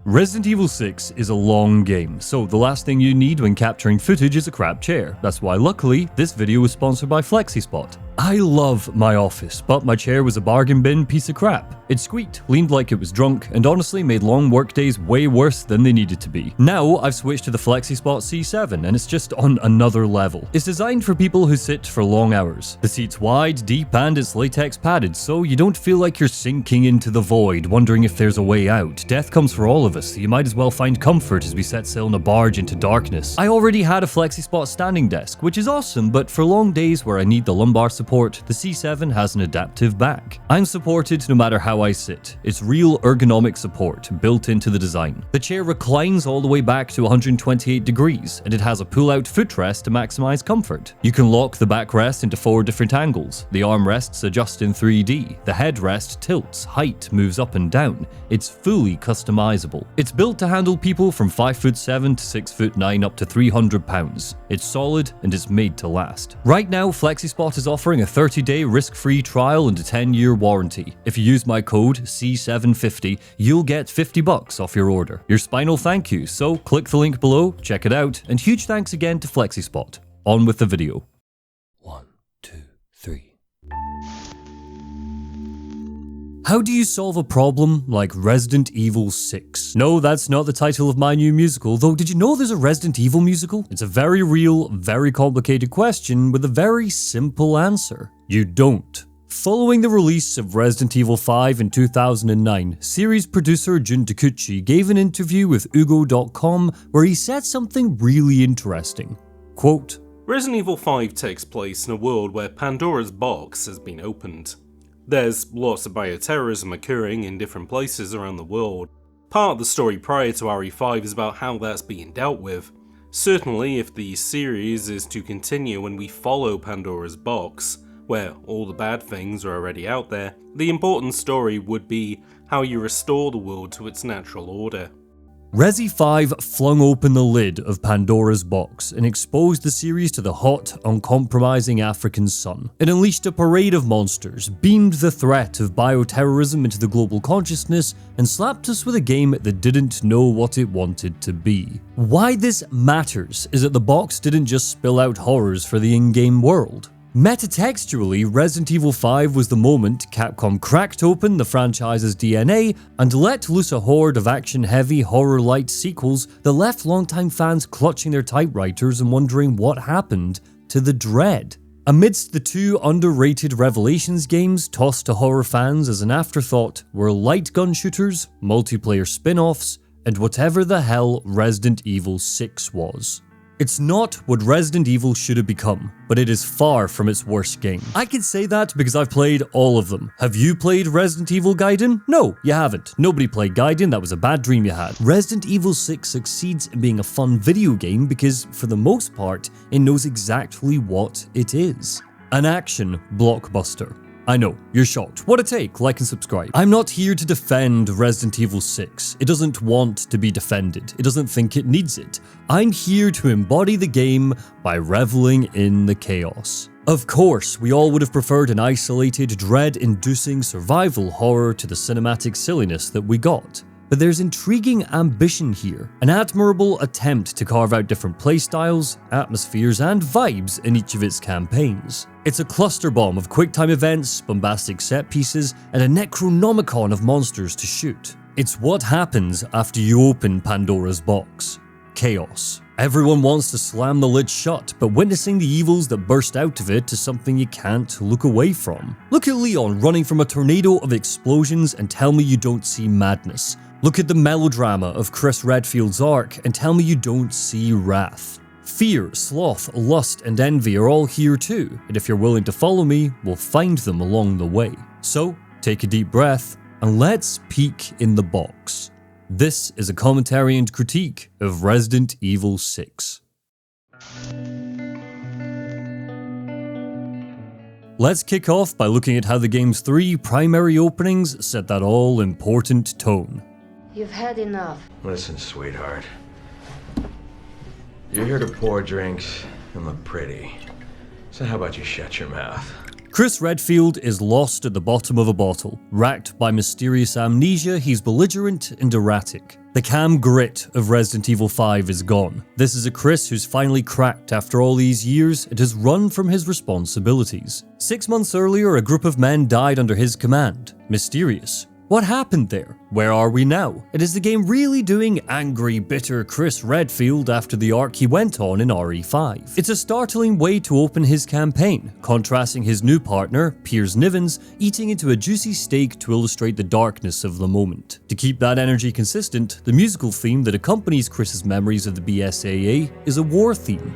Resident Evil 6 is a long game, so the last thing you need when capturing footage is a crap chair. That's why luckily, this video was sponsored by Flexispot. I love my office, but my chair was a bargain bin piece of crap. It squeaked, leaned like it was drunk, and honestly made long work days way worse than they needed to be. Now, I've switched to the Flexispot C7, and it's just on another level. It's designed for people who sit for long hours. The seat's wide, deep, and it's latex padded, so you don't feel like you're sinking into the void, wondering if there's a way out. Death comes for all of us, so you might as well find comfort as we set sail on a barge into darkness. I already had a Flexispot standing desk, which is awesome, but for long days where I need the lumbar support, the C7 has an adaptive back. I'm supported no matter how I sit. It's real ergonomic support built into the design. The chair reclines all the way back to 128 degrees, and it has a pull-out footrest to maximize comfort. You can lock the backrest into 4 different angles. The armrests adjust in 3D. The headrest tilts, height moves up and down. It's fully customizable. It's built to handle people from 5'7" to 6'9" up to 300 pounds. It's solid and it's made to last. Right now, Flexispot is offering a 30-day risk-free trial and a 10-year warranty. If you use my code C750, you'll get $50 off your order. Your spinal thank you, so click the link below, check it out, and huge thanks again to Flexispot. On with the video. 1, 2, 3. How do you solve a problem like Resident Evil 6? No, that's not the title of my new musical, though did you know there's a Resident Evil musical? It's a very real, very complicated question with a very simple answer. You don't. Following the release of Resident Evil 5 in 2009, series producer Jun Takuchi gave an interview with Ugo.com where he said something really interesting. Quote, Resident Evil 5 takes place in a world where Pandora's box has been opened. There's lots of bioterrorism occurring in different places around the world. Part of the story prior to RE5 is about how that's being dealt with. Certainly, if the series is to continue when we follow Pandora's box, where all the bad things are already out there, the important story would be how you restore the world to its natural order. Resi 5 flung open the lid of Pandora's box and exposed the series to the hot, uncompromising African sun. It unleashed a parade of monsters, beamed the threat of bioterrorism into the global consciousness, and slapped us with a game that didn't know what it wanted to be. Why this matters is that the box didn't just spill out horrors for the in-game world. Metatextually, Resident Evil 5 was the moment Capcom cracked open the franchise's DNA and let loose a horde of action-heavy, horror-light sequels that left longtime fans clutching their typewriters and wondering what happened to the dread. Amidst the 2 underrated Revelations games tossed to horror fans as an afterthought were light gun shooters, multiplayer spin-offs, and whatever the hell Resident Evil 6 was. It's not what Resident Evil should have become, but it is far from its worst game. I can say that because I've played all of them. Have you played Resident Evil Gaiden? No, you haven't. Nobody played Gaiden, that was a bad dream you had. Resident Evil 6 succeeds in being a fun video game because, for the most part, it knows exactly what it is. An action blockbuster. I know, you're shocked. What a take, like and subscribe. I'm not here to defend Resident Evil 6. It doesn't want to be defended. It doesn't think it needs it. I'm here to embody the game by reveling in the chaos. Of course, we all would have preferred an isolated, dread-inducing survival horror to the cinematic silliness that we got. But there's intriguing ambition here, an admirable attempt to carve out different playstyles, atmospheres, and vibes in each of its campaigns. It's a cluster bomb of quick-time events, bombastic set pieces, and a Necronomicon of monsters to shoot. It's what happens after you open Pandora's box. Chaos. Everyone wants to slam the lid shut, but witnessing the evils that burst out of it is something you can't look away from. Look at Leon running from a tornado of explosions and tell me you don't see madness. Look at the melodrama of Chris Redfield's arc and tell me you don't see wrath. Fear, sloth, lust, and envy are all here too, and if you're willing to follow me, we'll find them along the way. So, take a deep breath, and let's peek in the box. This is a commentary and critique of Resident Evil 6. Let's kick off by looking at how the game's 3 primary openings set that all-important tone. You've had enough. Listen, sweetheart. You're here to pour drinks and look pretty. So how about you shut your mouth? Chris Redfield is lost at the bottom of a bottle. Racked by mysterious amnesia, he's belligerent and erratic. The calm grit of Resident Evil 5 is gone. This is a Chris who's finally cracked after all these years and has run from his responsibilities. 6 months earlier, a group of men died under his command. Mysterious. What happened there? Where are we now? And is the game really doing angry, bitter Chris Redfield after the arc he went on in RE5? It's a startling way to open his campaign, contrasting his new partner, Piers Nivens, eating into a juicy steak to illustrate the darkness of the moment. To keep that energy consistent, the musical theme that accompanies Chris's memories of the BSAA is a war theme.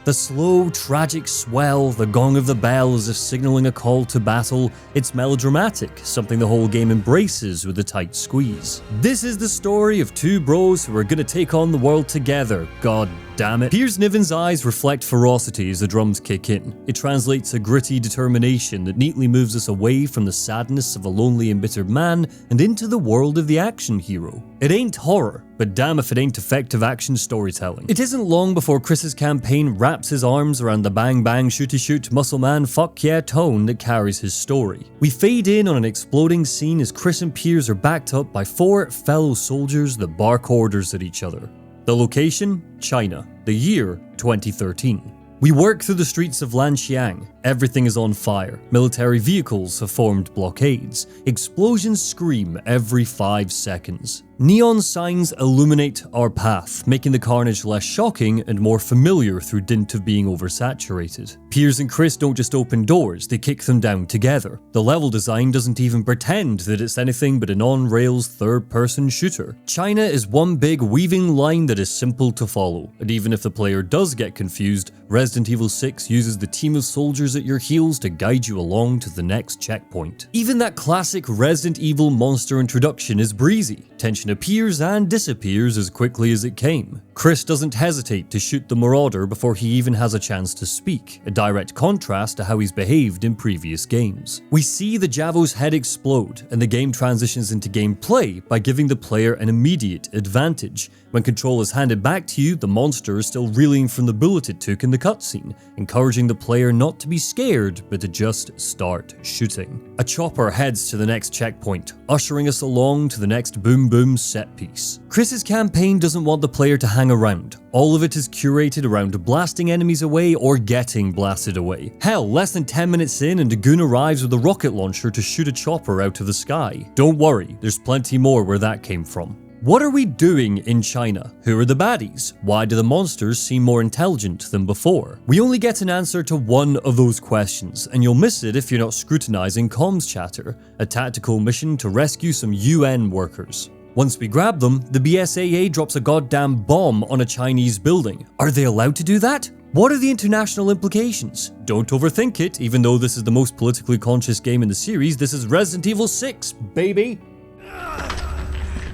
The slow, tragic swell, the gong of the bell as if signaling a call to battle, it's melodramatic, something the whole game embraces with a tight squeeze. This is the story of two bros who are gonna take on the world together, god damn it. Piers Niven's eyes reflect ferocity as the drums kick in. It translates a gritty determination that neatly moves us away from the sadness of a lonely, embittered man and into the world of the action hero. It ain't horror, but damn if it ain't effective action storytelling. It isn't long before Chris's campaign wraps his arms around the bang bang shooty shoot muscle man fuck yeah tone that carries his story. We fade in on an exploding scene as Chris and Piers are backed up by 4 fellow soldiers that bark orders at each other. The location? China. The year? 2013. We work through the streets of Lanxiang. Everything is on fire. Military vehicles have formed blockades. Explosions scream every 5 seconds. Neon signs illuminate our path, making the carnage less shocking and more familiar through dint of being oversaturated. Piers and Chris don't just open doors, they kick them down together. The level design doesn't even pretend that it's anything but an on-rails third-person shooter. China is one big weaving line that is simple to follow, and even if the player does get confused, Resident Evil 6 uses the team of soldiers at your heels to guide you along to the next checkpoint. Even that classic Resident Evil monster introduction is breezy. Tension appears and disappears as quickly as it came. Chris doesn't hesitate to shoot the Marauder before he even has a chance to speak, a direct contrast to how he's behaved in previous games. We see the Javo's head explode, and the game transitions into gameplay by giving the player an immediate advantage. When control is handed back to you, the monster is still reeling from the bullet it took in the cutscene, encouraging the player not to be scared, but to just start shooting. A chopper heads to the next checkpoint, ushering us along to the next boom boom set piece. Chris's campaign doesn't want the player to hang around. All of it is curated around blasting enemies away or getting blasted away. Hell, less than 10 minutes in and a goon arrives with a rocket launcher to shoot a chopper out of the sky. Don't worry, there's plenty more where that came from. What are we doing in China? Who are the baddies? Why do the monsters seem more intelligent than before? We only get an answer to one of those questions, and you'll miss it if you're not scrutinizing comms chatter, a tactical mission to rescue some UN workers. Once we grab them, the BSAA drops a goddamn bomb on a Chinese building. Are they allowed to do that? What are the international implications? Don't overthink it, even though this is the most politically conscious game in the series, this is Resident Evil 6, baby!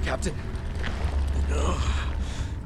Captain.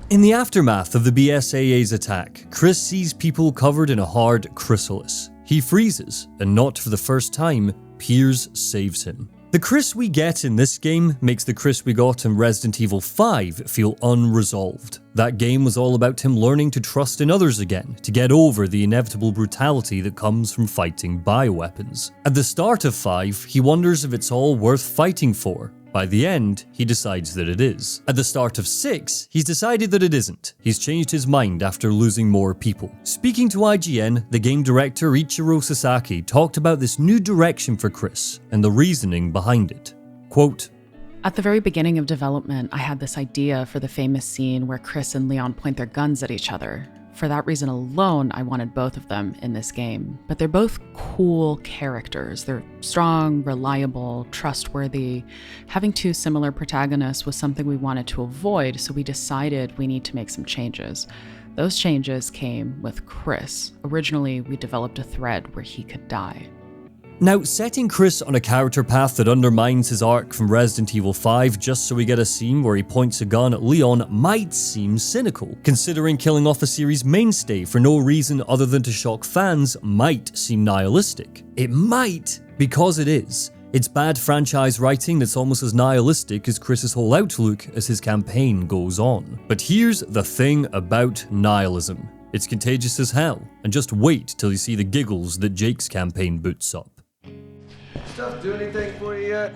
In the aftermath of the BSAA's attack, Chris sees people covered in a hard chrysalis. He freezes, and not for the first time, Piers saves him. The Chris we get in this game makes the Chris we got in Resident Evil 5 feel unresolved. That game was all about him learning to trust in others again, to get over the inevitable brutality that comes from fighting bioweapons. At the start of 5, he wonders if it's all worth fighting for. By the end, he decides that it is. At the start of 6, he's decided that it isn't. He's changed his mind after losing more people. Speaking to IGN, the game director Ichiro Sasaki talked about this new direction for Chris and the reasoning behind it. Quote, "At the very beginning of development, I had this idea for the famous scene where Chris and Leon point their guns at each other. For that reason alone, I wanted both of them in this game. But they're both cool characters. They're strong, reliable, trustworthy. Having 2 similar protagonists was something we wanted to avoid, so we decided we need to make some changes. Those changes came with Chris. Originally, we developed a thread where he could die." Now, setting Chris on a character path that undermines his arc from Resident Evil 5 just so we get a scene where he points a gun at Leon might seem cynical. Considering killing off a series mainstay for no reason other than to shock fans might seem nihilistic. It might, because it is. It's bad franchise writing that's almost as nihilistic as Chris's whole outlook as his campaign goes on. But here's the thing about nihilism. It's contagious as hell, and just wait till you see the giggles that Jake's campaign boots up. Stuff do anything for you yet?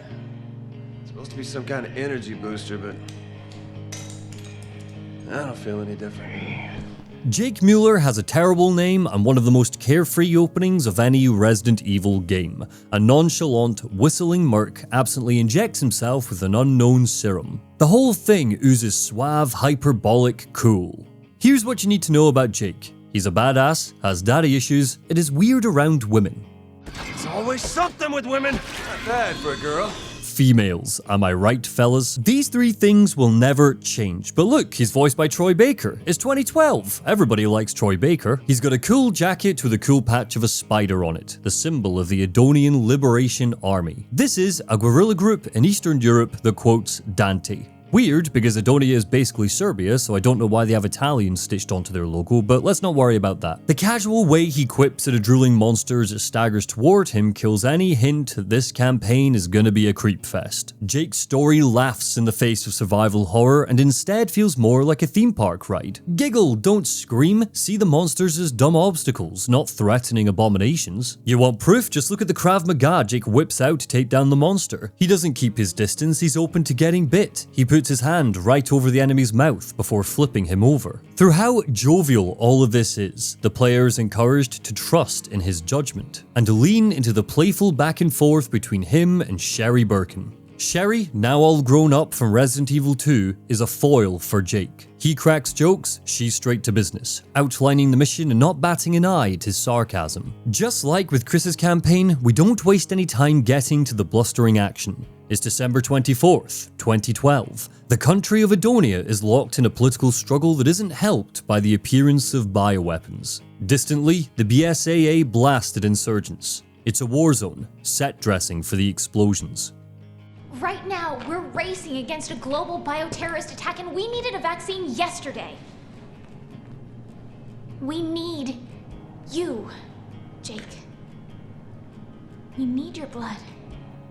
It's supposed to be some kind of energy booster, but I don't feel any different. Jake Mueller has a terrible name and one of the most carefree openings of any Resident Evil game. A nonchalant, whistling merc absently injects himself with an unknown serum. The whole thing oozes suave, hyperbolic cool. Here's what you need to know about Jake. He's a badass, has daddy issues, and is weird around women. There's always something with women. Not bad for a girl. Females, am I right, fellas? These three things will never change. But look, he's voiced by Troy Baker. It's 2012. Everybody likes Troy Baker. He's got a cool jacket with a cool patch of a spider on it, the symbol of the Adonian Liberation Army. This is a guerrilla group in Eastern Europe that quotes Dante. Weird, because Adonia is basically Serbia, so I don't know why they have Italian stitched onto their logo, but let's not worry about that. The casual way he quips at a drooling monster as it staggers toward him kills any hint that this campaign is gonna be a creep fest. Jake's story laughs in the face of survival horror and instead feels more like a theme park ride. Giggle, don't scream, see the monsters as dumb obstacles, not threatening abominations. You want proof? Just look at the Krav Maga Jake whips out to take down the monster. He doesn't keep his distance, he's open to getting bit. He puts his hand right over the enemy's mouth before flipping him over. Through how jovial all of this is, the player is encouraged to trust in his judgment and to lean into the playful back and forth between him and Sherry Birkin. Sherry, now all grown up from Resident Evil 2, is a foil for Jake. He cracks jokes, she's straight to business, outlining the mission and not batting an eye at his sarcasm. Just like with Chris's campaign, we don't waste any time getting to the blustering action. It's December 24th, 2012. The country of Adonia is locked in a political struggle that isn't helped by the appearance of bioweapons. Distantly, the BSAA blasted insurgents. It's a war zone, set dressing for the explosions. Right now, we're racing against a global bioterrorist attack and we needed a vaccine yesterday. We need you, Jake. We need your blood.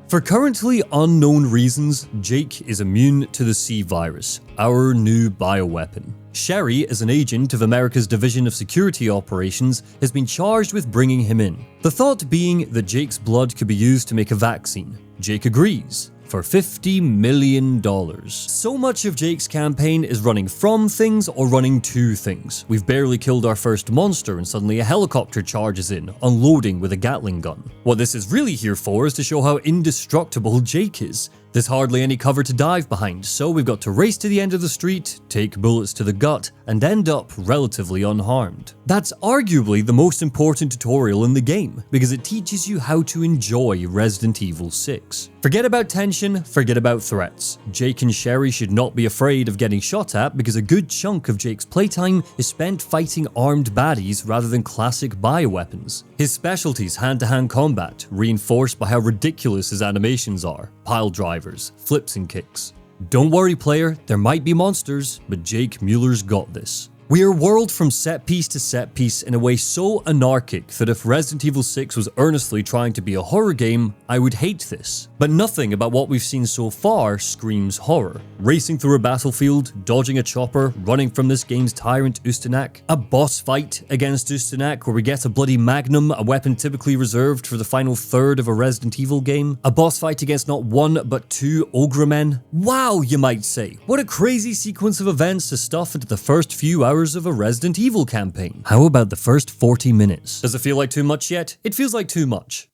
For currently unknown reasons, Jake is immune to the C virus, our new bioweapon. Sherry, as an agent of America's Division of Security Operations, has been charged with bringing him in. The thought being that Jake's blood could be used to make a vaccine. Jake agrees. For $50 million. So much of Jake's campaign is running from things or running to things. We've barely killed our first monster and suddenly a helicopter charges in, unloading with a Gatling gun. What this is really here for is to show how indestructible Jake is. There's hardly any cover to dive behind, so we've got to race to the end of the street, take bullets to the gut, and end up relatively unharmed. That's arguably the most important tutorial in the game, because it teaches you how to enjoy Resident Evil 6. Forget about tension, forget about threats. Jake and Sherry should not be afraid of getting shot at because a good chunk of Jake's playtime is spent fighting armed baddies rather than classic bioweapons. His specialties hand-to-hand combat, reinforced by how ridiculous his animations are, pile drivers, flips and kicks. Don't worry player, there might be monsters, but Jake Mueller's got this. We are whirled from set piece to set piece in a way so anarchic that if Resident Evil 6 was earnestly trying to be a horror game, I would hate this. But nothing about what we've seen so far screams horror. Racing through a battlefield, dodging a chopper, running from this game's tyrant Ustanak, a boss fight against Ustanak where we get a bloody magnum, a weapon typically reserved for the final third of a Resident Evil game, a boss fight against not one but two ogre men. Wow, you might say. What a crazy sequence of events to stuff into the first few hours of a Resident Evil campaign. How about the first 40 minutes? Does it feel like too much yet? It feels like too much.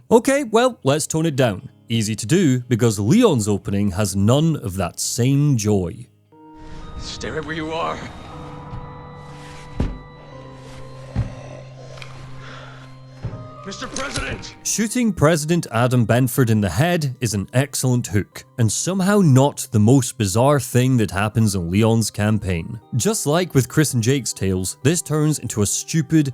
Okay, well, let's tone it down. Easy to do, because Leon's opening has none of that same joy. Stay right where you are. Mr. President! Shooting President Adam Benford in the head is an excellent hook, and somehow not the most bizarre thing that happens in Leon's campaign. Just like with Chris and Jake's tales, this turns into a stupid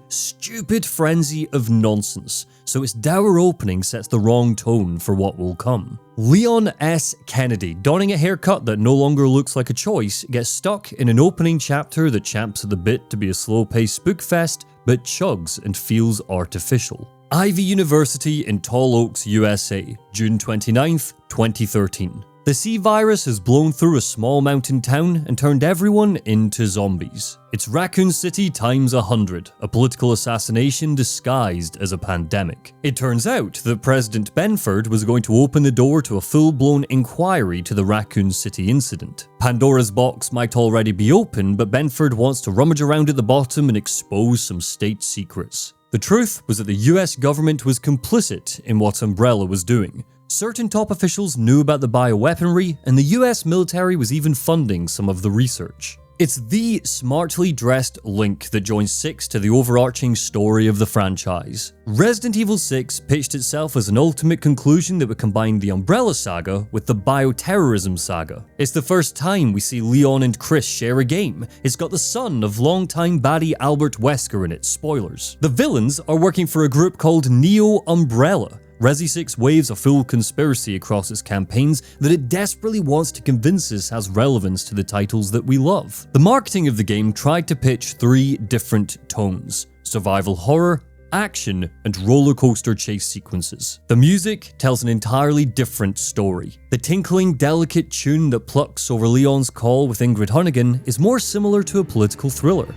frenzy of nonsense, so its dour opening sets the wrong tone for what will come. Leon S. Kennedy, donning a haircut that no longer looks like a choice, gets stuck in an opening chapter that champs at the bit to be a slow-paced spookfest, but chugs and feels artificial. Ivy University in Tall Oaks, USA, June 29th, 2013. The C virus has blown through a small mountain town and turned everyone into zombies. It's Raccoon City times 100, a political assassination disguised as a pandemic. It turns out that President Benford was going to open the door to a full-blown inquiry to the Raccoon City incident. Pandora's box might already be open, but Benford wants to rummage around at the bottom and expose some state secrets. The truth was that the US government was complicit in what Umbrella was doing. Certain top officials knew about the bioweaponry, and the US military was even funding some of the research. It's the smartly dressed link that joins 6 to the overarching story of the franchise. Resident Evil 6 pitched itself as an ultimate conclusion that would combine the Umbrella saga with the bioterrorism saga. It's the first time we see Leon and Chris share a game. It's got the son of longtime baddie Albert Wesker in it, spoilers. The villains are working for a group called Neo Umbrella. Resi 6 waves a full conspiracy across its campaigns that it desperately wants to convince us has relevance to the titles that we love. The marketing of the game tried to pitch 3 different tones: survival horror, action, and roller coaster chase sequences. The music tells an entirely different story. The tinkling, delicate tune that plucks over Leon's call with Ingrid Hunnigan is more similar to a political thriller.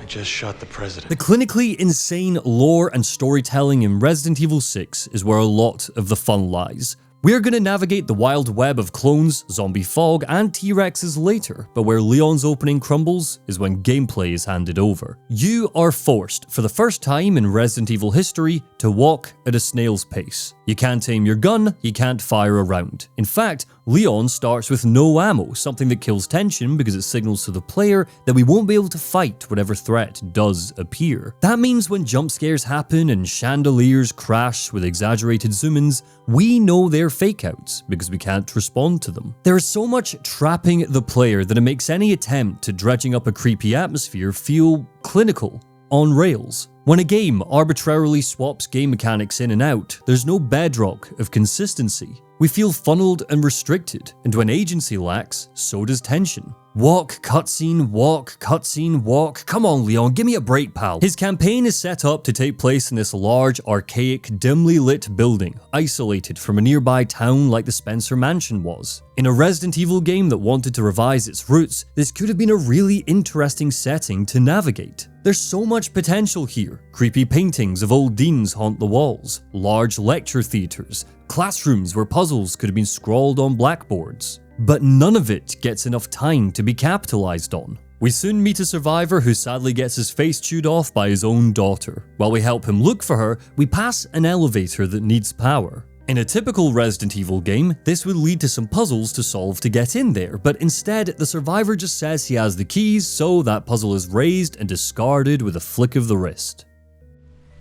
Just shot the president. The clinically insane lore and storytelling in Resident Evil 6 is where a lot of the fun lies. We're going to navigate the wild web of clones, zombie fog, and T-Rexes later, but where Leon's opening crumbles is when gameplay is handed over. You are forced, for the first time in Resident Evil history, to walk at a snail's pace. You can't aim your gun, you can't fire a round. In fact, Leon starts with no ammo, something that kills tension because it signals to the player that we won't be able to fight whatever threat does appear. That means when jump scares happen and chandeliers crash with exaggerated zoom-ins, we know they're fake-outs because we can't respond to them. There is so much trapping the player that it makes any attempt to dredging up a creepy atmosphere feel clinical, on rails. When a game arbitrarily swaps game mechanics in and out, there's no bedrock of consistency. We feel funneled and restricted, and when agency lacks, so does tension. Walk, cutscene, walk, cutscene, walk. Come on, Leon, give me a break, pal. His campaign is set up to take place in this large, archaic, dimly lit building, isolated from a nearby town like the Spencer Mansion was. In a Resident Evil game that wanted to revise its roots, this could have been a really interesting setting to navigate. There's so much potential here. Creepy paintings of old deans haunt the walls, large lecture theatres, classrooms where puzzles could have been scrawled on blackboards. But none of it gets enough time to be capitalized on. We soon meet a survivor who sadly gets his face chewed off by his own daughter. While we help him look for her, we pass an elevator that needs power. In a typical Resident Evil game, this would lead to some puzzles to solve to get in there, but instead, the survivor just says he has the keys, so that puzzle is raised and discarded with a flick of the wrist.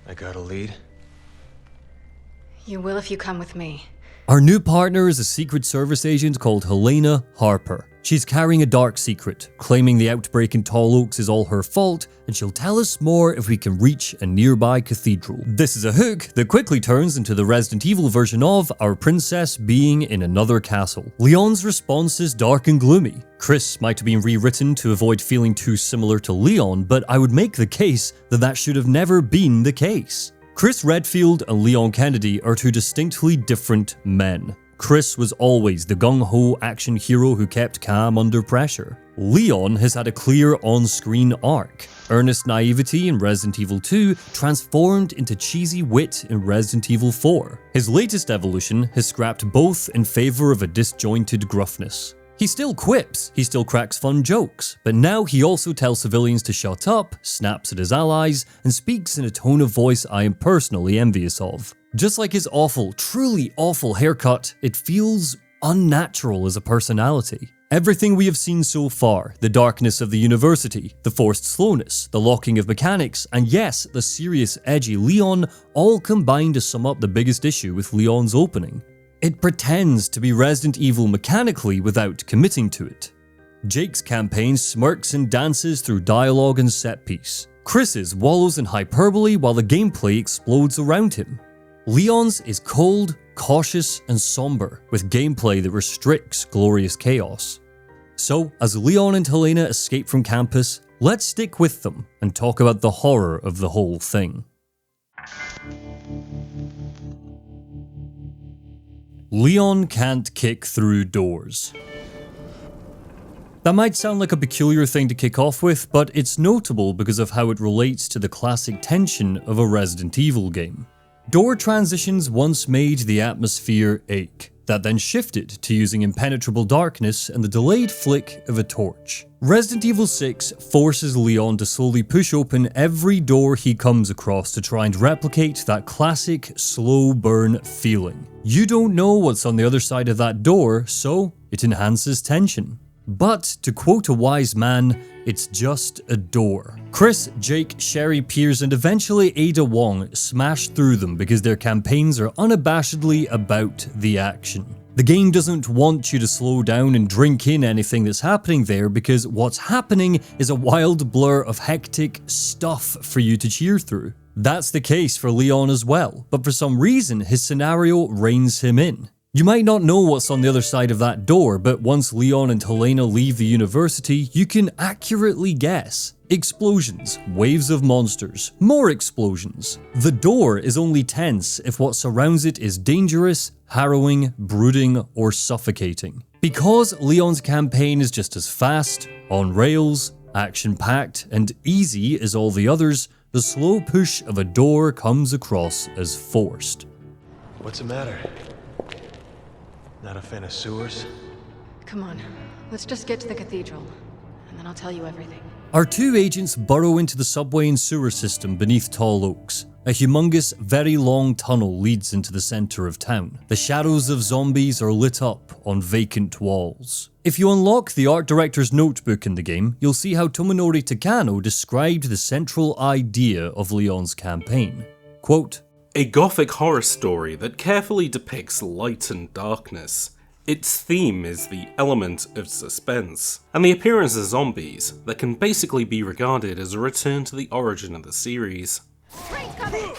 I got a lead. You will if you come with me. Our new partner is a Secret Service agent called Helena Harper. She's carrying a dark secret, claiming the outbreak in Tall Oaks is all her fault, and she'll tell us more if we can reach a nearby cathedral. This is a hook that quickly turns into the Resident Evil version of our princess being in another castle. Leon's response is dark and gloomy. Chris might have been rewritten to avoid feeling too similar to Leon, but I would make the case that that should have never been the case. Chris Redfield and Leon Kennedy are two distinctly different men. Chris was always the gung-ho action hero who kept calm under pressure. Leon has had a clear on-screen arc. Earnest naivety in Resident Evil 2 transformed into cheesy wit in Resident Evil 4. His latest evolution has scrapped both in favor of a disjointed gruffness. He still quips, he still cracks fun jokes, but now he also tells civilians to shut up, snaps at his allies, and speaks in a tone of voice I am personally envious of. Just like his awful, truly awful haircut, it feels unnatural as a personality. Everything we have seen so far, the darkness of the university, the forced slowness, the locking of mechanics, and yes, the serious, edgy Leon, all combine to sum up the biggest issue with Leon's opening. It pretends to be Resident Evil mechanically without committing to it. Jake's campaign smirks and dances through dialogue and set piece. Chris's wallows in hyperbole while the gameplay explodes around him. Leon's is cold, cautious, and somber, with gameplay that restricts glorious chaos. So, as Leon and Helena escape from campus, let's stick with them and talk about the horror of the whole thing. Leon can't kick through doors. That might sound like a peculiar thing to kick off with, but it's notable because of how it relates to the classic tension of a Resident Evil game. Door transitions once made the atmosphere ache. That then shifted to using impenetrable darkness and the delayed flick of a torch. Resident Evil 6 forces Leon to slowly push open every door he comes across to try and replicate that classic slow burn feeling. You don't know what's on the other side of that door, so it enhances tension. But, to quote a wise man, it's just a door. Chris, Jake, Sherry, Piers, and eventually Ada Wong smash through them because their campaigns are unabashedly about the action. The game doesn't want you to slow down and drink in anything that's happening there because what's happening is a wild blur of hectic stuff for you to cheer through. That's the case for Leon as well, but for some reason his scenario reins him in. You might not know what's on the other side of that door, but once Leon and Helena leave the university, you can accurately guess. Explosions, waves of monsters, more explosions. The door is only tense if what surrounds it is dangerous, harrowing, brooding, or suffocating. Because Leon's campaign is just as fast, on rails, action-packed, and easy as all the others, the slow push of a door comes across as forced. What's the matter? Not a fan of sewers? Come on, let's just get to the cathedral, and then I'll tell you everything. Our two agents burrow into the subway and sewer system beneath tall oaks. A humongous, very long tunnel leads into the center of town. The shadows of zombies are lit up on vacant walls. If you unlock the art director's notebook in the game, you'll see how Tomonori Takano described the central idea of Leon's campaign. Quote, a gothic horror story that carefully depicts light and darkness. Its theme is the element of suspense, and the appearance of zombies that can basically be regarded as a return to the origin of the series. Train's coming!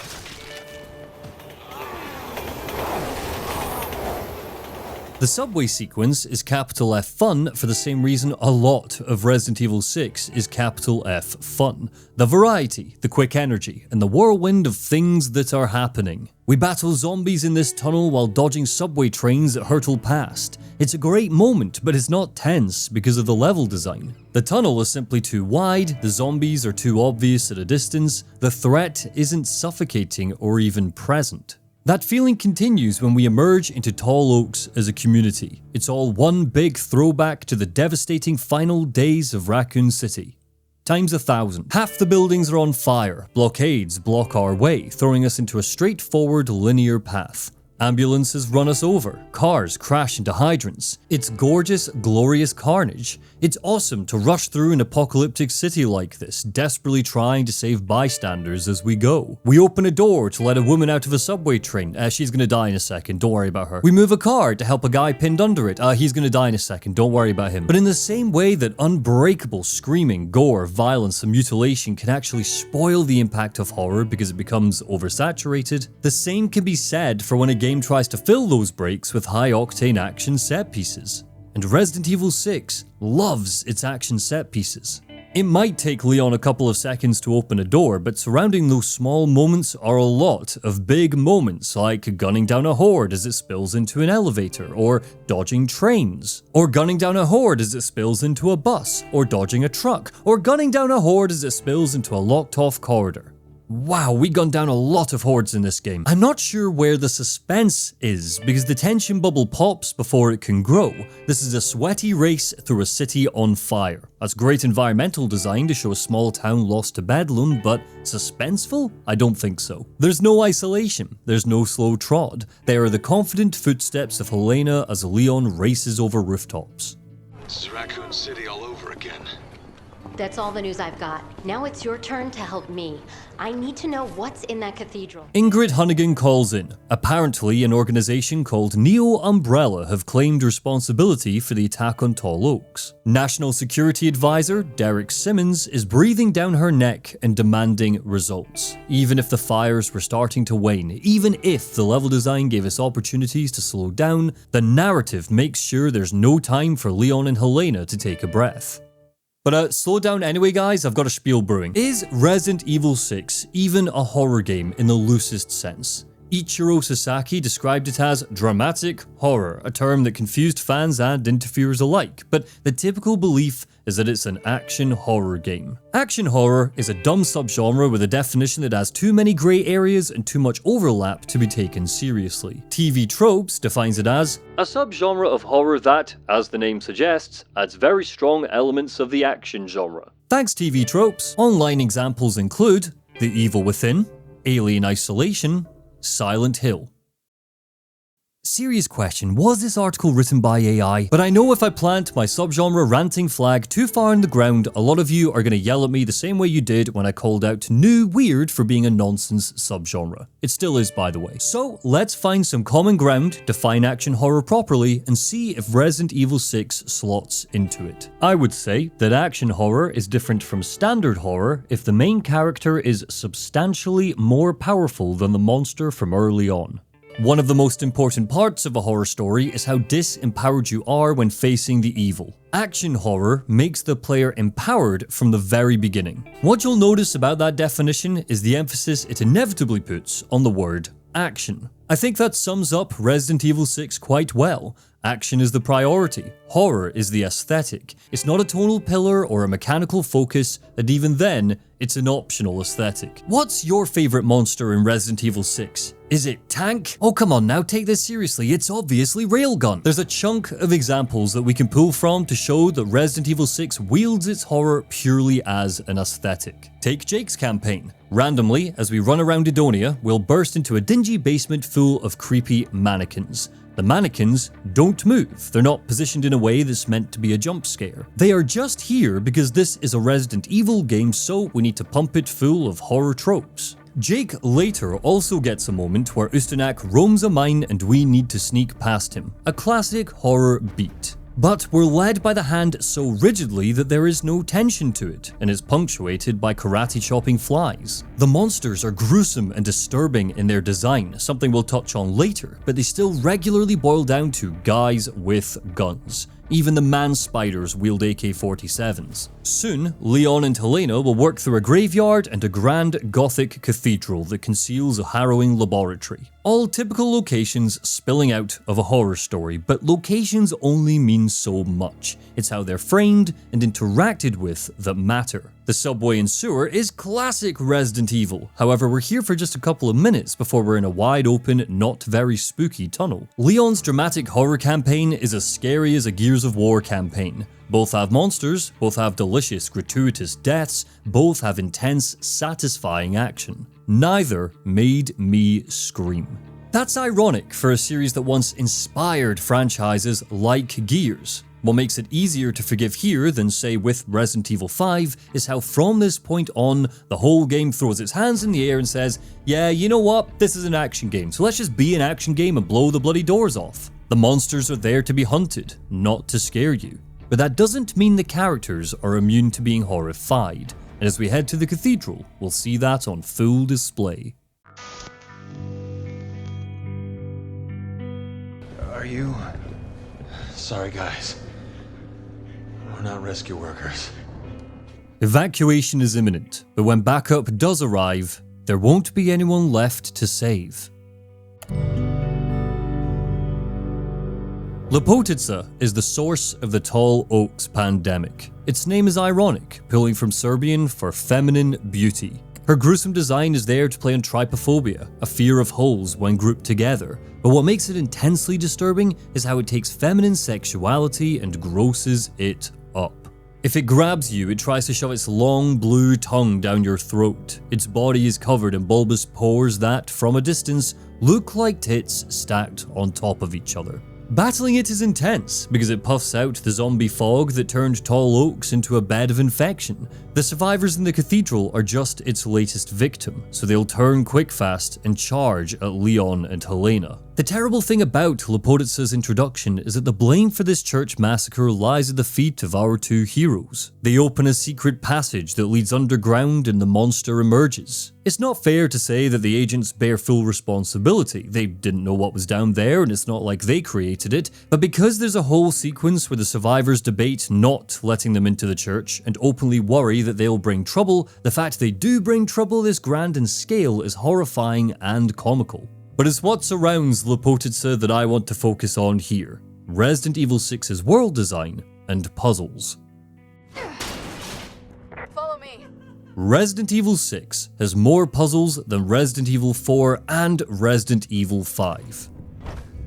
The subway sequence is capital F fun for the same reason a lot of Resident Evil 6 is capital F fun. The variety, the quick energy, and the whirlwind of things that are happening. We battle zombies in this tunnel while dodging subway trains that hurtle past. It's a great moment, but it's not tense because of the level design. The tunnel is simply too wide, the zombies are too obvious at a distance, the threat isn't suffocating or even present. That feeling continues when we emerge into Tall Oaks as a community. It's all one big throwback to the devastating final days of Raccoon City. Times 1,000. Half the buildings are on fire, blockades block our way, throwing us into a straightforward linear path. Ambulances run us over, cars crash into hydrants. It's gorgeous, glorious carnage. It's awesome to rush through an apocalyptic city like this, desperately trying to save bystanders as we go. We open a door to let a woman out of a subway train. She's gonna die in a second, don't worry about her. We move a car to help a guy pinned under it. He's gonna die in a second, don't worry about him. But in the same way that unbreakable screaming, gore, violence, and mutilation can actually spoil the impact of horror because it becomes oversaturated, the same can be said for when a game tries to fill those breaks with high-octane action set pieces. And Resident Evil 6 loves its action set pieces. It might take Leon a couple of seconds to open a door, but surrounding those small moments are a lot of big moments, like gunning down a horde as it spills into an elevator, or dodging trains, or gunning down a horde as it spills into a bus, or dodging a truck, or gunning down a horde as it spills into a locked-off corridor. Wow, we gunned down a lot of hordes in this game. I'm not sure where the suspense is, because the tension bubble pops before it can grow. This is a sweaty race through a city on fire. That's great environmental design to show a small town lost to bedlam, but suspenseful? I don't think so. There's no isolation, there's no slow trod. They are the confident footsteps of Helena as Leon races over rooftops. This is Raccoon City all over again. That's all the news I've got. Now it's your turn to help me. I need to know what's in that cathedral. Ingrid Hunnigan calls in. Apparently, an organisation called Neo Umbrella have claimed responsibility for the attack on Tall Oaks. National Security Advisor Derek Simmons is breathing down her neck and demanding results. Even if the fires were starting to wane, even if the level design gave us opportunities to slow down, the narrative makes sure there's no time for Leon and Helena to take a breath. But slow down anyway, guys, I've got a spiel brewing. Is Resident Evil 6 even a horror game in the loosest sense? Ichiro Sasaki described it as dramatic horror, a term that confused fans and interviewers alike, but the typical belief is that it's an action horror game. Action horror is a dumb subgenre with a definition that has too many grey areas and too much overlap to be taken seriously. TV Tropes defines it as a subgenre of horror that, as the name suggests, adds very strong elements of the action genre. Thanks TV Tropes. Online examples include The Evil Within, Alien Isolation, Silent Hill. Serious question, was this article written by AI? But I know if I plant my subgenre ranting flag too far in the ground, a lot of you are going to yell at me the same way you did when I called out New Weird for being a nonsense subgenre. It still is, by the way. So let's find some common ground, define action horror properly, and see if Resident Evil 6 slots into it. I would say that action horror is different from standard horror if the main character is substantially more powerful than the monster from early on. One of the most important parts of a horror story is how disempowered you are when facing the evil. Action horror makes the player empowered from the very beginning. What you'll notice about that definition is the emphasis it inevitably puts on the word action. I think that sums up Resident Evil 6 quite well. Action is the priority, horror is the aesthetic. It's not a tonal pillar or a mechanical focus, and even then, it's an optional aesthetic. What's your favourite monster in Resident Evil 6? Is it Tank? Oh come on now, take this seriously, it's obviously Railgun. There's a chunk of examples that we can pull from to show that Resident Evil 6 wields its horror purely as an aesthetic. Take Jake's campaign. Randomly, as we run around Edonia, we'll burst into a dingy basement full of creepy mannequins. The mannequins don't move. They're not positioned in a way that's meant to be a jump scare. They are just here because this is a Resident Evil game, so we need to pump it full of horror tropes. Jake later also gets a moment where Ustanak roams a mine and we need to sneak past him. A classic horror beat. But we're led by the hand so rigidly that there is no tension to it, and is punctuated by karate-chopping flies. The monsters are gruesome and disturbing in their design, something we'll touch on later, but they still regularly boil down to guys with guns. Even the man-spiders wield AK-47s. Soon, Leon and Helena will work through a graveyard and a grand Gothic cathedral that conceals a harrowing laboratory. All typical locations spilling out of a horror story, but locations only mean so much. It's how they're framed and interacted with that matter. The subway and sewer is classic Resident Evil. However, we're here for just a couple of minutes before we're in a wide open, not very spooky tunnel. Leon's dramatic horror campaign is as scary as a Gears of War campaign. Both have monsters, both have delicious, gratuitous deaths, both have intense, satisfying action. Neither made me scream. That's ironic for a series that once inspired franchises like Gears. What makes it easier to forgive here than, say, with Resident Evil 5 is how from this point on, the whole game throws its hands in the air and says, yeah, you know what, this is an action game, so let's just be an action game and blow the bloody doors off. The monsters are there to be hunted, not to scare you. But that doesn't mean the characters are immune to being horrified, and as we head to the cathedral, we'll see that on full display. Are you... Sorry, guys. We're not rescue workers. Evacuation is imminent, but when backup does arrive, there won't be anyone left to save. Lepotica is the source of the Tall Oaks pandemic. Its name is ironic, pulling from Serbian for feminine beauty. Her gruesome design is there to play on trypophobia, a fear of holes when grouped together, but what makes it intensely disturbing is how it takes feminine sexuality and grosses it up. If it grabs you, it tries to shove its long blue tongue down your throat. Its body is covered in bulbous pores that, from a distance, look like tits stacked on top of each other. Battling it is intense, because it puffs out the zombie fog that turned Tall Oaks into a bed of infection. The survivors in the cathedral are just its latest victim, so they'll turn quick fast and charge at Leon and Helena. The terrible thing about Lapoditsa's introduction is that the blame for this church massacre lies at the feet of our two heroes. They open a secret passage that leads underground and the monster emerges. It's not fair to say that the agents bear full responsibility. They didn't know what was down there and it's not like they created it, but because there's a whole sequence where the survivors debate not letting them into the church and openly worry that they'll bring trouble, the fact they do bring trouble this grand in scale is horrifying and comical. But it's what surrounds Lapoditsa that I want to focus on here. Resident Evil 6's world design and puzzles. Follow me. Resident Evil 6 has more puzzles than Resident Evil 4 and Resident Evil 5.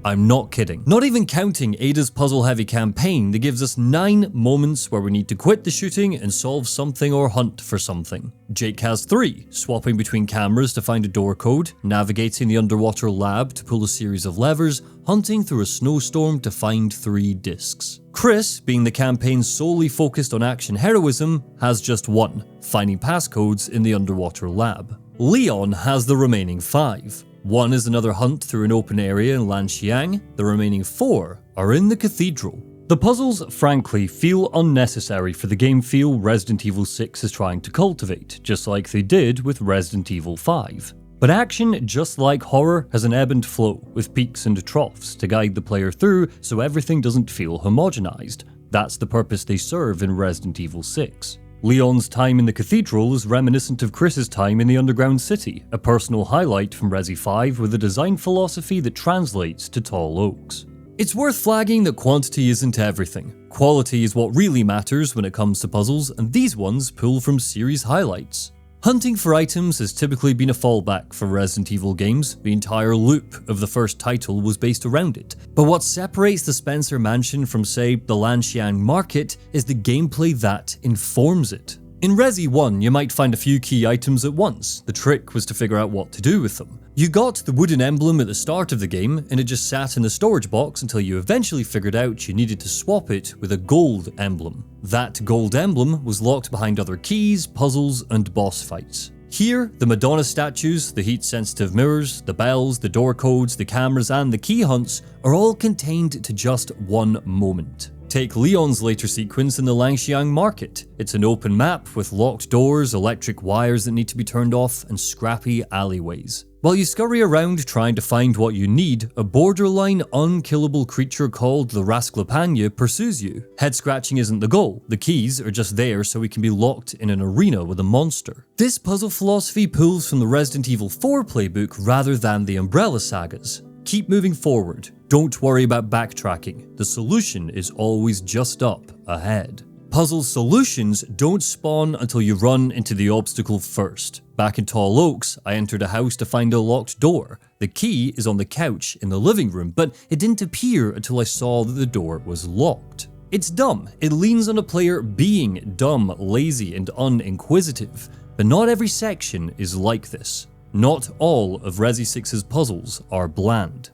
I'm not kidding. Not even counting Ada's puzzle-heavy campaign that gives us 9 moments where we need to quit the shooting and solve something or hunt for something. Jake has 3, swapping between cameras to find a door code, navigating the underwater lab to pull a series of levers, hunting through a snowstorm to find 3 discs. Chris, being the campaign solely focused on action heroism, has just 1, finding passcodes in the underwater lab. Leon has the remaining 5. 1 is another hunt through an open area in Lanxiang, the remaining 4 are in the cathedral. The puzzles, frankly, feel unnecessary for the game feel Resident Evil 6 is trying to cultivate, just like they did with Resident Evil 5. But action, just like horror, has an ebb and flow, with peaks and troughs to guide the player through so everything doesn't feel homogenized. That's the purpose they serve in Resident Evil 6. Leon's time in the cathedral is reminiscent of Chris's time in the underground city, a personal highlight from Resi 5 with a design philosophy that translates to Tall Oaks. It's worth flagging that quantity isn't everything. Quality is what really matters when it comes to puzzles, and these ones pull from series highlights. Hunting for items has typically been a fallback for Resident Evil games. The entire loop of the first title was based around it. But what separates the Spencer Mansion from, say, the Lanxiang Market is the gameplay that informs it. In Resi 1, you might find a few key items at once. The trick was to figure out what to do with them. You got the wooden emblem at the start of the game, and it just sat in the storage box until you eventually figured out you needed to swap it with a gold emblem. That gold emblem was locked behind other keys, puzzles, and boss fights. Here, the Madonna statues, the heat-sensitive mirrors, the bells, the door codes, the cameras, and the key hunts are all contained to just one moment. Take Leon's later sequence in the Lanxiang Market. It's an open map with locked doors, electric wires that need to be turned off, and scrappy alleyways. While you scurry around trying to find what you need, a borderline unkillable creature called the Rasclapagna pursues you. Head scratching isn't the goal, the keys are just there so we can be locked in an arena with a monster. This puzzle philosophy pulls from the Resident Evil 4 playbook rather than the Umbrella sagas. Keep moving forward, don't worry about backtracking, the solution is always just up ahead. Puzzle solutions don't spawn until you run into the obstacle first. Back in Tall Oaks, I entered a house to find a locked door. The key is on the couch in the living room, but it didn't appear until I saw that the door was locked. It's dumb. It leans on a player being dumb, lazy, and uninquisitive. But not every section is like this. Not all of Resi 6's puzzles are bland.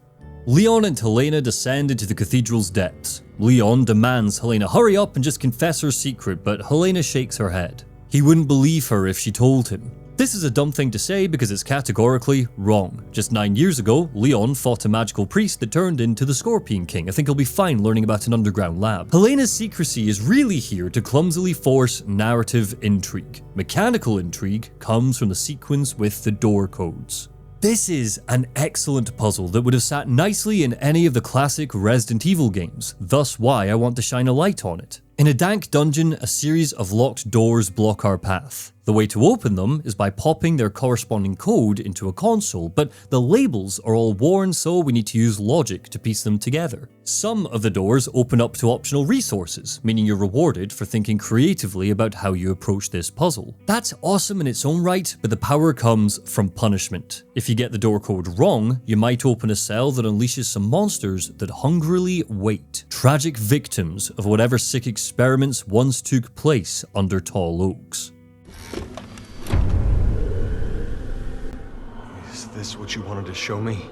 Leon and Helena descend into the cathedral's depths. Leon demands Helena hurry up and just confess her secret, but Helena shakes her head. He wouldn't believe her if she told him. This is a dumb thing to say because it's categorically wrong. Just 9 years ago, Leon fought a magical priest that turned into the Scorpion King. I think he'll be fine learning about an underground lab. Helena's secrecy is really here to clumsily force narrative intrigue. Mechanical intrigue comes from the sequence with the door codes. This is an excellent puzzle that would have sat nicely in any of the classic Resident Evil games, thus why I want to shine a light on it. In a dank dungeon, a series of locked doors block our path. The way to open them is by popping their corresponding code into a console, but the labels are all worn, so we need to use logic to piece them together. Some of the doors open up to optional resources, meaning you're rewarded for thinking creatively about how you approach this puzzle. That's awesome in its own right, but the power comes from punishment. If you get the door code wrong, you might open a cell that unleashes some monsters that hungrily wait. Tragic victims of whatever sick experiments once took place under Tall Oaks. Is this what you wanted to show me?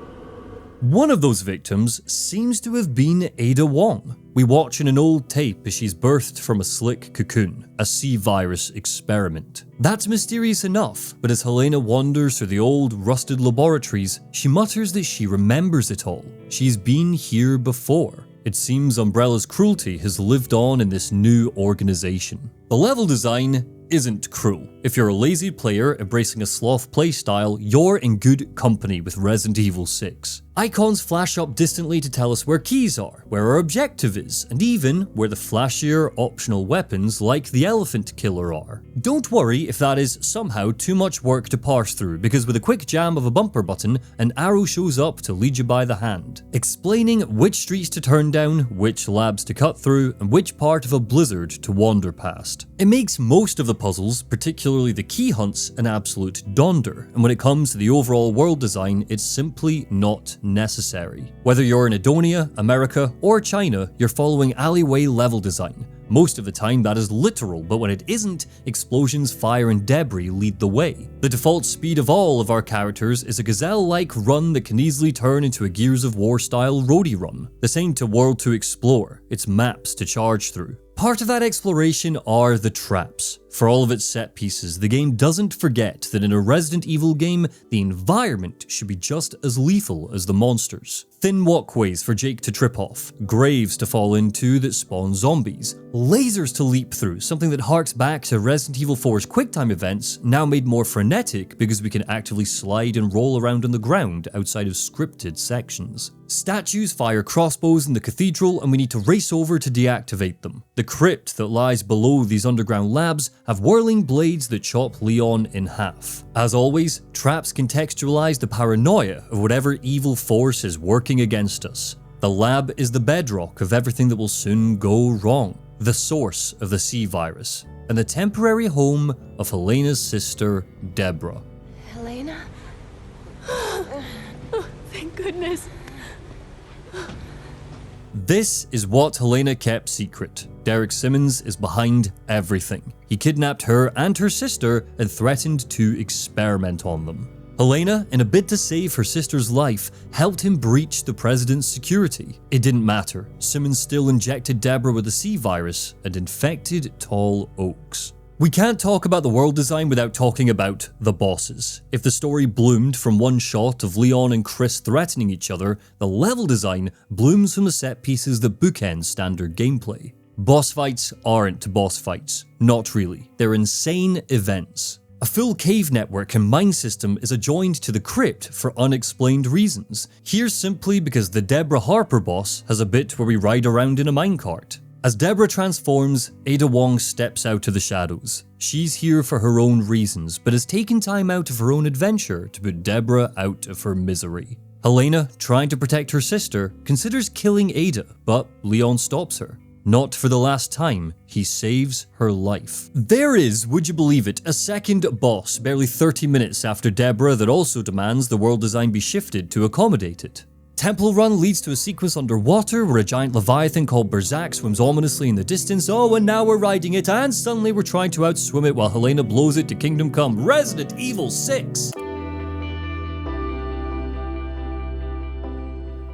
One of those victims seems to have been Ada Wong. We watch in an old tape as she's birthed from a slick cocoon, a C-virus experiment. That's mysterious enough, but as Helena wanders through the old, rusted laboratories, she mutters that she remembers it all. She's been here before. It seems Umbrella's cruelty has lived on in this new organization. The level design isn't cruel. If you're a lazy player embracing a sloth playstyle, you're in good company with Resident Evil 6. Icons flash up distantly to tell us where keys are, where our objective is, and even where the flashier optional weapons like the elephant killer are. Don't worry if that is somehow too much work to parse through, because with a quick jam of a bumper button, an arrow shows up to lead you by the hand, explaining which streets to turn down, which labs to cut through, and which part of a blizzard to wander past. It makes most of the puzzles, particularly the key hunts, an absolute donder, and when it comes to the overall world design, it's simply not necessary. Whether you're in Edonia, America, or China, you're following alleyway level design. Most of the time that is literal, but when it isn't, explosions, fire, and debris lead the way. The default speed of all of our characters is a gazelle-like run that can easily turn into a Gears of War style roadie run. This ain't a world to explore, it's maps to charge through. Part of that exploration are the traps. For all of its set pieces, the game doesn't forget that in a Resident Evil game, the environment should be just as lethal as the monsters. Thin walkways for Jake to trip off, graves to fall into that spawn zombies, lasers to leap through, something that harks back to Resident Evil 4's QuickTime events, now made more frenetic because we can actively slide and roll around on the ground outside of scripted sections. Statues fire crossbows in the cathedral and we need to race over to deactivate them. The crypt that lies below these underground labs have whirling blades that chop Leon in half. As always, traps contextualize the paranoia of whatever evil force is working against us. The lab is the bedrock of everything that will soon go wrong, the source of the C-virus, and the temporary home of Helena's sister, Deborah. Helena? Oh, thank goodness. This is what Helena kept secret. Derek Simmons is behind everything. He kidnapped her and her sister and threatened to experiment on them. Helena, in a bid to save her sister's life, helped him breach the president's security. It didn't matter. Simmons still injected Deborah with the C-virus and infected Tall Oaks. We can't talk about the world design without talking about the bosses. If the story bloomed from one shot of Leon and Chris threatening each other, the level design blooms from the set pieces that bookend standard gameplay. Boss fights aren't boss fights. Not really. They're insane events. A full cave network and mine system is adjoined to the crypt for unexplained reasons. Here's simply because the Deborah Harper boss has a bit where we ride around in a minecart. As Deborah transforms, Ada Wong steps out of the shadows. She's here for her own reasons, but has taken time out of her own adventure to put Deborah out of her misery. Helena, trying to protect her sister, considers killing Ada, but Leon stops her. Not for the last time, he saves her life. There is, would you believe it, a second boss barely 30 minutes after Deborah that also demands the world design be shifted to accommodate it. Temple Run leads to a sequence underwater where a giant leviathan called Berserk swims ominously in the distance. Oh, and now we're riding it, and suddenly we're trying to outswim it while Helena blows it to Kingdom Come. Resident Evil 6!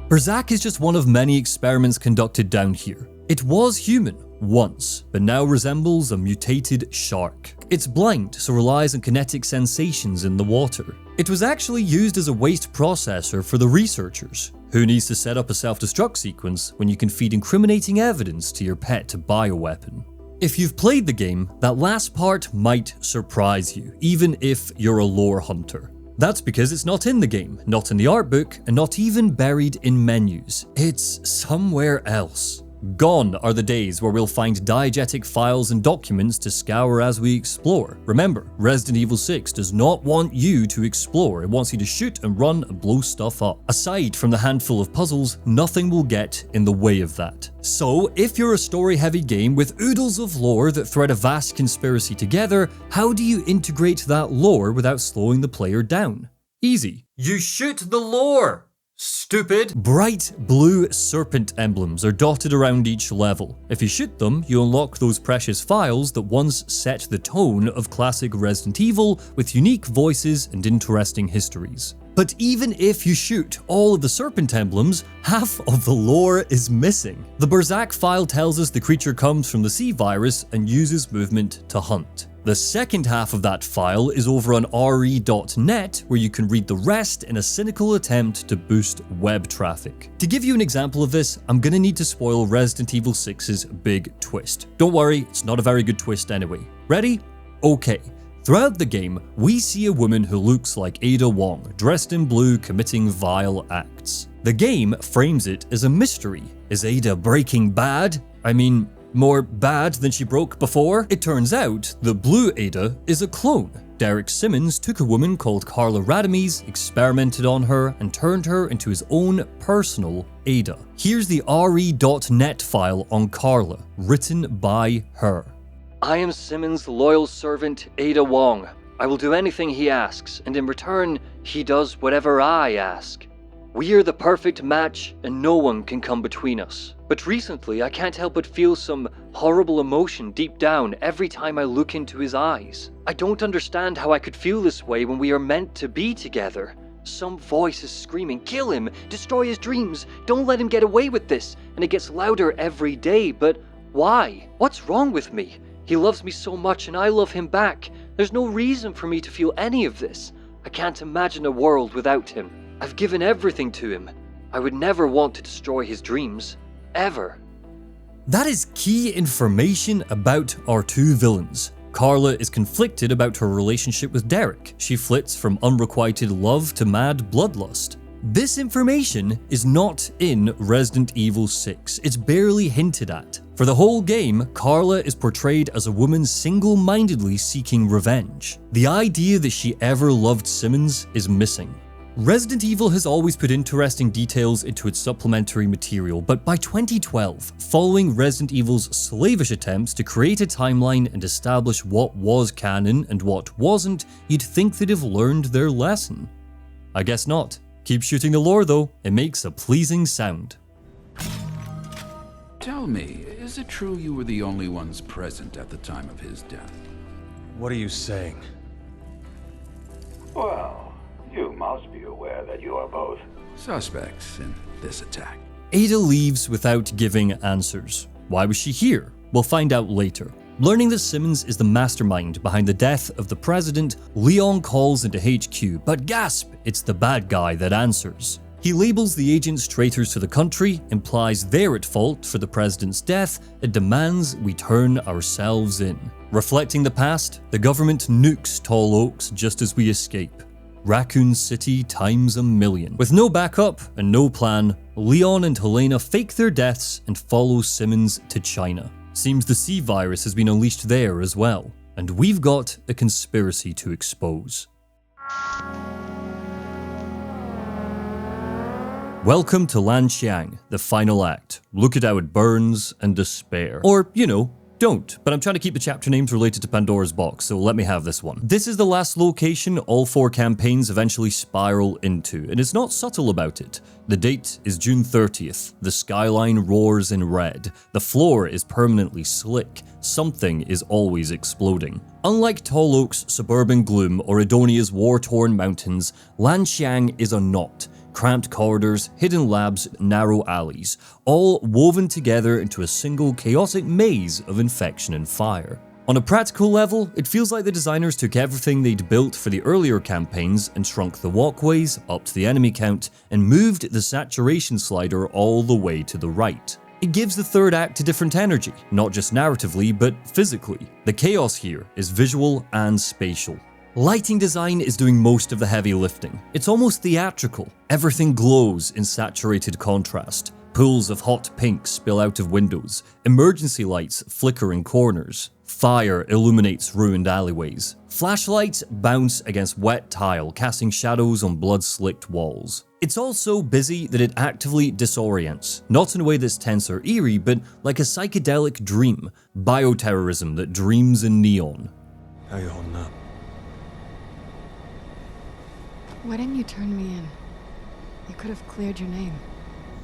Berserk is just one of many experiments conducted down here. It was human once, but now resembles a mutated shark. It's blind, so relies on kinetic sensations in the water. It was actually used as a waste processor for the researchers. Who needs to set up a self-destruct sequence when you can feed incriminating evidence to your pet bioweapon? If you've played the game, that last part might surprise you, even if you're a lore hunter. That's because it's not in the game, not in the art book, and not even buried in menus. It's somewhere else. Gone are the days where we'll find diegetic files and documents to scour as we explore. Remember, Resident Evil 6 does not want you to explore, it wants you to shoot and run and blow stuff up. Aside from the handful of puzzles, nothing will get in the way of that. So, if you're a story-heavy game with oodles of lore that thread a vast conspiracy together, how do you integrate that lore without slowing the player down? Easy. You shoot the lore! Stupid! Bright blue serpent emblems are dotted around each level. If you shoot them, you unlock those precious files that once set the tone of classic Resident Evil with unique voices and interesting histories. But even if you shoot all of the serpent emblems, half of the lore is missing. The Berserk file tells us the creature comes from the C virus and uses movement to hunt. The second half of that file is over on re.net, where you can read the rest in a cynical attempt to boost web traffic. To give you an example of this, I'm gonna need to spoil Resident Evil 6's big twist. Don't worry, it's not a very good twist anyway. Ready? Okay. Throughout the game, we see a woman who looks like Ada Wong, dressed in blue, committing vile acts. The game frames it as a mystery. Is Ada breaking bad? I mean, more bad than she broke before? It turns out the blue Ada is a clone. Derek Simmons took a woman called Carla Radames, experimented on her, and turned her into his own personal Ada. Here's the re.net file on Carla, written by her. I am Simmons' loyal servant, Ada Wong. I will do anything he asks, and in return, he does whatever I ask. We are the perfect match, and no one can come between us. But recently, I can't help but feel some horrible emotion deep down every time I look into his eyes. I don't understand how I could feel this way when we are meant to be together. Some voice is screaming, kill him, destroy his dreams, don't let him get away with this, and it gets louder every day, but why? What's wrong with me? He loves me so much and I love him back. There's no reason for me to feel any of this. I can't imagine a world without him. I've given everything to him. I would never want to destroy his dreams. Ever. That is key information about our two villains. Carla is conflicted about her relationship with Derek. She flits from unrequited love to mad bloodlust. This information is not in Resident Evil 6. It's barely hinted at. For the whole game, Carla is portrayed as a woman single-mindedly seeking revenge. The idea that she ever loved Simmons is missing. Resident Evil has always put interesting details into its supplementary material, but by 2012, following Resident Evil's slavish attempts to create a timeline and establish what was canon and what wasn't, you'd think they'd have learned their lesson. I guess not. Keep shooting the lore though, it makes a pleasing sound. Tell me, is it true you were the only ones present at the time of his death? What are you saying? Well, you must be aware that you are both suspects in this attack. Ada leaves without giving answers. Why was she here? We'll find out later. Learning that Simmons is the mastermind behind the death of the president, Leon calls into HQ, but gasp, it's the bad guy that answers. He labels the agents traitors to the country, implies they're at fault for the president's death, and demands we turn ourselves in. Reflecting the past, the government nukes Tall Oaks just as we escape. Raccoon City times a million. With no backup and no plan, Leon and Helena fake their deaths and follow Simmons to China. Seems the C virus has been unleashed there as well, and we've got a conspiracy to expose. Welcome to Lanxiang, the final act. Look at how it burns and despair. Or, you know, don't, but I'm trying to keep the chapter names related to Pandora's box, so let me have this one. This is the last location all 4 campaigns eventually spiral into, and it's not subtle about it. The date is June 30th. The skyline roars in red. The floor is permanently slick. Something is always exploding. Unlike Tall Oak's suburban gloom or Edonia's war-torn mountains, Lanxiang is a knot. Cramped corridors, hidden labs, narrow alleys, all woven together into a single chaotic maze of infection and fire. On a practical level, it feels like the designers took everything they'd built for the earlier campaigns and shrunk the walkways, upped the enemy count, and moved the saturation slider all the way to the right. It gives the third act a different energy, not just narratively, but physically. The chaos here is visual and spatial. Lighting design is doing most of the heavy lifting. It's almost theatrical. Everything glows in saturated contrast. Pools of hot pink spill out of windows. Emergency lights flicker in corners. Fire illuminates ruined alleyways. Flashlights bounce against wet tile, casting shadows on blood-slicked walls. It's all so busy that it actively disorients, not in a way that's tense or eerie, but like a psychedelic dream. Bioterrorism that dreams in neon. How you holding up? Why didn't you turn me in? You could have cleared your name.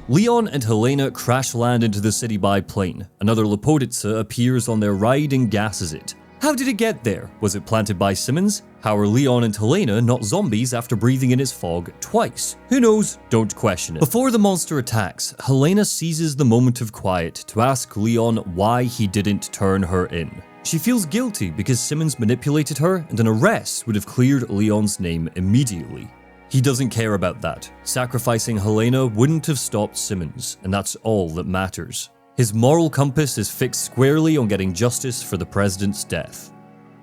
Leon and Helena crash land into the city by plane. Another Lepoditsa appears on their ride and gasses it. How did it get there? Was it planted by Simmons? How are Leon and Helena not zombies after breathing in its fog twice? Who knows? Don't question it. Before the monster attacks, Helena seizes the moment of quiet to ask Leon why he didn't turn her in. She feels guilty because Simmons manipulated her, and an arrest would have cleared Leon's name immediately. He doesn't care about that. Sacrificing Helena wouldn't have stopped Simmons, and that's all that matters. His moral compass is fixed squarely on getting justice for the president's death.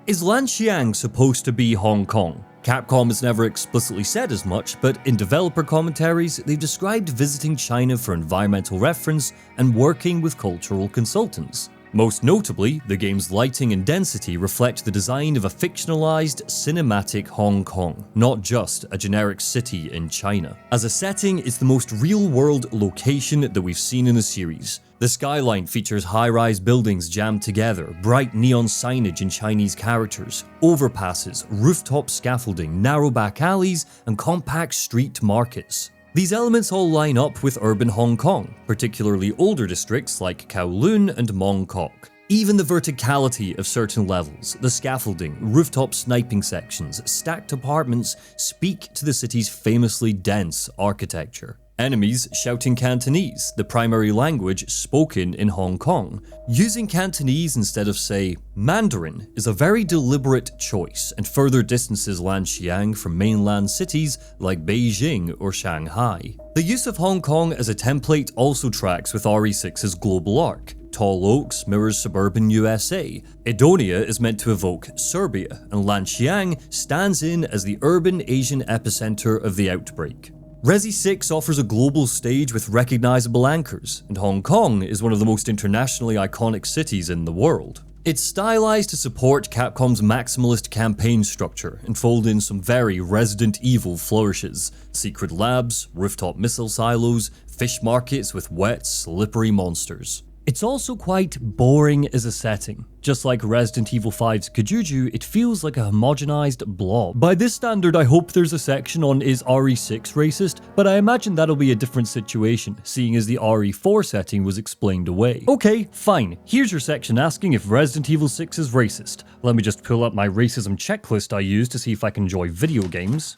Is Lanxiang supposed to be Hong Kong? Capcom has never explicitly said as much, but in developer commentaries, they've described visiting China for environmental reference and working with cultural consultants. Most notably, the game's lighting and density reflect the design of a fictionalized, cinematic Hong Kong, not just a generic city in China. As a setting, it's the most real-world location that we've seen in the series. The skyline features high-rise buildings jammed together, bright neon signage in Chinese characters, overpasses, rooftop scaffolding, narrow back alleys, and compact street markets. These elements all line up with urban Hong Kong, particularly older districts like Kowloon and Mong Kok. Even the verticality of certain levels, the scaffolding, rooftop sniping sections, stacked apartments speak to the city's famously dense architecture. Enemies shouting Cantonese, the primary language spoken in Hong Kong. Using Cantonese instead of, say, Mandarin is a very deliberate choice and further distances Lanxiang from mainland cities like Beijing or Shanghai. The use of Hong Kong as a template also tracks with RE6's global arc. Tall Oaks mirrors suburban USA. Edonia is meant to evoke Serbia, and Lanxiang stands in as the urban Asian epicenter of the outbreak. Resi 6 offers a global stage with recognizable anchors, and Hong Kong is one of the most internationally iconic cities in the world. It's stylized to support Capcom's maximalist campaign structure and fold in some very Resident Evil flourishes: secret labs, rooftop missile silos, fish markets with wet, slippery monsters. It's also quite boring as a setting. Just like Resident Evil 5's Kajuju, it feels like a homogenized blob. By this standard, I hope there's a section on is RE6 racist, but I imagine that'll be a different situation, seeing as the RE4 setting was explained away. Okay, fine. Here's your section asking if Resident Evil 6 is racist. Let me just pull up my racism checklist I use to see if I can enjoy video games.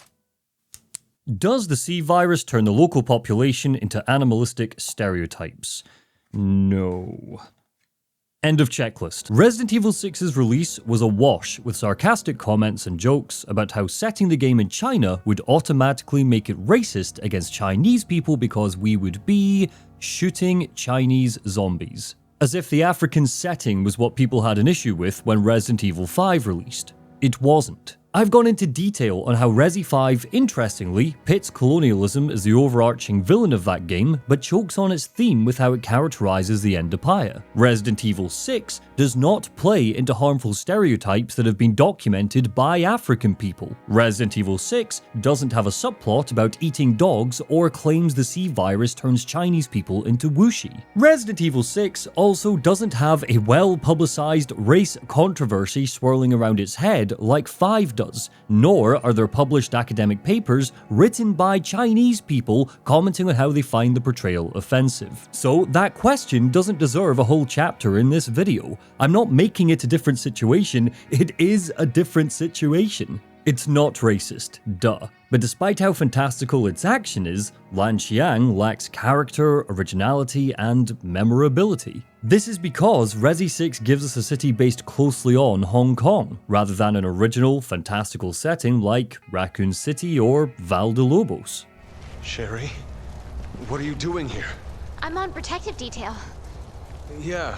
Does the C virus turn the local population into animalistic stereotypes? No. End of checklist. Resident Evil 6's release was awash with sarcastic comments and jokes about how setting the game in China would automatically make it racist against Chinese people because we would be shooting Chinese zombies. As if the African setting was what people had an issue with when Resident Evil 5 released. It wasn't. I've gone into detail on how Resi 5, interestingly, pits colonialism as the overarching villain of that game, but chokes on its theme with how it characterizes the Endopia. Resident Evil 6 does not play into harmful stereotypes that have been documented by African people. Resident Evil 6 doesn't have a subplot about eating dogs or claims the C virus turns Chinese people into wuxi. Resident Evil 6 also doesn't have a well-publicized race controversy swirling around its head like 5 does. Nor are there published academic papers written by Chinese people commenting on how they find the portrayal offensive. So that question doesn't deserve a whole chapter in this video. I'm not making it a different situation, it is a different situation. It's not racist, duh. But despite how fantastical its action is, Lanxiang lacks character, originality, and memorability. This is because Resi 6 gives us a city based closely on Hong Kong, rather than an original, fantastical setting like Raccoon City or Val de Lobos. Sherry, what are you doing here? I'm on protective detail. Yeah.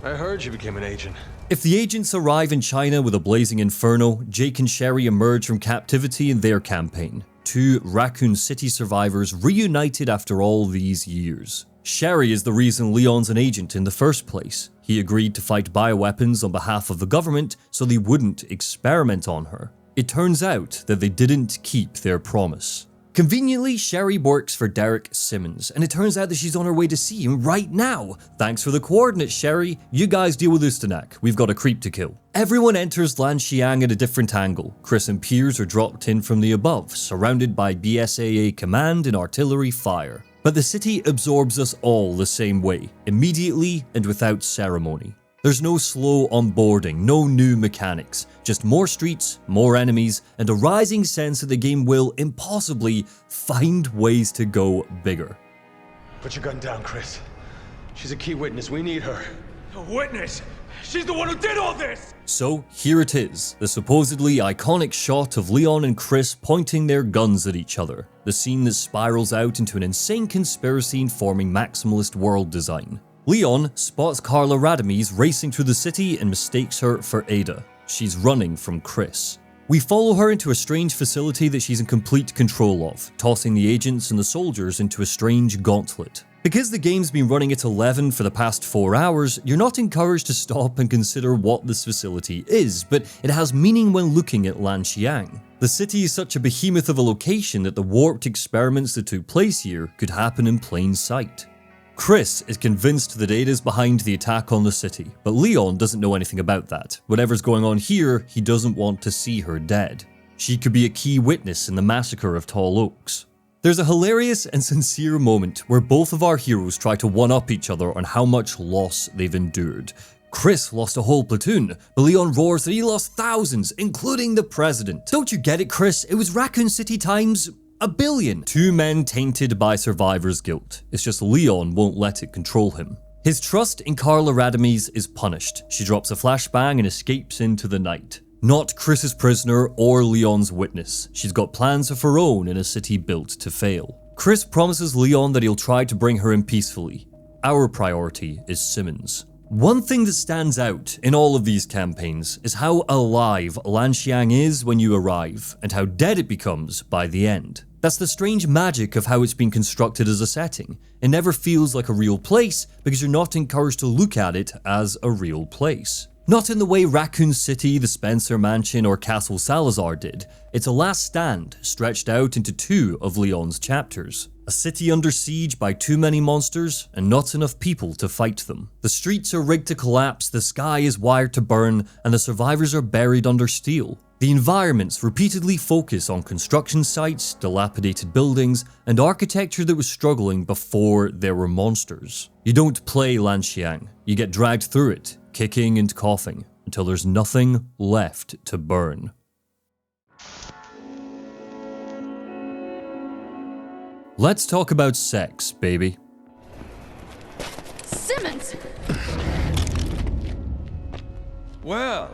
I heard you became an agent. If the agents arrive in China with a blazing inferno, Jake and Sherry emerge from captivity in their campaign. 2 Raccoon City survivors reunited after all these years. Sherry is the reason Leon's an agent in the first place. He agreed to fight bioweapons on behalf of the government so they wouldn't experiment on her. It turns out that they didn't keep their promise. Conveniently, Sherry works for Derek Simmons, and it turns out that she's on her way to see him right now. Thanks for the coordinates, Sherry. You guys deal with Ustanak. We've got a creep to kill. Everyone enters Lanxiang at a different angle. Chris and Piers are dropped in from the above, surrounded by BSAA command and artillery fire. But the city absorbs us all the same way, immediately and without ceremony. There's no slow onboarding, no new mechanics, just more streets, more enemies, and a rising sense that the game will impossibly find ways to go bigger. Put your gun down, Chris. She's a key witness. We need her. A witness? She's the one who did all this! So here it is, the supposedly iconic shot of Leon and Chris pointing their guns at each other, the scene that spirals out into an insane conspiracy informing maximalist world design. Leon spots Carla Radames racing through the city and mistakes her for Ada. She's running from Chris. We follow her into a strange facility that she's in complete control of, tossing the agents and the soldiers into a strange gauntlet. Because the game's been running at 11 for the past 4 hours, you're not encouraged to stop and consider what this facility is, but it has meaning when looking at Lanxiang. The city is such a behemoth of a location that the warped experiments that took place here could happen in plain sight. Chris is convinced that Ada's behind the attack on the city, but Leon doesn't know anything about that. Whatever's going on here, he doesn't want to see her dead. She could be a key witness in the massacre of Tall Oaks. There's a hilarious and sincere moment where both of our heroes try to one-up each other on how much loss they've endured. Chris lost a whole platoon, but Leon roars that he lost thousands, including the president. Don't you get it, Chris? It was Raccoon City times 1 billion. 2 men tainted by survivor's guilt. It's just Leon won't let it control him. His trust in Carla Radames is punished. She drops a flashbang and escapes into the night. Not Chris's prisoner or Leon's witness. She's got plans of her own in a city built to fail. Chris promises Leon that he'll try to bring her in peacefully. Our priority is Simmons. One thing that stands out in all of these campaigns is how alive Lanxiang is when you arrive, and how dead it becomes by the end. That's the strange magic of how it's been constructed as a setting. It never feels like a real place because you're not encouraged to look at it as a real place. Not in the way Raccoon City, the Spencer Mansion, or Castle Salazar did. It's a last stand stretched out into 2 of Leon's chapters. A city under siege by too many monsters and not enough people to fight them. The streets are rigged to collapse, the sky is wired to burn, and the survivors are buried under steel. The environments repeatedly focus on construction sites, dilapidated buildings, and architecture that was struggling before there were monsters. You don't play Lanxiang, you get dragged through it, kicking and coughing, until there's nothing left to burn. Let's talk about sex, baby. Simmons! Well,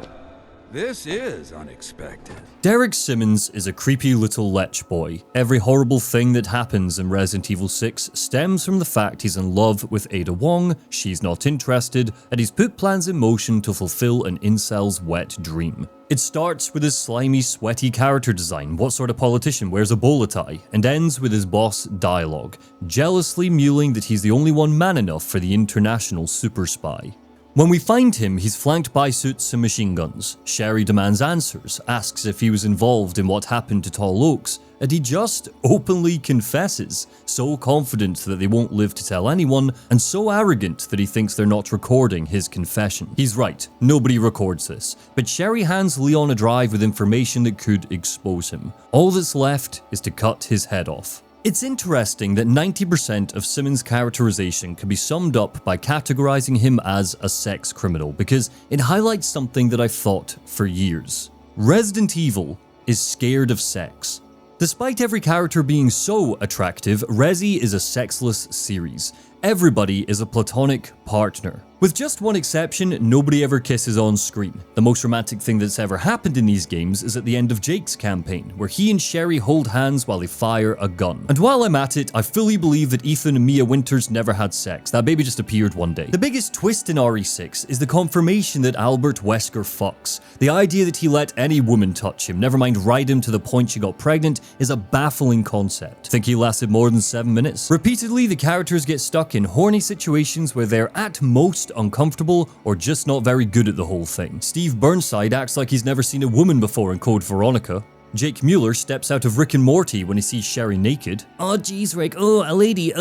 this is unexpected. Derek Simmons is a creepy little lech boy. Every horrible thing that happens in Resident Evil 6 stems from the fact he's in love with Ada Wong, she's not interested, and he's put plans in motion to fulfill an incel's wet dream. It starts with his slimy, sweaty character design, what sort of politician wears a bowler tie, and ends with his boss dialogue, jealously mewling that he's the only one man enough for the international super spy. When we find him, he's flanked by suits and machine guns. Sherry demands answers, asks if he was involved in what happened to Tall Oaks, and he just openly confesses, so confident that they won't live to tell anyone, and so arrogant that he thinks they're not recording his confession. He's right, nobody records this, but Sherry hands Leon a drive with information that could expose him. All that's left is to cut his head off. It's interesting that 90% of Simmons' characterization can be summed up by categorizing him as a sex criminal, because it highlights something that I've thought for years. Resident Evil is scared of sex. Despite every character being so attractive, Resi is a sexless series. Everybody is a platonic partner. With just one exception, nobody ever kisses on screen. The most romantic thing that's ever happened in these games is at the end of Jake's campaign, where he and Sherry hold hands while they fire a gun. And while I'm at it, I fully believe that Ethan and Mia Winters never had sex. That baby just appeared one day. The biggest twist in RE6 is the confirmation that Albert Wesker fucks. The idea that he let any woman touch him, never mind ride him to the point she got pregnant, is a baffling concept. Think he lasted more than 7 minutes? Repeatedly, the characters get stuck in horny situations where they're at most uncomfortable or just not very good at the whole thing. Steve Burnside acts like he's never seen a woman before in Code Veronica. Jake Mueller steps out of Rick and Morty when he sees Sherry naked. Oh geez, Rick, oh, a lady,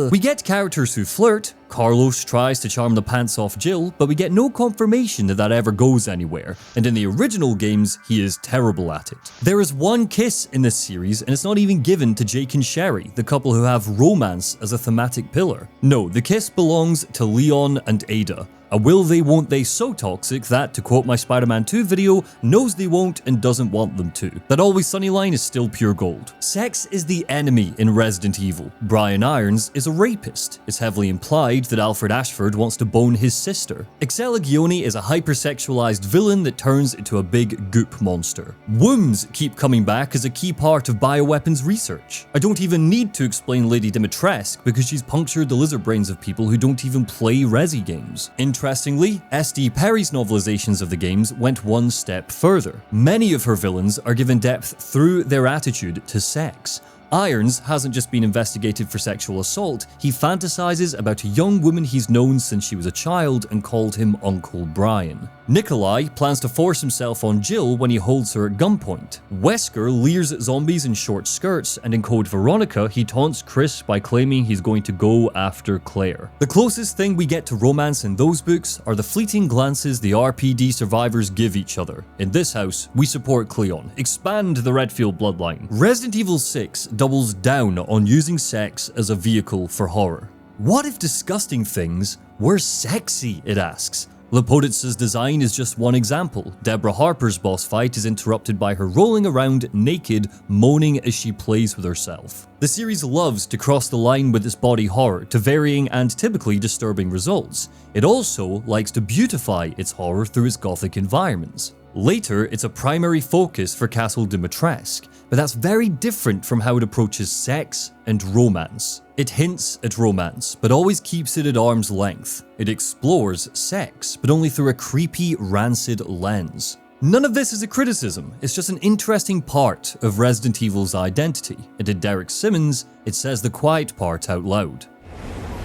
We get characters who flirt. Carlos tries to charm the pants off Jill, but we get no confirmation that ever goes anywhere, and in the original games, he is terrible at it. There is one kiss in this series, and it's not even given to Jake and Sherry, the couple who have romance as a thematic pillar. No, the kiss belongs to Leon and Ada, A will they won't they so toxic that, to quote my Spider-Man 2 video, knows they won't and doesn't want them to. That Always Sunny line is still pure gold. Sex is the enemy in Resident Evil. Brian Irons is a rapist. It's heavily implied that Alfred Ashford wants to bone his sister. Excella Gioni is a hypersexualized villain that turns into a big goop monster. Wombs keep coming back as a key part of bioweapons research. I don't even need to explain Lady Dimitrescu because she's punctured the lizard brains of people who don't even play Resi games. Interestingly, S.D. Perry's novelizations of the games went one step further. Many of her villains are given depth through their attitude to sex. Irons hasn't just been investigated for sexual assault, he fantasizes about a young woman he's known since she was a child and called him Uncle Brian. Nikolai plans to force himself on Jill when he holds her at gunpoint. Wesker leers at zombies in short skirts, and in Code Veronica, he taunts Chris by claiming he's going to go after Claire. The closest thing we get to romance in those books are the fleeting glances the RPD survivors give each other. In this house, we support Cleon, expand the Redfield bloodline. Resident Evil 6 doubles down on using sex as a vehicle for horror. What if disgusting things were sexy, it asks. Lepotitz's design is just one example. Deborah Harper's boss fight is interrupted by her rolling around naked, moaning as she plays with herself. The series loves to cross the line with its body horror to varying and typically disturbing results. It also likes to beautify its horror through its gothic environments. Later, it's a primary focus for Castle Dimitrescu, but that's very different from how it approaches sex and romance. It hints at romance, but always keeps it at arm's length. It explores sex, but only through a creepy, rancid lens. None of this is a criticism, it's just an interesting part of Resident Evil's identity, and to Derek Simmons, it says the quiet part out loud.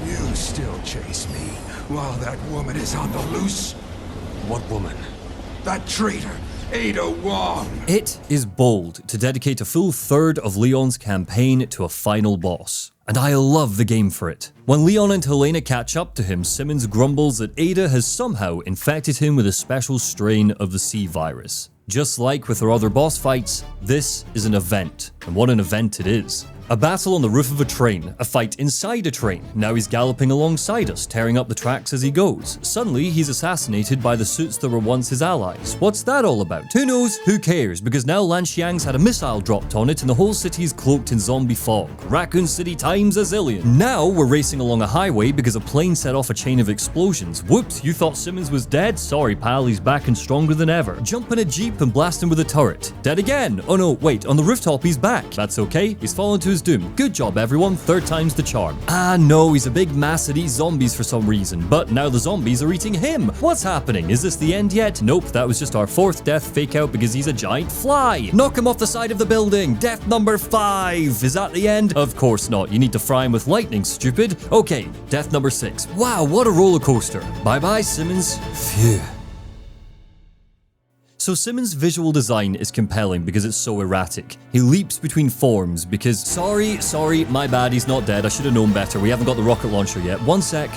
You still chase me while that woman is on the loose? What woman? That traitor, Ada Wong! It is bold to dedicate a full third of Leon's campaign to a final boss. And I love the game for it. When Leon and Helena catch up to him, Simmons grumbles that Ada has somehow infected him with a special strain of the C virus. Just like with her other boss fights, this is an event, and what an event it is. A battle on the roof of a train, a fight inside a train. Now he's galloping alongside us, tearing up the tracks as he goes. Suddenly, he's assassinated by the suits that were once his allies. What's that all about? Who knows? Who cares? Because now Lanxiang's had a missile dropped on it and the whole city is cloaked in zombie fog. Raccoon City times a zillion. Now we're racing along a highway because a plane set off a chain of explosions. Whoops, you thought Simmons was dead? Sorry pal, he's back and stronger than ever. Jump in a jeep and blast him with a turret. Dead again. Oh no, wait, on the rooftop he's back. That's okay, he's fallen to his doom. Good job everyone, third time's the charm. Ah no, he's a big mass that eats zombies for some reason, but now the zombies are eating him. What's happening? Is this the end yet? Nope, that was just our fourth death fake out because he's a giant fly. Knock him off the side of the building. Death number 5. Is that the end? Of course not. You need to fry him with lightning, stupid. Okay, death number 6. Wow, what a roller coaster. Bye bye, Simmons. Phew. So Simmons' visual design is compelling because it's so erratic. He leaps between forms because, sorry, my bad, he's not dead, I should have known better, we haven't got the rocket launcher yet, one sec.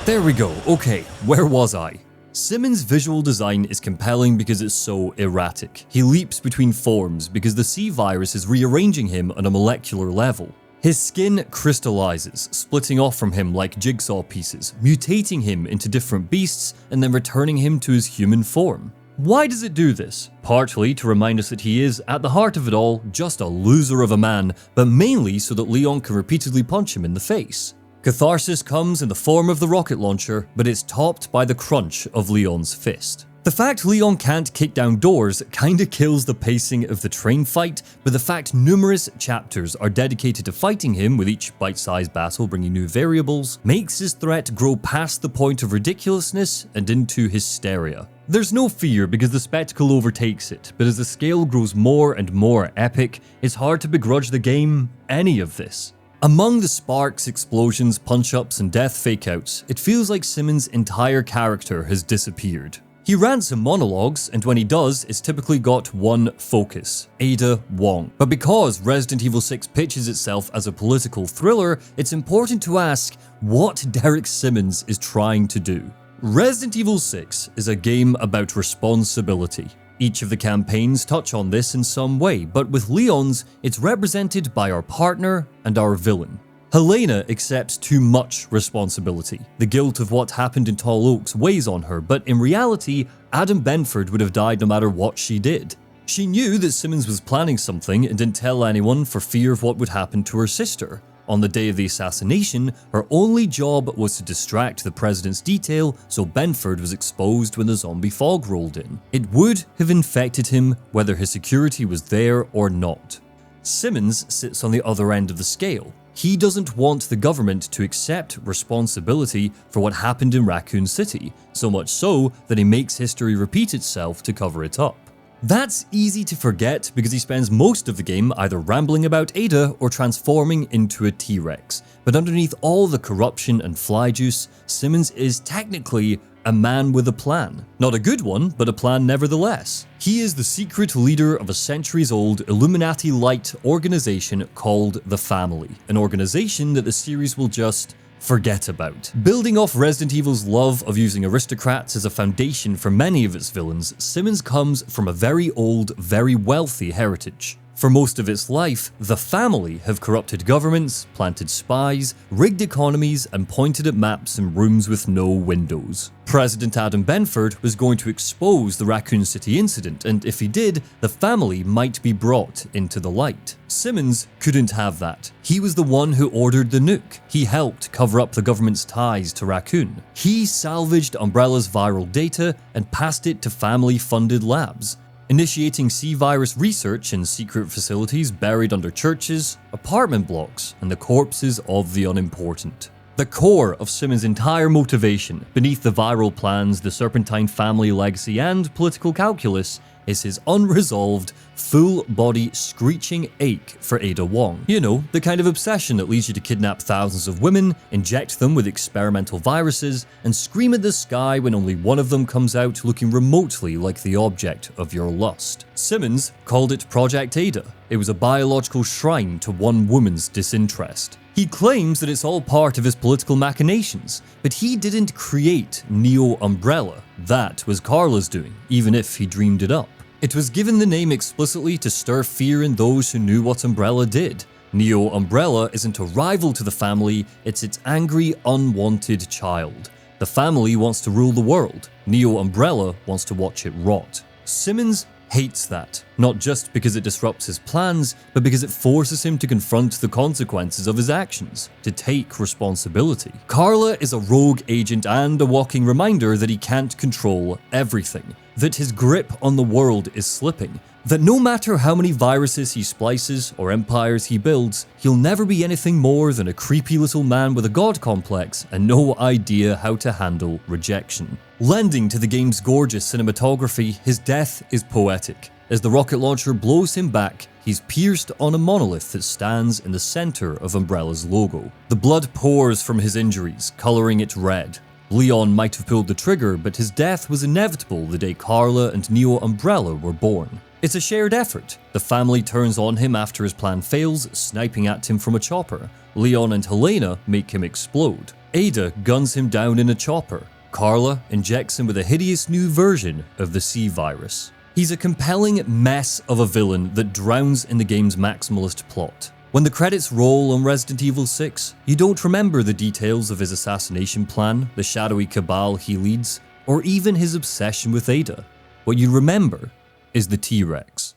There we go, okay, where was I? Simmons' visual design is compelling because it's so erratic. He leaps between forms because the C virus is rearranging him on a molecular level. His skin crystallizes, splitting off from him like jigsaw pieces, mutating him into different beasts and then returning him to his human form. Why does it do this? Partly to remind us that he is, at the heart of it all, just a loser of a man, but mainly so that Leon can repeatedly punch him in the face. Catharsis comes in the form of the rocket launcher, but it's topped by the crunch of Leon's fist. The fact Leon can't kick down doors kinda kills the pacing of the train fight, but the fact numerous chapters are dedicated to fighting him, with each bite-sized battle bringing new variables, makes his threat grow past the point of ridiculousness and into hysteria. There's no fear because the spectacle overtakes it, but as the scale grows more and more epic, it's hard to begrudge the game any of this. Among the sparks, explosions, punch-ups, and death fake-outs, it feels like Simmons' entire character has disappeared. He rants and monologues, and when he does, it's typically got one focus: Ada Wong. But because Resident Evil 6 pitches itself as a political thriller, it's important to ask what Derek Simmons is trying to do. Resident Evil 6 is a game about responsibility. Each of the campaigns touch on this in some way, but with Leon's, it's represented by our partner and our villain. Helena accepts too much responsibility. The guilt of what happened in Tall Oaks weighs on her, but in reality, Adam Benford would have died no matter what she did. She knew that Simmons was planning something and didn't tell anyone for fear of what would happen to her sister. On the day of the assassination, her only job was to distract the president's detail so Benford was exposed when the zombie fog rolled in. It would have infected him whether his security was there or not. Simmons sits on the other end of the scale. He doesn't want the government to accept responsibility for what happened in Raccoon City, so much so that he makes history repeat itself to cover it up. That's easy to forget because he spends most of the game either rambling about Ada or transforming into a T-Rex. But underneath all the corruption and fly juice, Simmons is technically a man with a plan. Not a good one, but a plan nevertheless. He is the secret leader of a centuries-old Illuminati-light organization called The Family, an organization that the series will just forget about. Building off Resident Evil's love of using aristocrats as a foundation for many of its villains, Simmons comes from a very old, very wealthy heritage. For most of its life, the family have corrupted governments, planted spies, rigged economies, and pointed at maps in rooms with no windows. President Adam Benford was going to expose the Raccoon City incident, and if he did, the family might be brought into the light. Simmons couldn't have that. He was the one who ordered the nuke. He helped cover up the government's ties to Raccoon. He salvaged Umbrella's viral data and passed it to family-funded labs, initiating C-virus research in secret facilities buried under churches, apartment blocks, and the corpses of the unimportant. The core of Simmons' entire motivation, beneath the viral plans, the Serpentine family legacy, and political calculus, is his unresolved, full-body screeching ache for Ada Wong. You know, the kind of obsession that leads you to kidnap thousands of women, inject them with experimental viruses, and scream at the sky when only one of them comes out looking remotely like the object of your lust. Simmons called it Project Ada. It was a biological shrine to one woman's disinterest. He claims that it's all part of his political machinations, but he didn't create Neo Umbrella. That was Carla's doing, even if he dreamed it up. It was given the name explicitly to stir fear in those who knew what Umbrella did. Neo Umbrella isn't a rival to the family, it's its angry, unwanted child. The family wants to rule the world. Neo Umbrella wants to watch it rot. Simmons hates that, not just because it disrupts his plans, but because it forces him to confront the consequences of his actions, to take responsibility. Carla is a rogue agent and a walking reminder that he can't control everything, that his grip on the world is slipping, that no matter how many viruses he splices or empires he builds, he'll never be anything more than a creepy little man with a god complex and no idea how to handle rejection. Lending to the game's gorgeous cinematography, his death is poetic. As the rocket launcher blows him back, he's pierced on a monolith that stands in the center of Umbrella's logo. The blood pours from his injuries, coloring it red. Leon might have pulled the trigger, but his death was inevitable the day Carla and Neo Umbrella were born. It's a shared effort. The family turns on him after his plan fails, sniping at him from a chopper. Leon and Helena make him explode. Ada guns him down in a chopper. Carla injects him with a hideous new version of the C-virus. He's a compelling mess of a villain that drowns in the game's maximalist plot. When the credits roll on Resident Evil 6, you don't remember the details of his assassination plan, the shadowy cabal he leads, or even his obsession with Ada. What you remember is the T-Rex.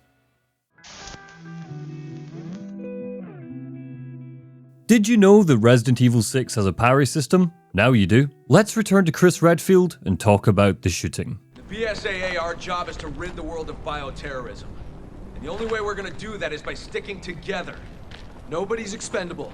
Did you know that Resident Evil 6 has a parry system? Now you do. Let's return to Chris Redfield and talk about the shooting. The BSAA, our job is to rid the world of bioterrorism. And the only way we're gonna do that is by sticking together. Nobody's expendable.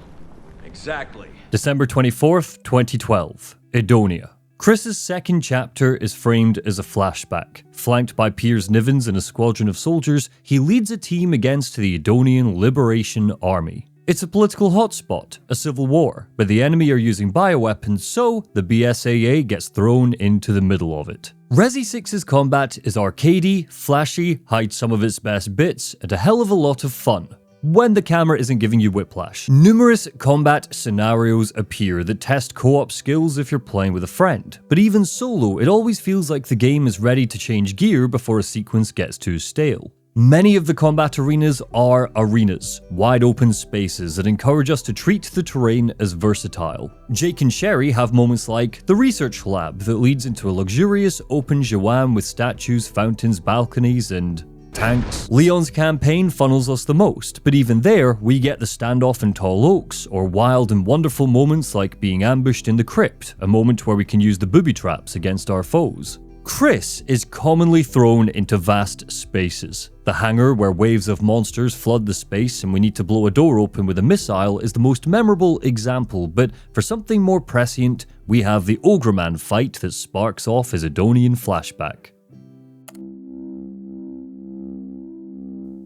Exactly. December 24th, 2012. Edonia. Chris's second chapter is framed as a flashback. Flanked by Piers Nivens and a squadron of soldiers, he leads a team against the Edonian Liberation Army. It's a political hotspot, a civil war, but the enemy are using bioweapons, so the BSAA gets thrown into the middle of it. Resi 6's combat is arcadey, flashy, hides some of its best bits, and a hell of a lot of fun, when the camera isn't giving you whiplash. Numerous combat scenarios appear that test co-op skills if you're playing with a friend, but even solo, it always feels like the game is ready to change gear before a sequence gets too stale. Many of the combat arenas are arenas, wide open spaces that encourage us to treat the terrain as versatile. Jake and Sherry have moments like the research lab that leads into a luxurious open Joanne with statues, fountains, balconies, and tanks. Leon's campaign funnels us the most, but even there, we get the standoff in tall oaks, or wild and wonderful moments like being ambushed in the crypt, a moment where we can use the booby traps against our foes. Chris is commonly thrown into vast spaces. The hangar where waves of monsters flood the space and we need to blow a door open with a missile is the most memorable example, but for something more prescient, we have the Ogre Man fight that sparks off his Edonian flashback.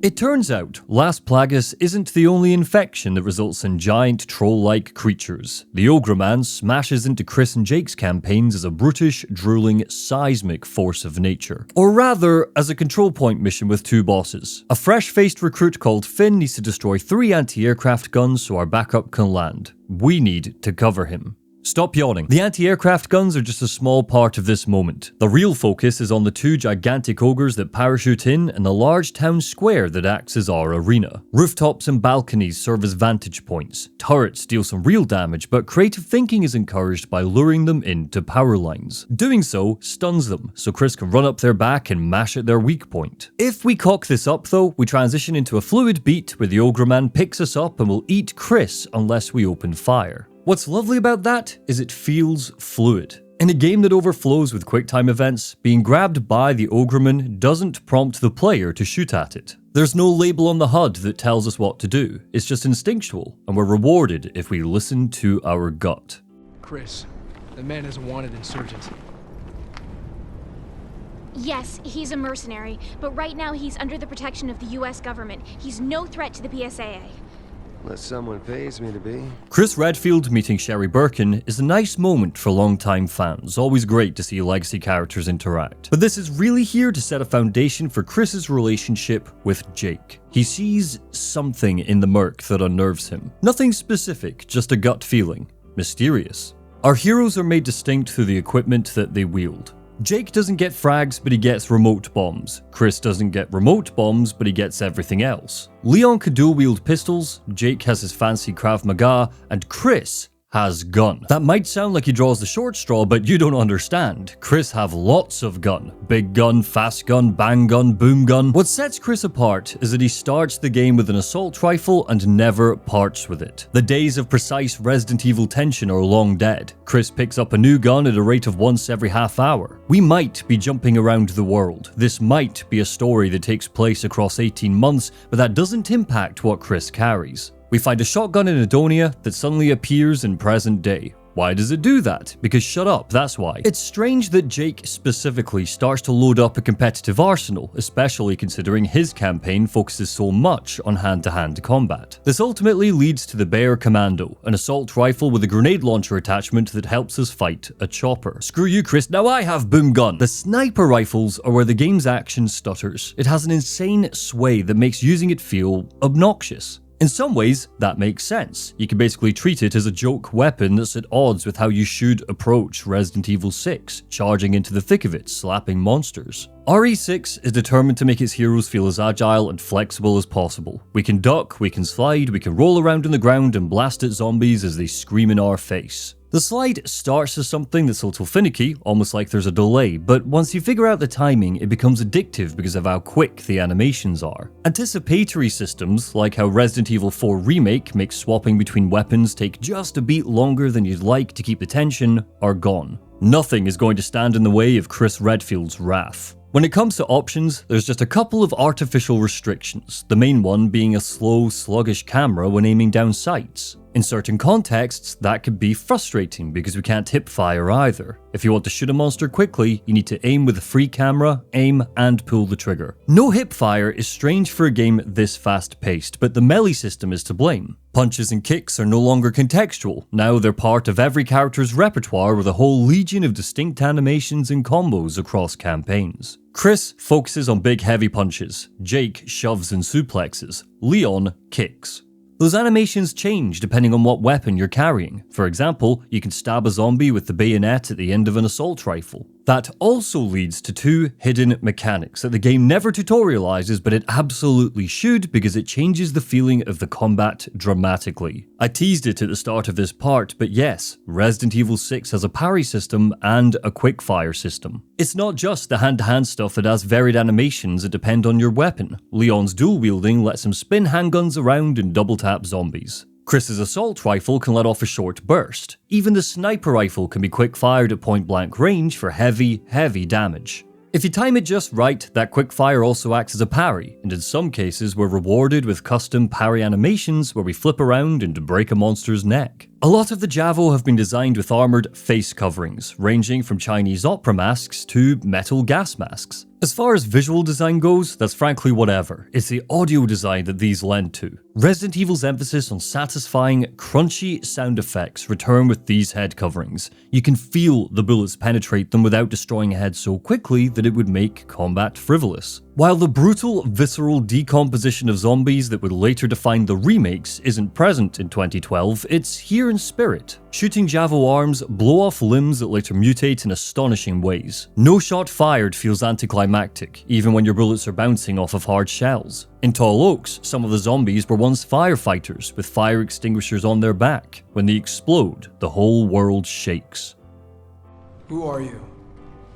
It turns out, Las Plagas isn't the only infection that results in giant troll-like creatures. The Ogre Man smashes into Chris and Jake's campaigns as a brutish, drooling, seismic force of nature. Or rather, as a control point mission with two bosses. A fresh-faced recruit called Finn needs to destroy 3 anti-aircraft guns so our backup can land. We need to cover him. Stop yawning. The anti-aircraft guns are just a small part of this moment. The real focus is on the 2 gigantic ogres that parachute in and the large town square that acts as our arena. Rooftops and balconies serve as vantage points. Turrets deal some real damage, but creative thinking is encouraged by luring them into power lines. Doing so stuns them, so Chris can run up their back and mash at their weak point. If we cock this up though, we transition into a fluid beat where the Ogre Man picks us up and will eat Chris unless we open fire. What's lovely about that is it feels fluid. In a game that overflows with QuickTime events, being grabbed by the Ogreman doesn't prompt the player to shoot at it. There's no label on the HUD that tells us what to do, it's just instinctual, and we're rewarded if we listen to our gut. Chris, the man is a wanted insurgent. Yes, he's a mercenary, but right now he's under the protection of the US government. He's no threat to the PSAA. Unless someone pays me to be. Chris Redfield meeting Sherry Birkin is a nice moment for longtime fans, always great to see legacy characters interact. But this is really here to set a foundation for Chris's relationship with Jake. He sees something in the merc that unnerves him. Nothing specific, just a gut feeling. Mysterious. Our heroes are made distinct through the equipment that they wield. Jake doesn't get frags, but he gets remote bombs. Chris doesn't get remote bombs, but he gets everything else. Leon can dual-wield pistols, Jake has his fancy Krav Maga, and Chris has gun. That might sound like he draws the short straw, but you don't understand. Chris have lots of gun. Big gun, fast gun, bang gun, boom gun. What sets Chris apart is that he starts the game with an assault rifle and never parts with it. The days of precise Resident Evil tension are long dead. Chris picks up a new gun at a rate of once every half hour. We might be jumping around the world. This might be a story that takes place across 18 months, but that doesn't impact what Chris carries. We find a shotgun in Edonia that suddenly appears in present day. Why does it do that? Because shut up, that's why. It's strange that Jake specifically starts to load up a competitive arsenal, especially considering his campaign focuses so much on hand-to-hand combat. This ultimately leads to the Bear Commando, an assault rifle with a grenade launcher attachment that helps us fight a chopper. Screw you, Chris, now I have boom gun! The sniper rifles are where the game's action stutters. It has an insane sway that makes using it feel obnoxious. In some ways, that makes sense. You can basically treat it as a joke weapon that's at odds with how you should approach Resident Evil 6, charging into the thick of it, slapping monsters. RE6 is determined to make its heroes feel as agile and flexible as possible. We can duck, we can slide, we can roll around on the ground and blast at zombies as they scream in our face. The slide starts as something that's a little finicky, almost like there's a delay, but once you figure out the timing, it becomes addictive because of how quick the animations are. Anticipatory systems, like how Resident Evil 4 Remake makes swapping between weapons take just a beat longer than you'd like to keep the tension, are gone. Nothing is going to stand in the way of Chris Redfield's wrath. When it comes to options, there's just a couple of artificial restrictions, the main one being a slow, sluggish camera when aiming down sights. In certain contexts, that could be frustrating because we can't hip fire either. If you want to shoot a monster quickly, you need to aim with a free camera, aim, and pull the trigger. No hip fire is strange for a game this fast-paced, but the melee system is to blame. Punches and kicks are no longer contextual, now they're part of every character's repertoire with a whole legion of distinct animations and combos across campaigns. Chris focuses on big heavy punches, Jake shoves and suplexes, Leon kicks. Those animations change depending on what weapon you're carrying. For example, you can stab a zombie with the bayonet at the end of an assault rifle. That also leads to two hidden mechanics that the game never tutorializes, but it absolutely should because it changes the feeling of the combat dramatically. I teased it at the start of this part, but yes, Resident Evil 6 has a parry system and a quickfire system. It's not just the hand-to-hand stuff that has varied animations that depend on your weapon. Leon's dual wielding lets him spin handguns around and double tap zombies. Chris's assault rifle can let off a short burst. Even the sniper rifle can be quick-fired at point-blank range for heavy damage. If you time it just right, that quick-fire also acts as a parry, and in some cases we're rewarded with custom parry animations where we flip around and break a monster's neck. A lot of the Javo have been designed with armoured face coverings, ranging from Chinese opera masks to metal gas masks. As far as visual design goes, that's frankly whatever. It's the audio design that these lend to. Resident Evil's emphasis on satisfying, crunchy sound effects return with these head coverings. You can feel the bullets penetrate them without destroying a head so quickly that it would make combat frivolous. While the brutal, visceral decomposition of zombies that would later define the remakes isn't present in 2012, it's here in spirit. Shooting Javo arms blow off limbs that later mutate in astonishing ways. No shot fired feels anticlimactic, even when your bullets are bouncing off of hard shells. In Tall Oaks, some of the zombies were once firefighters with fire extinguishers on their back. When they explode, the whole world shakes. Who are you?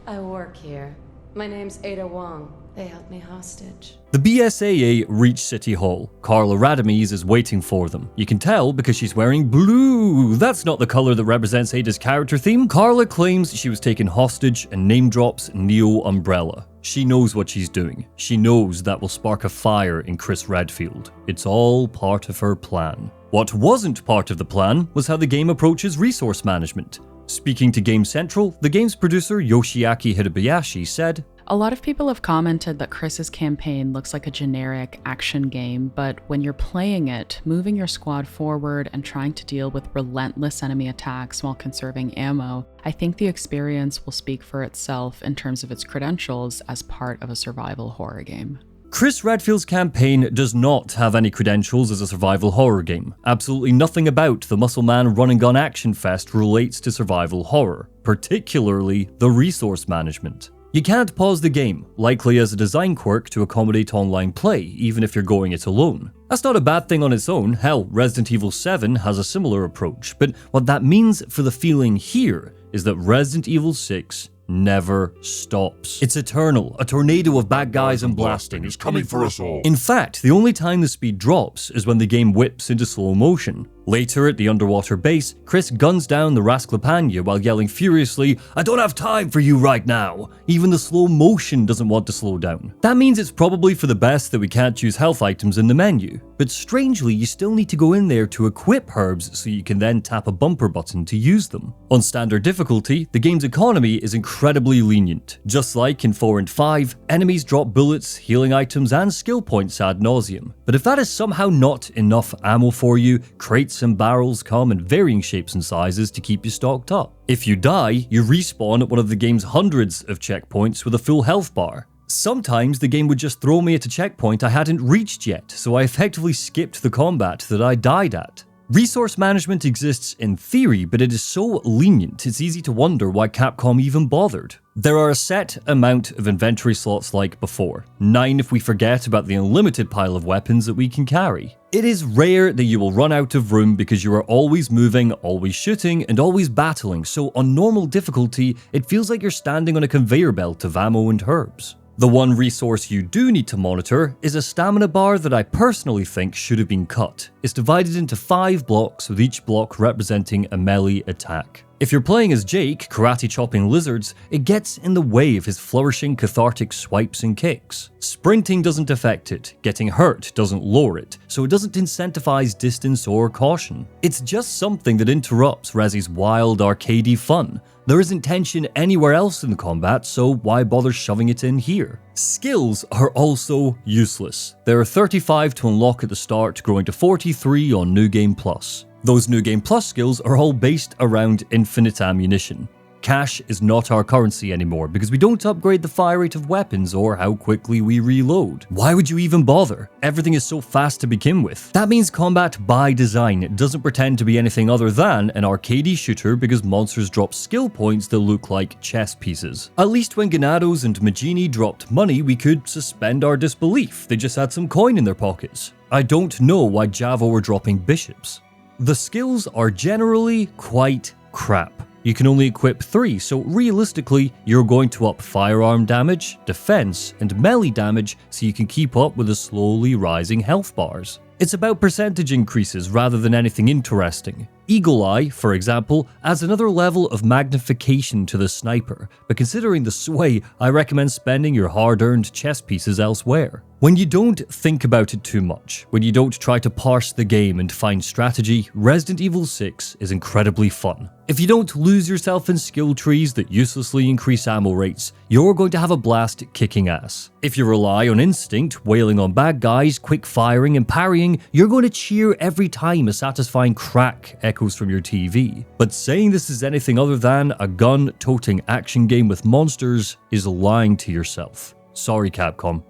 I work here. My name's Ada Wong. They held me hostage. The BSAA reach City Hall. Carla Radames is waiting for them. You can tell because she's wearing blue. That's not the color that represents Ada's character theme. Carla claims she was taken hostage and name drops Neo Umbrella. She knows what she's doing. She knows that will spark a fire in Chris Redfield. It's all part of her plan. What wasn't part of the plan was how the game approaches resource management. Speaking to Game Central, the game's producer Yoshiaki Hirabayashi said, "A lot of people have commented that Chris's campaign looks like a generic action game, but when you're playing it, moving your squad forward and trying to deal with relentless enemy attacks while conserving ammo, I think the experience will speak for itself in terms of its credentials as part of a survival horror game." Chris Redfield's campaign does not have any credentials as a survival horror game. Absolutely nothing about the Muscle Man Run and Gun Action Fest relates to survival horror, particularly the resource management. You can't pause the game, likely as a design quirk to accommodate online play, even if you're going it alone. That's not a bad thing on its own. Hell, Resident Evil 7 has a similar approach, but what that means for the feeling here is that Resident Evil 6 never stops. It's eternal, a tornado of bad guys and blasting. He's coming for us all. In fact, the only time the speed drops is when the game whips into slow motion. Later, at the underwater base, Chris guns down the Rasclapagna while yelling furiously, "I don't have time for you right now!" Even the slow motion doesn't want to slow down. That means it's probably for the best that we can't choose health items in the menu. But strangely, you still need to go in there to equip herbs so you can then tap a bumper button to use them. On standard difficulty, the game's economy is incredibly lenient. Just like in 4 and 5, enemies drop bullets, healing items, and skill points ad nauseum. But if that is somehow not enough ammo for you, crates and barrels come in varying shapes and sizes to keep you stocked up. If you die, you respawn at one of the game's hundreds of checkpoints with a full health bar. Sometimes the game would just throw me at a checkpoint I hadn't reached yet, so I effectively skipped the combat that I died at. Resource management exists in theory, but it is so lenient it's easy to wonder why Capcom even bothered. There are a set amount of inventory slots like before, 9 if we forget about the unlimited pile of weapons that we can carry. It is rare that you will run out of room because you are always moving, always shooting, and always battling, so on normal difficulty, it feels like you're standing on a conveyor belt of ammo and herbs. The one resource you do need to monitor is a stamina bar that I personally think should have been cut. It's divided into 5 blocks, with each block representing a melee attack. If you're playing as Jake, karate-chopping lizards, it gets in the way of his flourishing cathartic swipes and kicks. Sprinting doesn't affect it, getting hurt doesn't lower it, so it doesn't incentivize distance or caution. It's just something that interrupts Rezi's wild, arcadey fun. There isn't tension anywhere else in the combat, so why bother shoving it in here? Skills are also useless. There are 35 to unlock at the start, growing to 43 on New Game Plus. Those New Game Plus skills are all based around infinite ammunition. Cash is not our currency anymore because we don't upgrade the fire rate of weapons or how quickly we reload. Why would you even bother? Everything is so fast to begin with. That means combat by design doesn't pretend to be anything other than an arcadey shooter because monsters drop skill points that look like chess pieces. At least when Ganados and Magini dropped money, we could suspend our disbelief. They just had some coin in their pockets. I don't know why Javo were dropping bishops. The skills are generally quite crap. You can only equip 3, so realistically, you're going to up firearm damage, defense, and melee damage so you can keep up with the slowly rising health bars. It's about percentage increases rather than anything interesting. Eagle Eye, for example, adds another level of magnification to the sniper, but considering the sway, I recommend spending your hard-earned chess pieces elsewhere. When you don't think about it too much, when you don't try to parse the game and find strategy, Resident Evil 6 is incredibly fun. If you don't lose yourself in skill trees that uselessly increase ammo rates, you're going to have a blast kicking ass. If you rely on instinct, wailing on bad guys, quick firing and parrying, you're going to cheer every time a satisfying crack echoes from your TV. But saying this is anything other than a gun-toting action game with monsters is lying to yourself. Sorry, Capcom.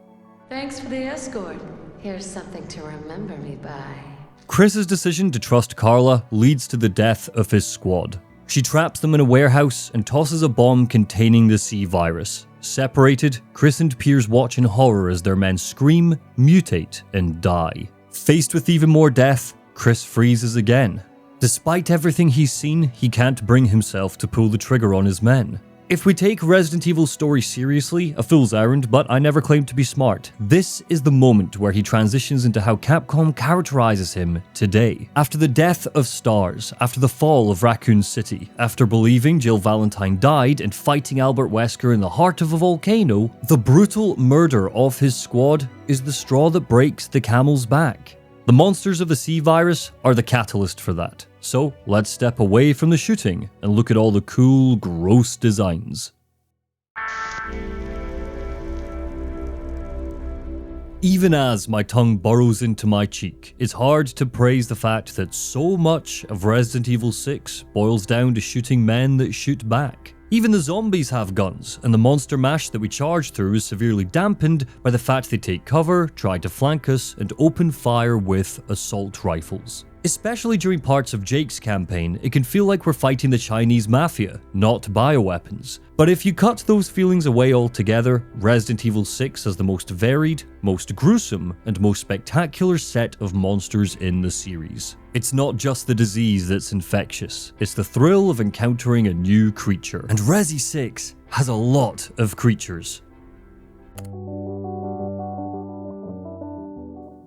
Thanks for the escort. Here's something to remember me by. Chris's decision to trust Carla leads to the death of his squad. She traps them in a warehouse and tosses a bomb containing the C virus. Separated, Chris and Piers watch in horror as their men scream, mutate, and die. Faced with even more death, Chris freezes again. Despite everything he's seen, he can't bring himself to pull the trigger on his men. If we take Resident Evil's story seriously, a fool's errand, but I never claimed to be smart, this is the moment where he transitions into how Capcom characterizes him today. After the death of Stars, after the fall of Raccoon City, after believing Jill Valentine died and fighting Albert Wesker in the heart of a volcano, the brutal murder of his squad is the straw that breaks the camel's back. The monsters of the C virus are the catalyst for that. So let's step away from the shooting and look at all the cool, gross designs. Even as my tongue burrows into my cheek, it's hard to praise the fact that so much of Resident Evil 6 boils down to shooting men that shoot back. Even the zombies have guns, and the monster mash that we charge through is severely dampened by the fact they take cover, try to flank us, and open fire with assault rifles. Especially during parts of Jake's campaign, it can feel like we're fighting the Chinese mafia, not bioweapons. But if you cut those feelings away altogether, Resident Evil 6 has the most varied, most gruesome, and most spectacular set of monsters in the series. It's not just the disease that's infectious, it's the thrill of encountering a new creature. And Resi 6 has a lot of creatures.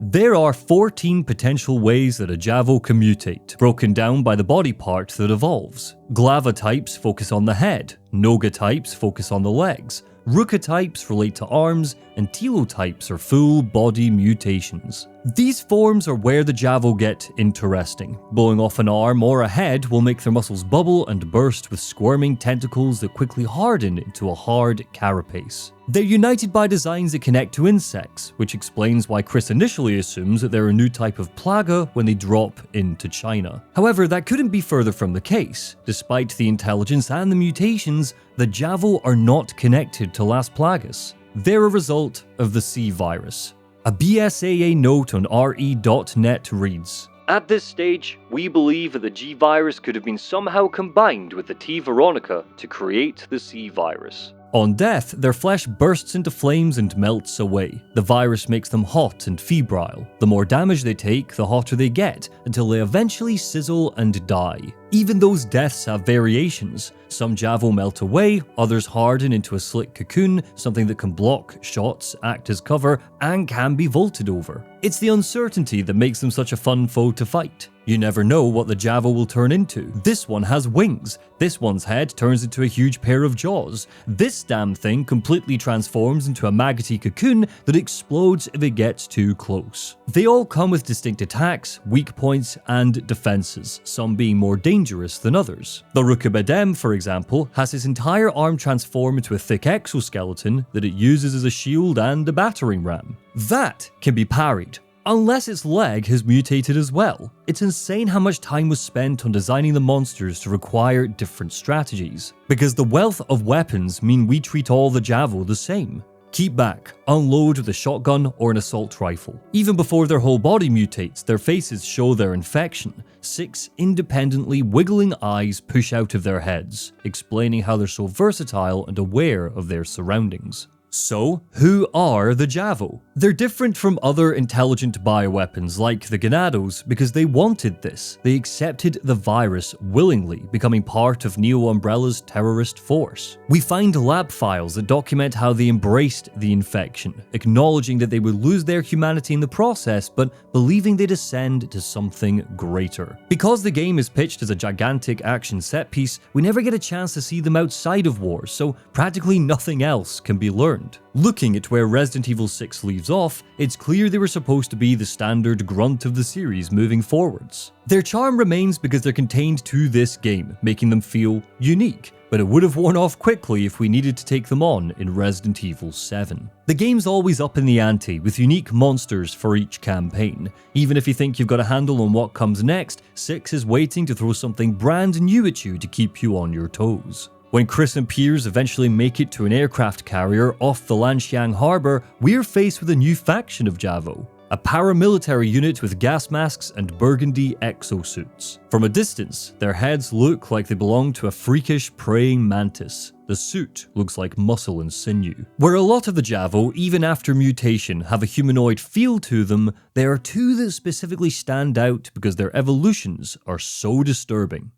There are 14 potential ways that a Javo can mutate, broken down by the body part that evolves. Glava types focus on the head, Noga types focus on the legs, Ruka types relate to arms, and Tilo types are full body mutations. These forms are where the Javo get interesting. Blowing off an arm or a head will make their muscles bubble and burst with squirming tentacles that quickly harden into a hard carapace. They're united by designs that connect to insects, which explains why Chris initially assumes that they're a new type of plaga when they drop into China. However, that couldn't be further from the case. Despite the intelligence and the mutations, the Javo are not connected to Las Plagas. They're a result of the C virus. A BSAA note on RE.net reads, "At this stage, we believe that the G virus could have been somehow combined with the T Veronica to create the C virus. On death, their flesh bursts into flames and melts away. The virus makes them hot and febrile. The more damage they take, the hotter they get, until they eventually sizzle and die. Even those deaths have variations. Some Javo melt away, others harden into a slick cocoon, something that can block shots, act as cover, and can be vaulted over. It's the uncertainty that makes them such a fun foe to fight. You never know what the Javo will turn into. This one has wings. This one's head turns into a huge pair of jaws. This damn thing completely transforms into a maggoty cocoon that explodes if it gets too close. They all come with distinct attacks, weak points, and defenses, some being more dangerous than others. The Rukabedem, for example, has his entire arm transform into a thick exoskeleton that it uses as a shield and a battering ram. That can be parried. unless its leg has mutated as well. It's insane how much time was spent on designing the monsters to require different strategies, because the wealth of weapons mean we treat all the Javo the same. Keep back, unload with a shotgun or an assault rifle. Even before their whole body mutates, their faces show their infection. 6 independently wiggling eyes push out of their heads, explaining how they're so versatile and aware of their surroundings. So, who are the Javo? They're different from other intelligent bioweapons like the Ganados because they wanted this. They accepted the virus willingly, becoming part of Neo Umbrella's terrorist force. We find lab files that document how they embraced the infection, acknowledging that they would lose their humanity in the process, but believing they'd ascend to something greater. Because the game is pitched as a gigantic action set piece, we never get a chance to see them outside of wars, so practically nothing else can be learned. Looking at where Resident Evil 6 leaves off, it's clear they were supposed to be the standard grunt of the series moving forwards. Their charm remains because they're contained to this game, making them feel unique, but it would have worn off quickly if we needed to take them on in Resident Evil 7. The game's always up in the ante, with unique monsters for each campaign. Even if you think you've got a handle on what comes next, 6 is waiting to throw something brand new at you to keep you on your toes. When Chris and Piers eventually make it to an aircraft carrier off the Lanxiang harbor, we're faced with a new faction of Javo. A paramilitary unit with gas masks and burgundy exosuits. From a distance, their heads look like they belong to a freakish praying mantis. The suit looks like muscle and sinew. Where a lot of the Javo, even after mutation, have a humanoid feel to them, there are 2 that specifically stand out because their evolutions are so disturbing.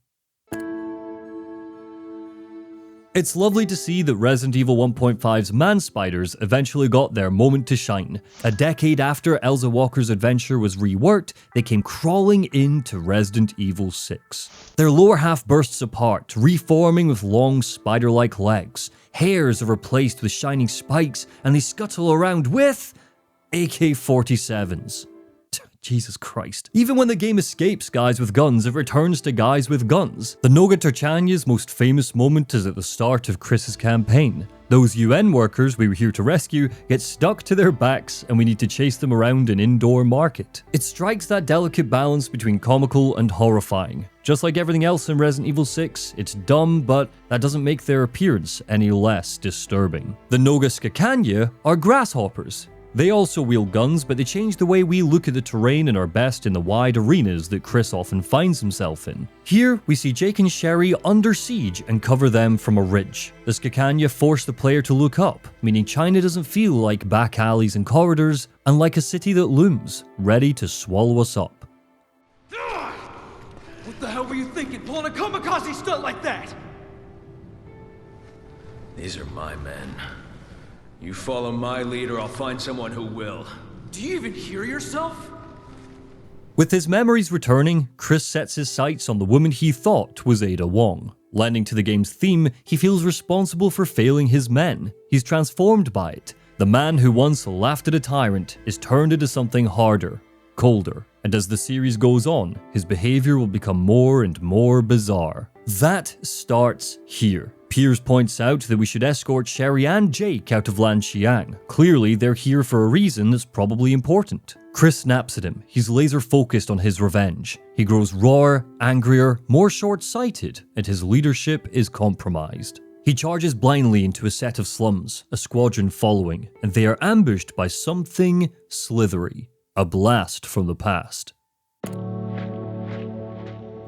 It's lovely to see that Resident Evil 1.5's man-spiders eventually got their moment to shine. A decade after Elza Walker's adventure was reworked, they came crawling into Resident Evil 6. Their lower half bursts apart, reforming with long spider-like legs. Hairs are replaced with shining spikes, and they scuttle around with AK-47s. Jesus Christ. Even when the game escapes guys with guns, it returns to guys with guns. The Noga Terchanya's most famous moment is at the start of Chris's campaign. Those UN workers we were here to rescue get stuck to their backs and we need to chase them around an indoor market. It strikes that delicate balance between comical and horrifying. Just like everything else in Resident Evil 6, it's dumb, but that doesn't make their appearance any less disturbing. The Noga Skakanya are grasshoppers. They also wield guns, but they change the way we look at the terrain and are best in the wide arenas that Chris often finds himself in. Here, we see Jake and Sherry under siege and cover them from a ridge. The Skakanya force the player to look up, meaning China doesn't feel like back alleys and corridors, and like a city that looms, ready to swallow us up. What the hell were you thinking, pulling a kamikaze stunt like that? These are my men. You follow my lead or I'll find someone who will. Do you even hear yourself? With his memories returning, Chris sets his sights on the woman he thought was Ada Wong. Lending to the game's theme, he feels responsible for failing his men. He's transformed by it. The man who once laughed at a tyrant is turned into something harder, colder. And as the series goes on, his behavior will become more and more bizarre. That starts here. Piers points out that we should escort Sherry and Jake out of Lanxiang. Clearly, they're here for a reason that's probably important. Chris snaps at him. He's laser focused on his revenge. He grows rawer, angrier, more short-sighted, and his leadership is compromised. He charges blindly into a set of slums, a squadron following, and they are ambushed by something slithery. A blast from the past.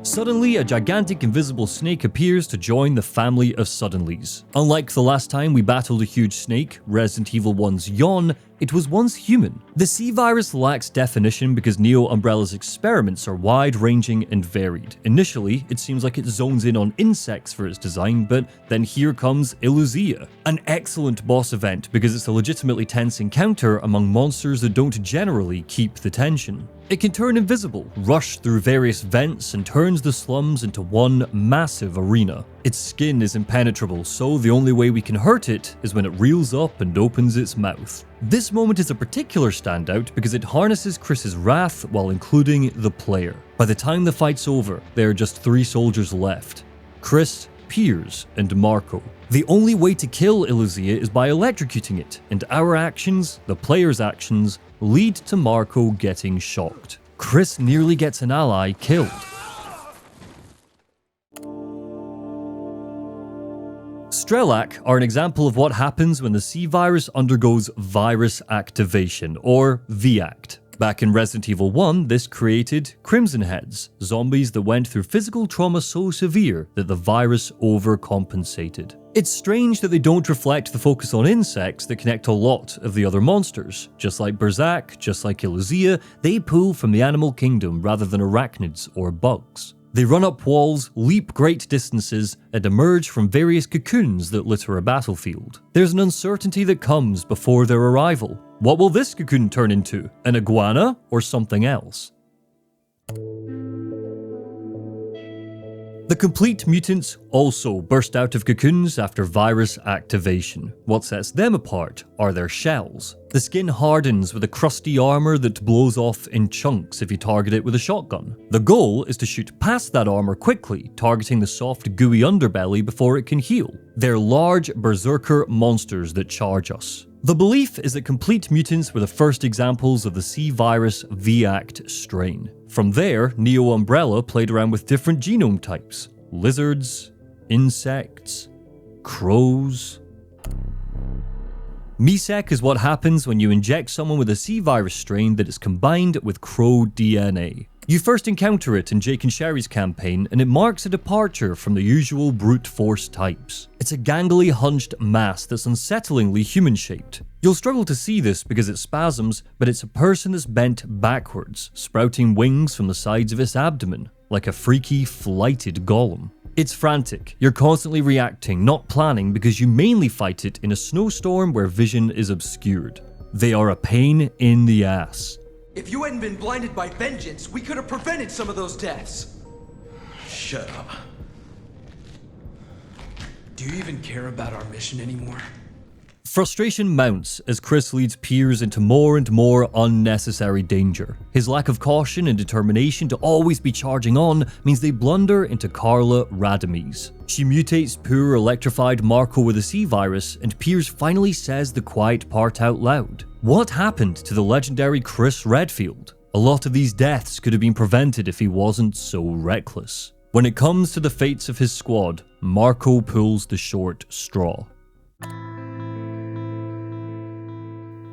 Suddenly, a gigantic invisible snake appears to join the family of Suddenlies. Unlike the last time we battled a huge snake, Resident Evil 1's Yawn, it was once human. The C-Virus lacks definition because Neo Umbrella's experiments are wide-ranging and varied. Initially, it seems like it zones in on insects for its design, but then here comes Illuzia. An excellent boss event because it's a legitimately tense encounter among monsters that don't generally keep the tension. It can turn invisible, rush through various vents, and turns the slums into one massive arena. Its skin is impenetrable, so the only way we can hurt it is when it reels up and opens its mouth. This moment is a particular standout because it harnesses Chris's wrath while including the player. By the time the fight's over, there are just 3 soldiers left. Chris, Piers, and Marco. The only way to kill Iluzia is by electrocuting it, and our actions, the player's actions, lead to Marco getting shocked. Chris nearly gets an ally killed. Strelak are an example of what happens when the C-Virus undergoes virus activation, or VACT. Back in Resident Evil 1, this created Crimson Heads, zombies that went through physical trauma so severe that the virus overcompensated. It's strange that they don't reflect the focus on insects that connect a lot of the other monsters. Just like Berzak, just like Iluzia, they pull from the animal kingdom rather than arachnids or bugs. They run up walls, leap great distances, and emerge from various cocoons that litter a battlefield. There's an uncertainty that comes before their arrival. What will this cocoon turn into? An iguana or something else? The complete mutants also burst out of cocoons after virus activation. What sets them apart are their shells. The skin hardens with a crusty armor that blows off in chunks if you target it with a shotgun. The goal is to shoot past that armor quickly, targeting the soft, gooey underbelly before it can heal. They're large berserker monsters that charge us. The belief is that complete mutants were the first examples of the C-Virus VACT strain. From there, Neo Umbrella played around with different genome types: lizards, insects, crows. MeSec is what happens when you inject someone with a C-Virus strain that is combined with crow DNA. You first encounter it in Jake and Sherry's campaign, and it marks a departure from the usual brute force types. It's a gangly, hunched mass that's unsettlingly human-shaped. You'll struggle to see this because it spasms, but it's a person that's bent backwards, sprouting wings from the sides of its abdomen, like a freaky, flighted golem. It's frantic. You're constantly reacting, not planning, because you mainly fight it in a snowstorm where vision is obscured. They are a pain in the ass. If you hadn't been blinded by vengeance, we could have prevented some of those deaths. Shut up. Do you even care about our mission anymore? Frustration mounts as Chris leads Piers into more and more unnecessary danger. His lack of caution and determination to always be charging on means they blunder into Carla Radames. She mutates poor electrified Marco with a C-Virus, and Piers finally says the quiet part out loud. What happened to the legendary Chris Redfield? A lot of these deaths could have been prevented if he wasn't so reckless. When it comes to the fates of his squad, Marco pulls the short straw.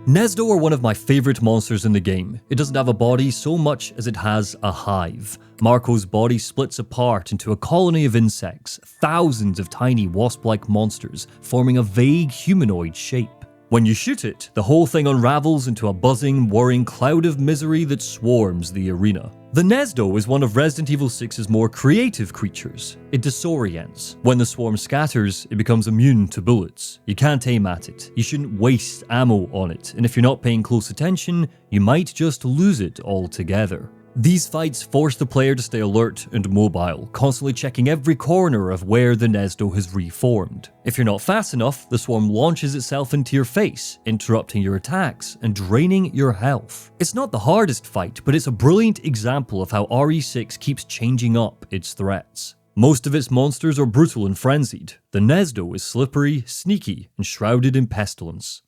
Nesdo are one of my favourite monsters in the game. It doesn't have a body so much as it has a hive. Marco's body splits apart into a colony of insects, thousands of tiny wasp-like monsters forming a vague humanoid shape. When you shoot it, the whole thing unravels into a buzzing, whirring cloud of misery that swarms the arena. The Nesdo is one of Resident Evil 6's more creative creatures. It disorients. When the swarm scatters, it becomes immune to bullets. You can't aim at it. You shouldn't waste ammo on it, and if you're not paying close attention, you might just lose it altogether. These fights force the player to stay alert and mobile, constantly checking every corner of where the Nesdo has reformed. If you're not fast enough, the swarm launches itself into your face, interrupting your attacks and draining your health. It's not the hardest fight, but it's a brilliant example of how RE6 keeps changing up its threats. Most of its monsters are brutal and frenzied. The Nesdo is slippery, sneaky, and shrouded in pestilence.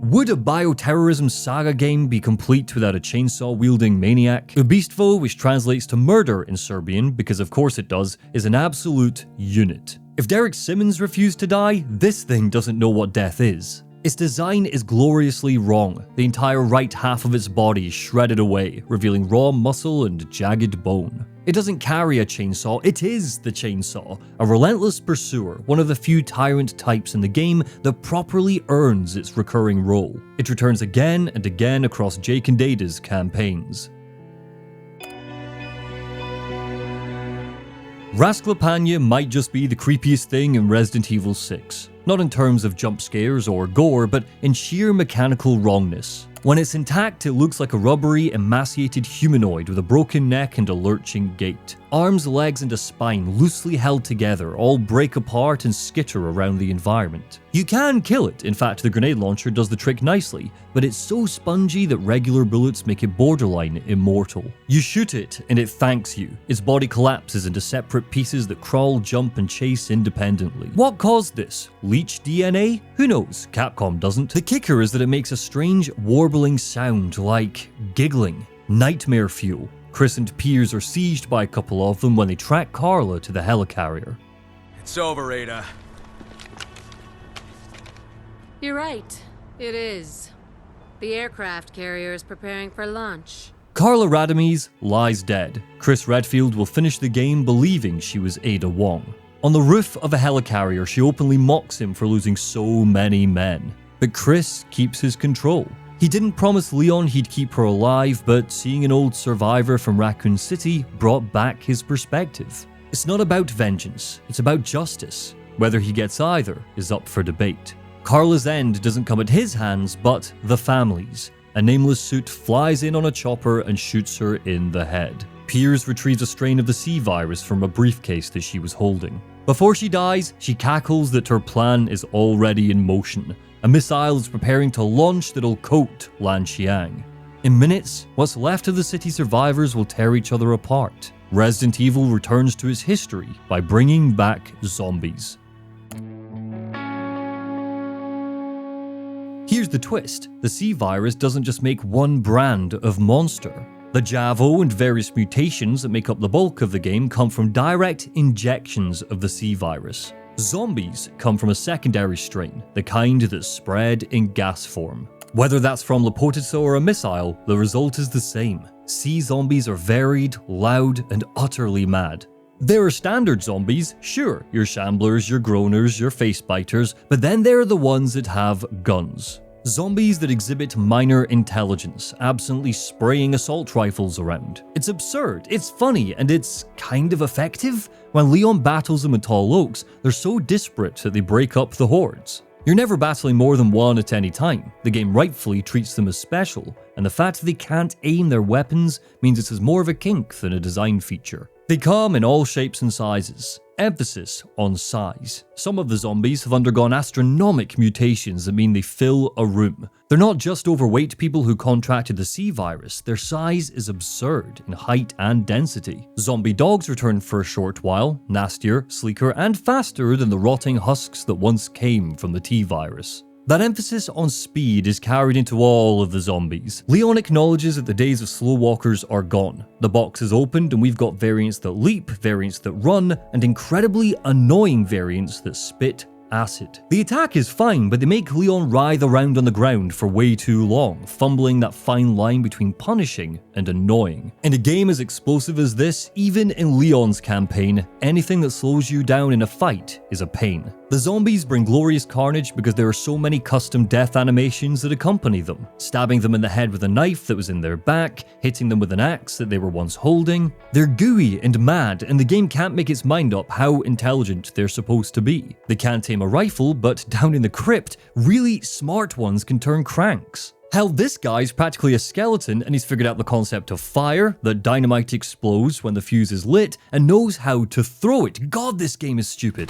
Would a bioterrorism saga game be complete without a chainsaw-wielding maniac? Ubistwo, which translates to murder in Serbian, because of course it does, is an absolute unit. If Derek Simmons refused to die, this thing doesn't know what death is. Its design is gloriously wrong. The entire right half of its body is shredded away, revealing raw muscle and jagged bone. It doesn't carry a chainsaw, it is the chainsaw, a relentless pursuer, one of the few tyrant types in the game that properly earns its recurring role. It returns again and again across Jake and Data's campaigns. Rasklapanya might just be the creepiest thing in Resident Evil 6. Not in terms of jump scares or gore, but in sheer mechanical wrongness. When it's intact, it looks like a rubbery, emaciated humanoid with a broken neck and a lurching gait. Arms, legs, and a spine loosely held together all break apart and skitter around the environment. You can kill it, in fact the grenade launcher does the trick nicely, but it's so spongy that regular bullets make it borderline immortal. You shoot it and it thanks you. Its body collapses into separate pieces that crawl, jump and chase independently. What caused this? Leech DNA? Who knows? Capcom doesn't. The kicker is that it makes a strange warbling sound like giggling. Nightmare fuel. Chris and Piers are sieged by a couple of them when they track Carla to the helicarrier. It's over, Ada. You're right. It is. The aircraft carrier is preparing for launch. Carla Radames lies dead. Chris Redfield will finish the game believing she was Ada Wong. On the roof of a helicarrier, she openly mocks him for losing so many men. But Chris keeps his control. He didn't promise Leon he'd keep her alive, but seeing an old survivor from Raccoon City brought back his perspective. It's not about vengeance, it's about justice. Whether he gets either is up for debate. Carla's end doesn't come at his hands, but the family's. A nameless suit flies in on a chopper and shoots her in the head. Piers retrieves a strain of the C virus from a briefcase that she was holding. Before she dies, she cackles that her plan is already in motion. A missile is preparing to launch that'll coat Lanxiang. In minutes, what's left of the city survivors will tear each other apart. Resident Evil returns to its history by bringing back zombies. Here's the twist. The C virus doesn't just make one brand of monster. The Javo and various mutations that make up the bulk of the game come from direct injections of the C virus. Zombies come from a secondary strain, the kind that's spread in gas form. Whether that's from Lepotitsa or a missile, the result is the same. C zombies are varied, loud, and utterly mad. There are standard zombies, sure, your shamblers, your groaners, your facebiters, but then there are the ones that have guns. Zombies that exhibit minor intelligence, absently spraying assault rifles around. It's absurd, it's funny, and it's kind of effective. When Leon battles them in Tall Oaks, they're so disparate that they break up the hordes. You're never battling more than one at any time. The game rightfully treats them as special, and the fact that they can't aim their weapons means it's more of a kink than a design feature. They come in all shapes and sizes. Emphasis on size. Some of the zombies have undergone astronomical mutations that mean they fill a room. They're not just overweight people who contracted the C virus, their size is absurd in height and density. Zombie dogs return for a short while, nastier, sleeker, and faster than the rotting husks that once came from the T virus. That emphasis on speed is carried into all of the zombies. Leon acknowledges that the days of slow walkers are gone. The box is opened and we've got variants that leap, variants that run, and incredibly annoying variants that spit acid. The attack is fine, but they make Leon writhe around on the ground for way too long, fumbling that fine line between punishing and annoying. In a game as explosive as this, even in Leon's campaign, anything that slows you down in a fight is a pain. The zombies bring glorious carnage because there are so many custom death animations that accompany them. Stabbing them in the head with a knife that was in their back, hitting them with an axe that they were once holding. They're gooey and mad, and the game can't make its mind up how intelligent they're supposed to be. They can't tame a rifle, but down in the crypt, really smart ones can turn cranks. Hell, this guy's practically a skeleton and he's figured out the concept of fire, that dynamite explodes when the fuse is lit, and knows how to throw it. God, this game is stupid.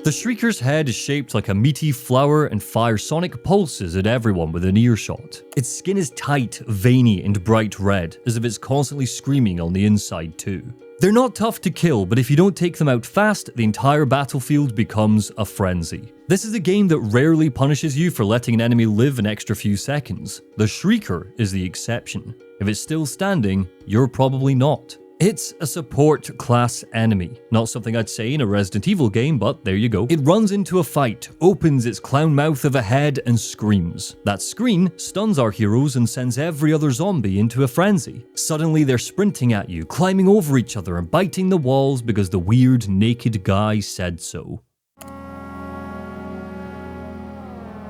The Shrieker's head is shaped like a meaty flower and fires sonic pulses at everyone within earshot. Its skin is tight, veiny, and bright red, as if it's constantly screaming on the inside too. They're not tough to kill, but if you don't take them out fast, the entire battlefield becomes a frenzy. This is a game that rarely punishes you for letting an enemy live an extra few seconds. The Shrieker is the exception. If it's still standing, you're probably not. It's a support class enemy. Not something I'd say in a Resident Evil game, but there you go. It runs into a fight, opens its clown mouth of a head and screams. That scream stuns our heroes and sends every other zombie into a frenzy. Suddenly they're sprinting at you, climbing over each other and biting the walls because the weird naked guy said so.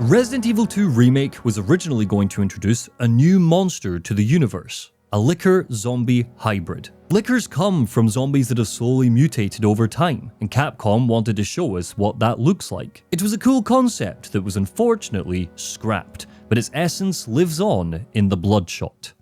Resident Evil 2 Remake was originally going to introduce a new monster to the universe. A liquor zombie hybrid. Liquors come from zombies that have slowly mutated over time, and Capcom wanted to show us what that looks like. It was a cool concept that was unfortunately scrapped, but its essence lives on in the Bloodshot.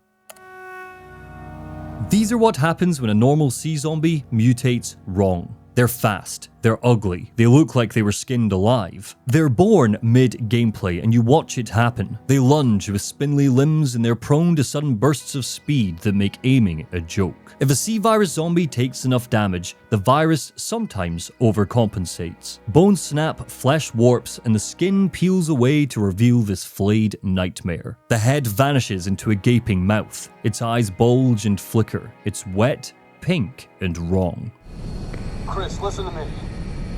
These are what happens when a normal C zombie mutates wrong. They're fast, they're ugly, they look like they were skinned alive. They're born mid-gameplay and you watch it happen. They lunge with spindly limbs and they're prone to sudden bursts of speed that make aiming a joke. If a C-virus zombie takes enough damage, the virus sometimes overcompensates. Bones snap, flesh warps, and the skin peels away to reveal this flayed nightmare. The head vanishes into a gaping mouth. Its eyes bulge and flicker. It's wet, pink, and wrong. Chris, listen to me.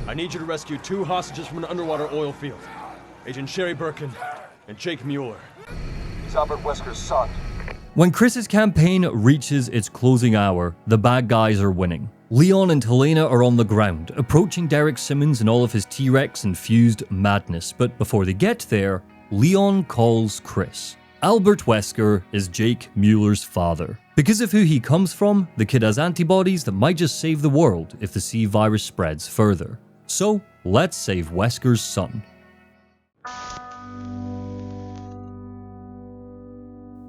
I need you to rescue 2 hostages from an underwater oil field. Agent Sherry Birkin and Jake Mueller. He's Albert Wesker's son. When Chris's campaign reaches its closing hour, the bad guys are winning. Leon and Helena are on the ground, approaching Derek Simmons in all of his T-Rex-infused madness, but before they get there, Leon calls Chris. Albert Wesker is Jake Mueller's father. Because of who he comes from, the kid has antibodies that might just save the world if the C virus spreads further. So, let's save Wesker's son.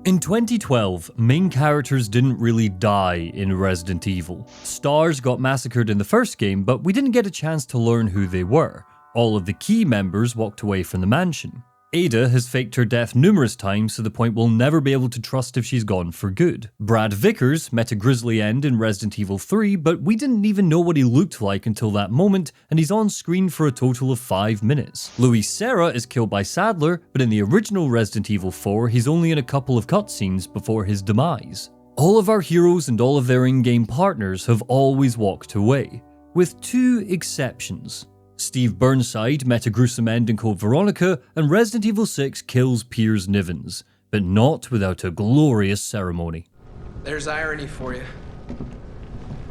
In 2012, main characters didn't really die in Resident Evil. Stars got massacred in the first game, but we didn't get a chance to learn who they were. All of the key members walked away from the mansion. Ada has faked her death numerous times to the point we'll never be able to trust if she's gone for good. Brad Vickers met a grisly end in Resident Evil 3, but we didn't even know what he looked like until that moment, and he's on screen for a total of 5 minutes. Louis Serra is killed by Sadler, but in the original Resident Evil 4, he's only in a couple of cutscenes before his demise. All of our heroes and all of their in-game partners have always walked away, with 2 exceptions. Steve Burnside met a gruesome end in Code Veronica, and Resident Evil 6 kills Piers Nivens, but not without a glorious ceremony. There's irony for you.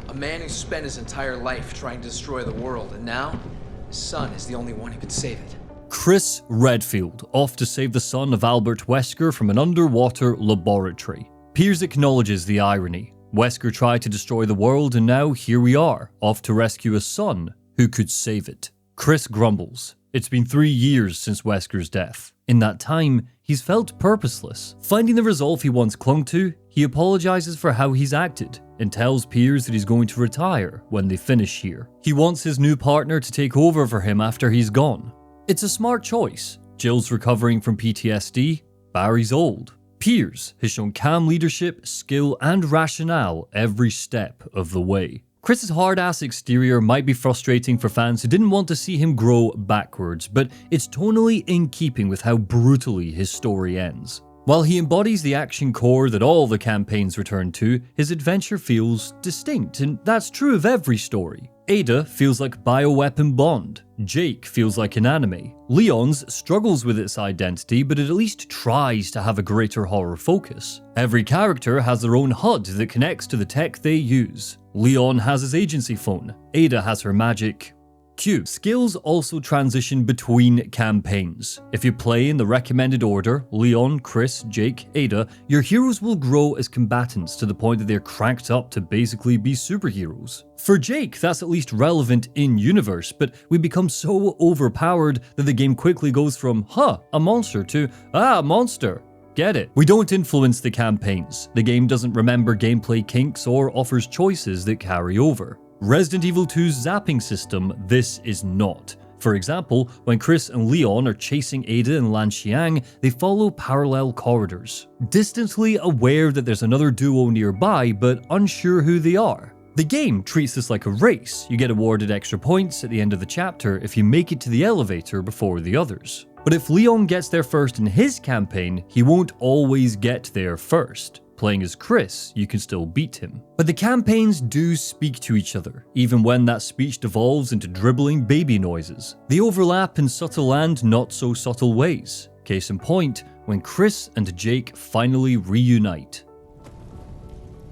A man who spent his entire life trying to destroy the world, and now his son is the only one who could save it. Chris Redfield, off to save the son of Albert Wesker from an underwater laboratory. Piers acknowledges the irony. Wesker tried to destroy the world, and now here we are, off to rescue a son who could save it. Chris grumbles. It's been 3 years since Wesker's death. In that time, he's felt purposeless. Finding the resolve he once clung to, he apologizes for how he's acted and tells Piers that he's going to retire when they finish here. He wants his new partner to take over for him after he's gone. It's a smart choice. Jill's recovering from PTSD, Barry's old. Piers has shown calm leadership, skill, and rationale every step of the way. Chris's hard-ass exterior might be frustrating for fans who didn't want to see him grow backwards, but it's tonally in keeping with how brutally his story ends. While he embodies the action core that all the campaigns return to, his adventure feels distinct, and that's true of every story. Ada feels like Bioweapon Bond. Jake feels like an anime. Leon's struggles with its identity, but it at least tries to have a greater horror focus. Every character has their own HUD that connects to the tech they use. Leon has his agency phone. Ada has her magic Q. Skills also transition between campaigns. If you play in the recommended order, Leon, Chris, Jake, Ada, your heroes will grow as combatants to the point that they're cranked up to basically be superheroes. For Jake, that's at least relevant in-universe, but we become so overpowered that the game quickly goes from, a monster to, monster. Get it? We don't influence the campaigns. The game doesn't remember gameplay kinks or offers choices that carry over. Resident Evil 2's zapping system, this is not. For example, when Chris and Leon are chasing Ada and Lanxiang, they follow parallel corridors. Distantly aware that there's another duo nearby, but unsure who they are. The game treats this like a race. You get awarded extra points at the end of the chapter if you make it to the elevator before the others. But if Leon gets there first in his campaign, he won't always get there first. Playing as Chris, you can still beat him. But the campaigns do speak to each other, even when that speech devolves into dribbling baby noises. They overlap in subtle and not so subtle ways. Case in point, when Chris and Jake finally reunite.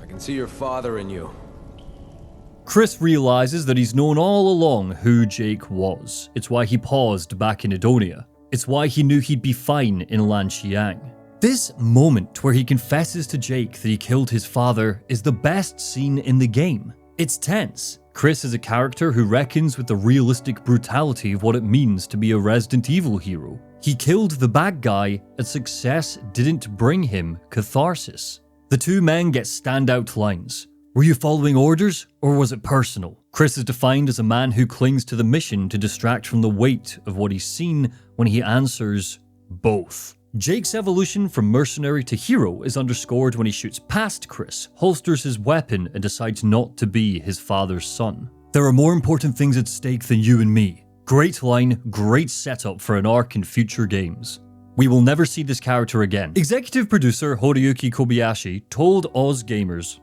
I can see your father in you. Chris realizes that he's known all along who Jake was. It's why he paused back in Edonia. It's why he knew he'd be fine in Lanxiang. This moment where he confesses to Jake that he killed his father is the best scene in the game. It's tense. Chris is a character who reckons with the realistic brutality of what it means to be a Resident Evil hero. He killed the bad guy, and success didn't bring him catharsis. The two men get standout lines. Were you following orders, or was it personal? Chris is defined as a man who clings to the mission to distract from the weight of what he's seen when he answers both. Jake's evolution from mercenary to hero is underscored when he shoots past Chris, holsters his weapon, and decides not to be his father's son. There are more important things at stake than you and me. Great line, great setup for an arc in future games. We will never see this character again. Executive producer Horiyuki Kobayashi told Oz Gamers,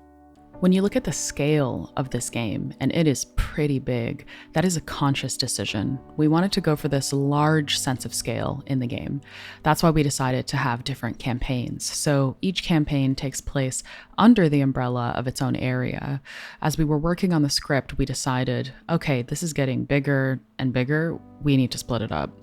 When you look at the scale of this game, and it is pretty big, that is a conscious decision. We wanted to go for this large sense of scale in the game. That's why we decided to have different campaigns. So each campaign takes place under the umbrella of its own area. As we were working on the script, we decided, okay, this is getting bigger and bigger. We need to split it up.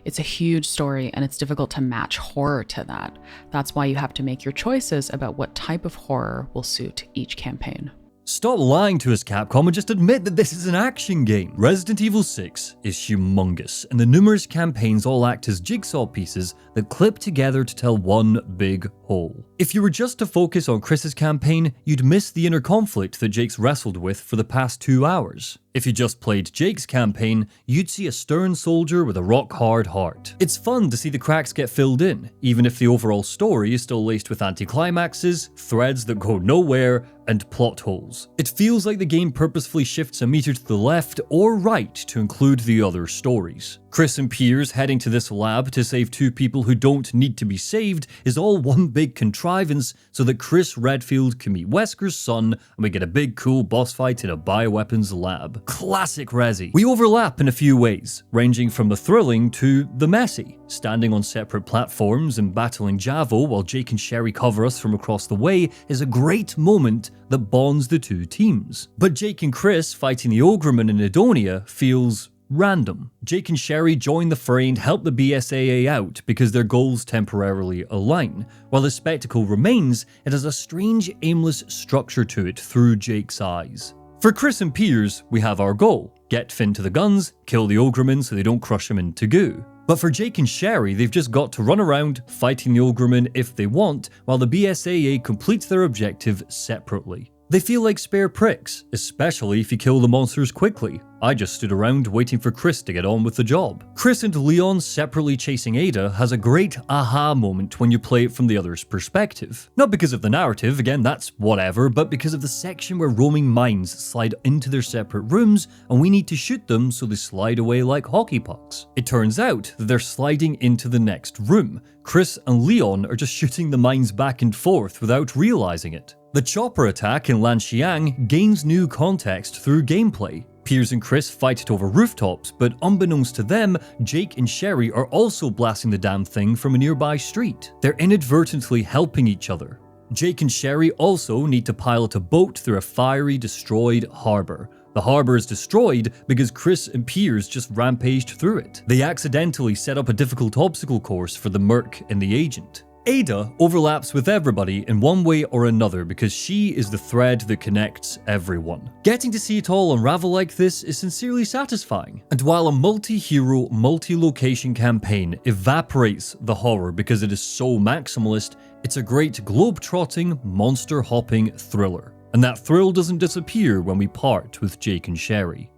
It's a huge story, and it's difficult to match horror to that. That's why you have to make your choices about what type of horror will suit each campaign. Stop lying to us, Capcom, and just admit that this is an action game. Resident Evil 6 is humongous, and the numerous campaigns all act as jigsaw pieces that clip together to tell one big whole. If you were just to focus on Chris's campaign, you'd miss the inner conflict that Jake's wrestled with for the past 2 hours. If you just played Jake's campaign, you'd see a stern soldier with a rock-hard heart. It's fun to see the cracks get filled in, even if the overall story is still laced with anticlimaxes, threads that go nowhere, and plot holes. It feels like the game purposefully shifts a meter to the left or right to include the other stories. Chris and Piers heading to this lab to save 2 people who don't need to be saved is all one big contrivance so that Chris Redfield can meet Wesker's son and we get a big cool boss fight in a bioweapons lab. Classic Resi. We overlap in a few ways, ranging from the thrilling to the messy. Standing on separate platforms and battling Javo while Jake and Sherry cover us from across the way is a great moment that bonds the 2 teams. But Jake and Chris fighting the Ogreman in Edonia feels random. Jake and Sherry join the fray and help the BSAA out because their goals temporarily align. While the spectacle remains, it has a strange aimless structure to it through Jake's eyes. For Chris and Piers, we have our goal. Get Finn to the guns, kill the Ogreman so they don't crush him into goo. But for Jake and Sherry, they've just got to run around fighting the Ogreman if they want, while the BSAA completes their objective separately. They feel like spare pricks, especially if you kill the monsters quickly. I just stood around waiting for Chris to get on with the job. Chris and Leon separately chasing Ada has a great aha moment when you play it from the other's perspective. Not because of the narrative, again that's whatever, but because of the section where roaming mines slide into their separate rooms and we need to shoot them so they slide away like hockey pucks. It turns out that they're sliding into the next room. Chris and Leon are just shooting the mines back and forth without realizing it. The chopper attack in Lanxiang gains new context through gameplay. Piers and Chris fight it over rooftops, but unbeknownst to them, Jake and Sherry are also blasting the damn thing from a nearby street. They're inadvertently helping each other. Jake and Sherry also need to pilot a boat through a fiery, destroyed harbour. The harbour is destroyed because Chris and Piers just rampaged through it. They accidentally set up a difficult obstacle course for the Merc and the Agent. Ada overlaps with everybody in one way or another because she is the thread that connects everyone. Getting to see it all unravel like this is sincerely satisfying. And while a multi-hero, multi-location campaign evaporates the horror because it is so maximalist, it's a great globe-trotting, monster-hopping thriller. And that thrill doesn't disappear when we part with Jake and Sherry.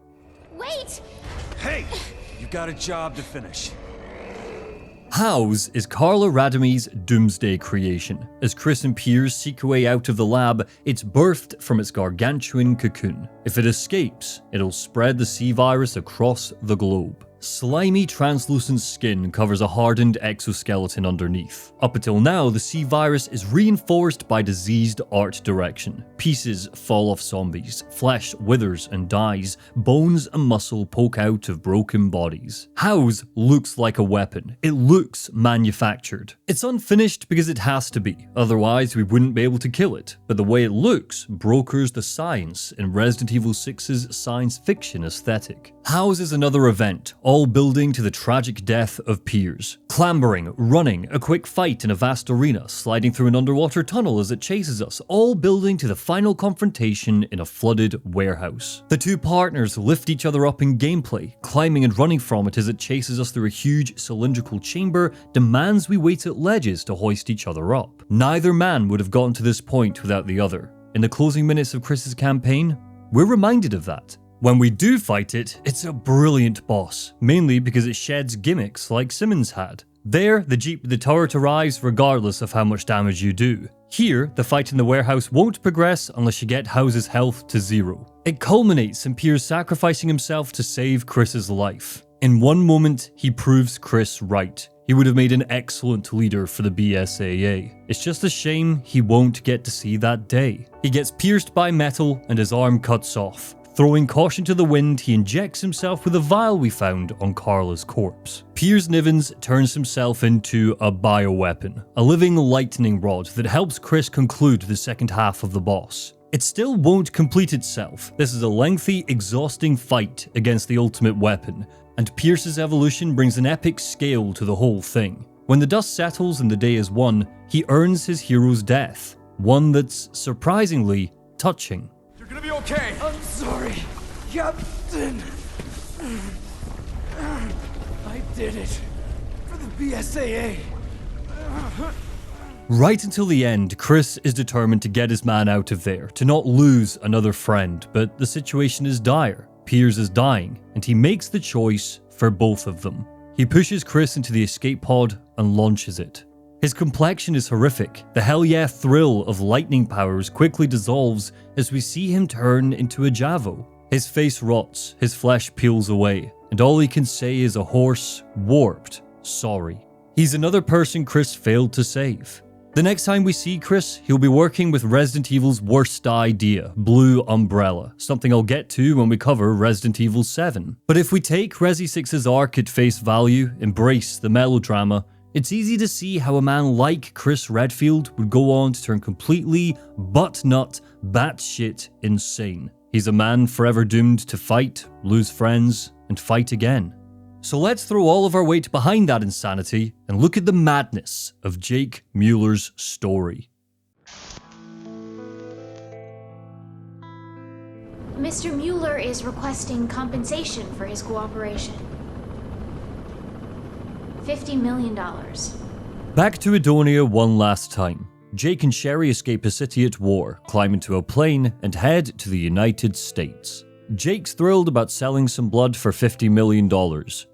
Wait! Hey! You got a job to finish. House is Carla Radamy's doomsday creation. As Chris and Piers seek a way out of the lab, it's birthed from its gargantuan cocoon. If it escapes, it'll spread the C virus across the globe. Slimy, translucent skin covers a hardened exoskeleton underneath. Up until now, the C virus is reinforced by diseased art direction. Pieces fall off zombies, flesh withers and dies, bones and muscle poke out of broken bodies. House looks like a weapon. It looks manufactured. It's unfinished because it has to be, otherwise we wouldn't be able to kill it. But the way it looks brokers the science in Resident Evil 6's science fiction aesthetic. House is another event, all building to the tragic death of Piers. Clambering, running, a quick fight in a vast arena, sliding through an underwater tunnel as it chases us, all building to the final confrontation in a flooded warehouse. The 2 partners lift each other up in gameplay, climbing and running from it as it chases us through a huge cylindrical chamber, demands we wait at ledges to hoist each other up. Neither man would have gotten to this point without the other. in the closing minutes of Chris's campaign, we're reminded of that. When we do fight it, it's a brilliant boss, mainly because it sheds gimmicks like Simmons had. There, the Jeep with the turret arrives regardless of how much damage you do. Here, the fight in the warehouse won't progress unless you get House's health to 0. It culminates in Piers sacrificing himself to save Chris's life. In one moment, he proves Chris right. He would have made an excellent leader for the BSAA. It's just a shame he won't get to see that day. He gets pierced by metal and his arm cuts off. Throwing caution to the wind, he injects himself with a vial we found on Carla's corpse. Piers Nivens turns himself into a bioweapon, a living lightning rod that helps Chris conclude the second half of the boss. It still won't complete itself. This is a lengthy, exhausting fight against the ultimate weapon, and Pierce's evolution brings an epic scale to the whole thing. When the dust settles and the day is won, he earns his hero's death, one that's surprisingly touching. You're gonna be okay. I'm sorry, Captain. I did it for the BSAA. Right until the end, Chris is determined to get his man out of there, to not lose another friend, but the situation is dire. Piers is dying, and he makes the choice for both of them. He pushes Chris into the escape pod and launches it. His complexion is horrific. The hell yeah thrill of lightning powers quickly dissolves as we see him turn into a Javo. His face rots, his flesh peels away, and all he can say is a hoarse, warped sorry. He's another person Chris failed to save. The next time we see Chris, he'll be working with Resident Evil's worst idea, Blue Umbrella, something I'll get to when we cover Resident Evil 7. But if we take Resi 6's arc at face value, embrace the melodrama, it's easy to see how a man like Chris Redfield would go on to turn completely butt-nut, batshit insane. He's a man forever doomed to fight, lose friends, and fight again. So let's throw all of our weight behind that insanity and look at the madness of Jake Mueller's story. Mr. Mueller is requesting compensation for his cooperation. $50 million. Back to Edonia one last time. Jake and Sherry escape a city at war, climb into a plane, and head to the United States. Jake's thrilled about selling some blood for $50 million.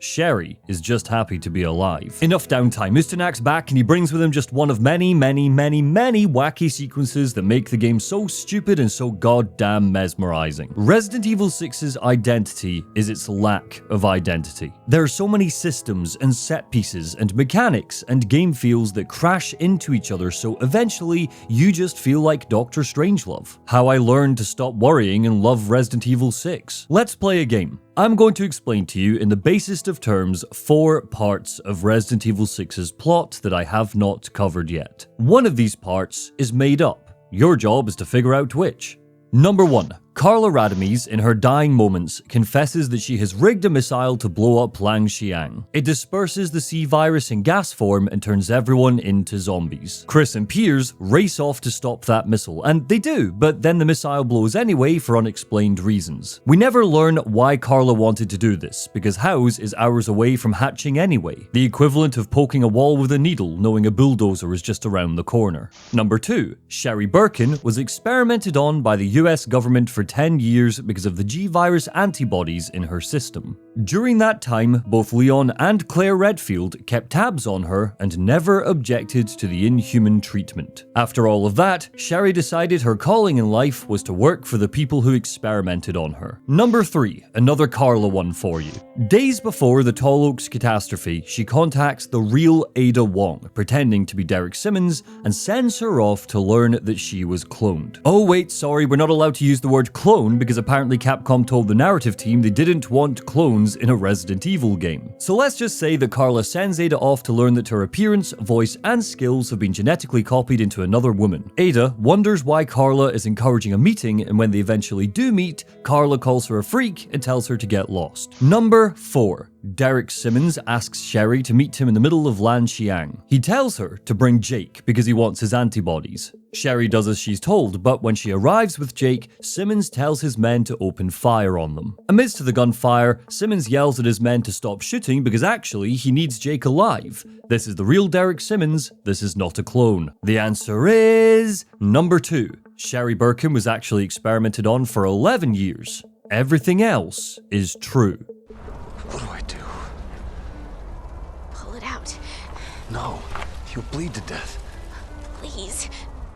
Sherry is just happy to be alive. Enough downtime. Ustinak's back and he brings with him just one of many wacky sequences that make the game so stupid and so goddamn mesmerizing. Resident Evil 6's identity is its lack of identity. There are so many systems and set pieces and mechanics and game feels that crash into each other, so eventually you just feel like Dr. Strangelove. How I learned to stop worrying and love Resident Evil 6. Let's play a game. I'm going to explain to you in the basest of terms 4 parts of Resident Evil 6's plot that I have not covered yet. One of these parts is made up. Your job is to figure out which. Number 1. Carla Radames, in her dying moments, confesses that she has rigged a missile to blow up Langxiang. It disperses the C virus in gas form and turns everyone into zombies. Chris and Piers race off to stop that missile, and they do, but then the missile blows anyway for unexplained reasons. We never learn why Carla wanted to do this, because House is hours away from hatching anyway, the equivalent of poking a wall with a needle knowing a bulldozer is just around the corner. Number 2. Sherry Birkin was experimented on by the US government for 10 years because of the G-virus antibodies in her system. During that time, both Leon and Claire Redfield kept tabs on her and never objected to the inhuman treatment. After all of that, Sherry decided her calling in life was to work for the people who experimented on her. Number 3, another Carla one for you. Days before the Tall Oaks catastrophe, she contacts the real Ada Wong, pretending to be Derek Simmons, and sends her off to learn that she was cloned. Oh wait, sorry, we're not allowed to use the word clone because apparently Capcom told the narrative team they didn't want clones in a Resident Evil game. So let's just say that Carla sends Ada off to learn that her appearance, voice, and skills have been genetically copied into another woman. Ada wonders why Carla is encouraging a meeting, and when they eventually do meet, Carla calls her a freak and tells her to get lost. Number 4. Derek Simmons asks Sherry to meet him in the middle of Langxiang. He tells her to bring Jake because he wants his antibodies. Sherry does as she's told, but when she arrives with Jake, Simmons tells his men to open fire on them. Amidst the gunfire, Simmons yells at his men to stop shooting because actually he needs Jake alive. This is the real Derek Simmons, this is not a clone. The answer is number 2. Sherry Birkin was actually experimented on for 11 years. Everything else is true. What do I do? Pull it out. No, you'll bleed to death. Please.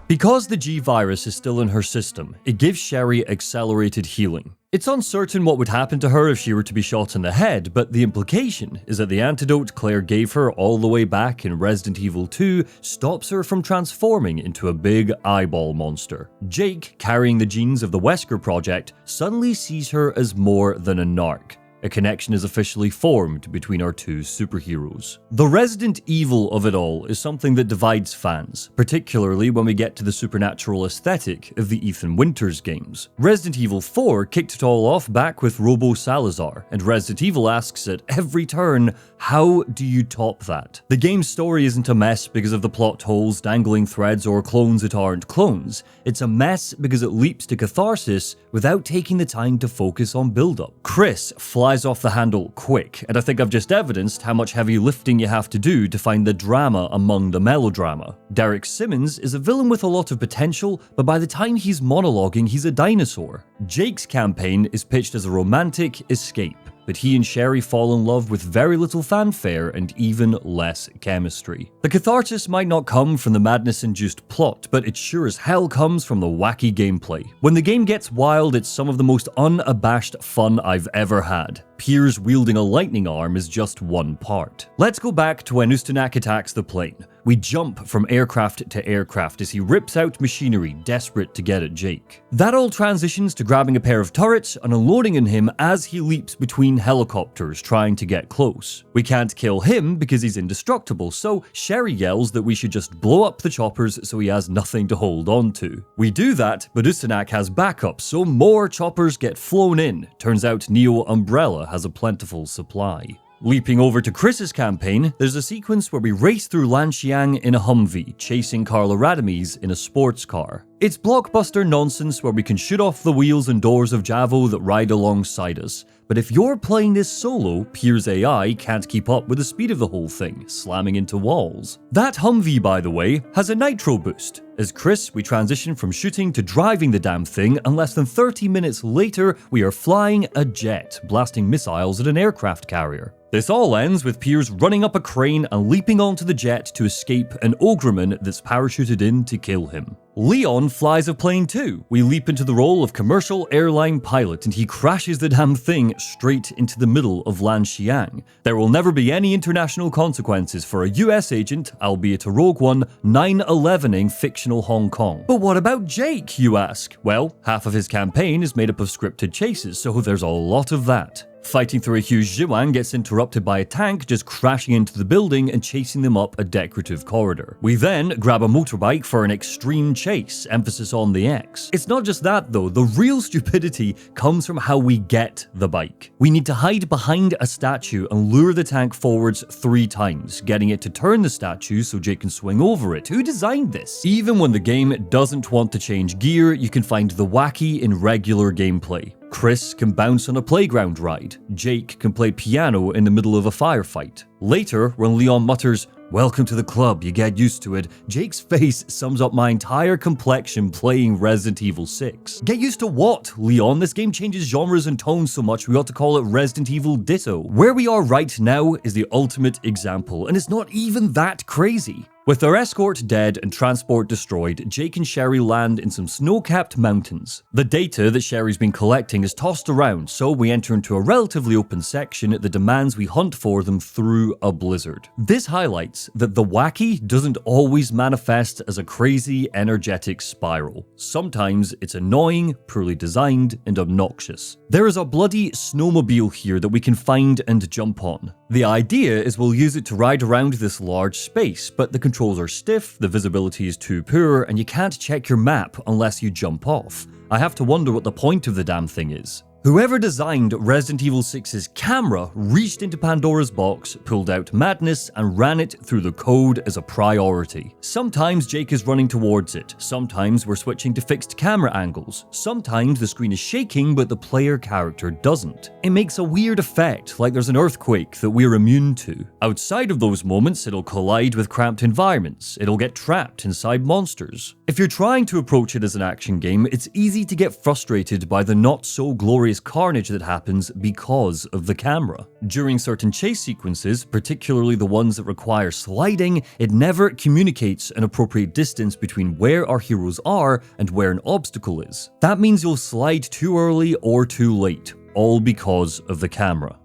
Because the G virus is still in her system, it gives Sherry accelerated healing. It's uncertain what would happen to her if she were to be shot in the head, but the implication is that the antidote Claire gave her all the way back in Resident Evil 2 stops her from transforming into a big eyeball monster. Jake, carrying the genes of the Wesker Project, suddenly sees her as more than a narc. A connection is officially formed between our two superheroes. The Resident Evil of it all is something that divides fans, particularly when we get to the supernatural aesthetic of the Ethan Winters games. Resident Evil 4 kicked it all off back with Robo Salazar, and Resident Evil asks at every turn, how do you top that? The game's story isn't a mess because of the plot holes, dangling threads, or clones that aren't clones. It's a mess because it leaps to catharsis without taking the time to focus on build-up. Chris flies off the handle quick, and I think I've just evidenced how much heavy lifting you have to do to find the drama among the melodrama. Derek Simmons is a villain with a lot of potential, but by the time he's monologuing, he's a dinosaur. Jake's campaign is pitched as a romantic escape, but he and Sherry fall in love with very little fanfare and even less chemistry. The catharsis might not come from the madness-induced plot, but it sure as hell comes from the wacky gameplay. When the game gets wild, it's some of the most unabashed fun I've ever had. Piers wielding a lightning arm is just one part. Let's go back to when Ustanak attacks the plane. We jump from aircraft to aircraft as he rips out machinery, desperate to get at Jake. That all transitions to grabbing a pair of turrets and unloading on him as he leaps between helicopters, trying to get close. We can't kill him because he's indestructible, so Sherry yells that we should just blow up the choppers so he has nothing to hold on to. We do that, but Ustanak has backup, so more choppers get flown in. Turns out Neo Umbrella has a plentiful supply. Leaping over to Chris's campaign, there's a sequence where we race through Lanxiang in a Humvee, chasing Carla Radames in a sports car. It's blockbuster nonsense where we can shoot off the wheels and doors of Javo that ride alongside us. But if you're playing this solo, Piers AI can't keep up with the speed of the whole thing, slamming into walls. That Humvee, by the way, has a nitro boost. As Chris, we transition from shooting to driving the damn thing, and less than 30 minutes later, we are flying a jet, blasting missiles at an aircraft carrier. This all ends with Piers running up a crane and leaping onto the jet to escape an Ogreman that's parachuted in to kill him. Leon flies a plane too. We leap into the role of commercial airline pilot and he crashes the damn thing straight into the middle of Lanxiang. There will never be any international consequences for a US agent, albeit a rogue one, 9/11ing fictional Hong Kong. But what about Jake, you ask? Well, half of his campaign is made up of scripted chases, so there's a lot of that. Fighting through a huge Zhiwang gets interrupted by a tank just crashing into the building and chasing them up a decorative corridor. We then grab a motorbike for an extreme chase, emphasis on the X. It's not just that though, the real stupidity comes from how we get the bike. We need to hide behind a statue and lure the tank forwards 3 times, getting it to turn the statue so Jake can swing over it. Who designed this? Even when the game doesn't want to change gear, you can find the wacky in regular gameplay. Chris can bounce on a playground ride. Jake can play piano in the middle of a firefight. Later, when Leon mutters, "Welcome to the club, you get used to it," Jake's face sums up my entire complexion playing Resident Evil 6. Get used to what, Leon? This game changes genres and tones so much we ought to call it Resident Evil Ditto. Where we are right now is the ultimate example, and it's not even that crazy. With their escort dead and transport destroyed, Jake and Sherry land in some snow-capped mountains. The data that Sherry's been collecting is tossed around, so we enter into a relatively open section that demands we hunt for them through a blizzard. This highlights that the wacky doesn't always manifest as a crazy, energetic spiral. Sometimes it's annoying, poorly designed, and obnoxious. There is a bloody snowmobile here that we can find and jump on. The idea is we'll use it to ride around this large space, but the controls are stiff, the visibility is too poor, and you can't check your map unless you jump off. I have to wonder what the point of the damn thing is. Whoever designed Resident Evil 6's camera reached into Pandora's box, pulled out madness, and ran it through the code as a priority. Sometimes Jake is running towards it, sometimes we're switching to fixed camera angles, sometimes the screen is shaking but the player character doesn't. It makes a weird effect, like there's an earthquake that we're immune to. Outside of those moments, it'll collide with cramped environments, it'll get trapped inside monsters. If you're trying to approach it as an action game, it's easy to get frustrated by the not-so-glorious carnage that happens because of the camera. During certain chase sequences, particularly the ones that require sliding, it never communicates an appropriate distance between where our heroes are and where an obstacle is. That means you'll slide too early or too late, all because of the camera.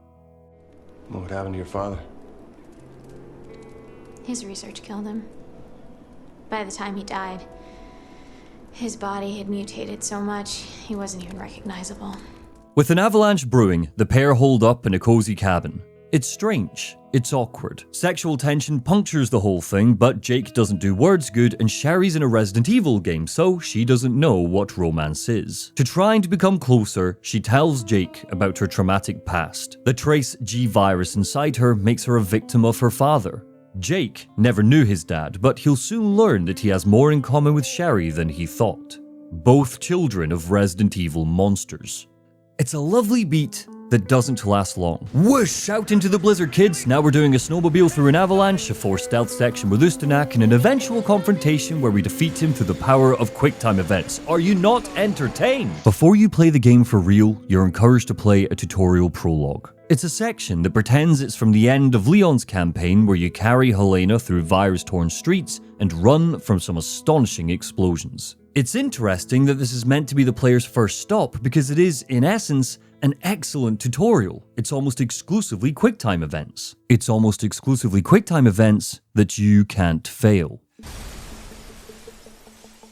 What happened to your father? His research killed him. By the time he died, his body had mutated so much, he wasn't even recognizable. With an avalanche brewing, the pair hold up in a cozy cabin. It's strange. It's awkward. Sexual tension punctures the whole thing, but Jake doesn't do words good and Sherry's in a Resident Evil game, so she doesn't know what romance is. To try and become closer, she tells Jake about her traumatic past. The trace G virus inside her makes her a victim of her father. Jake never knew his dad, but he'll soon learn that he has more in common with Sherry than he thought. Both children of Resident Evil monsters. It's a lovely beat that doesn't last long. Whoosh! Out into the blizzard, kids! Now we're doing a snowmobile through an avalanche, a forced stealth section with Ustanak, and an eventual confrontation where we defeat him through the power of QuickTime events. Are you not entertained? Before you play the game for real, you're encouraged to play a tutorial prologue. It's a section that pretends it's from the end of Leon's campaign where you carry Helena through virus-torn streets and run from some astonishing explosions. It's interesting that this is meant to be the player's first stop because it is, in essence, an excellent tutorial. It's almost exclusively QuickTime events. It's almost exclusively QuickTime events that you can't fail.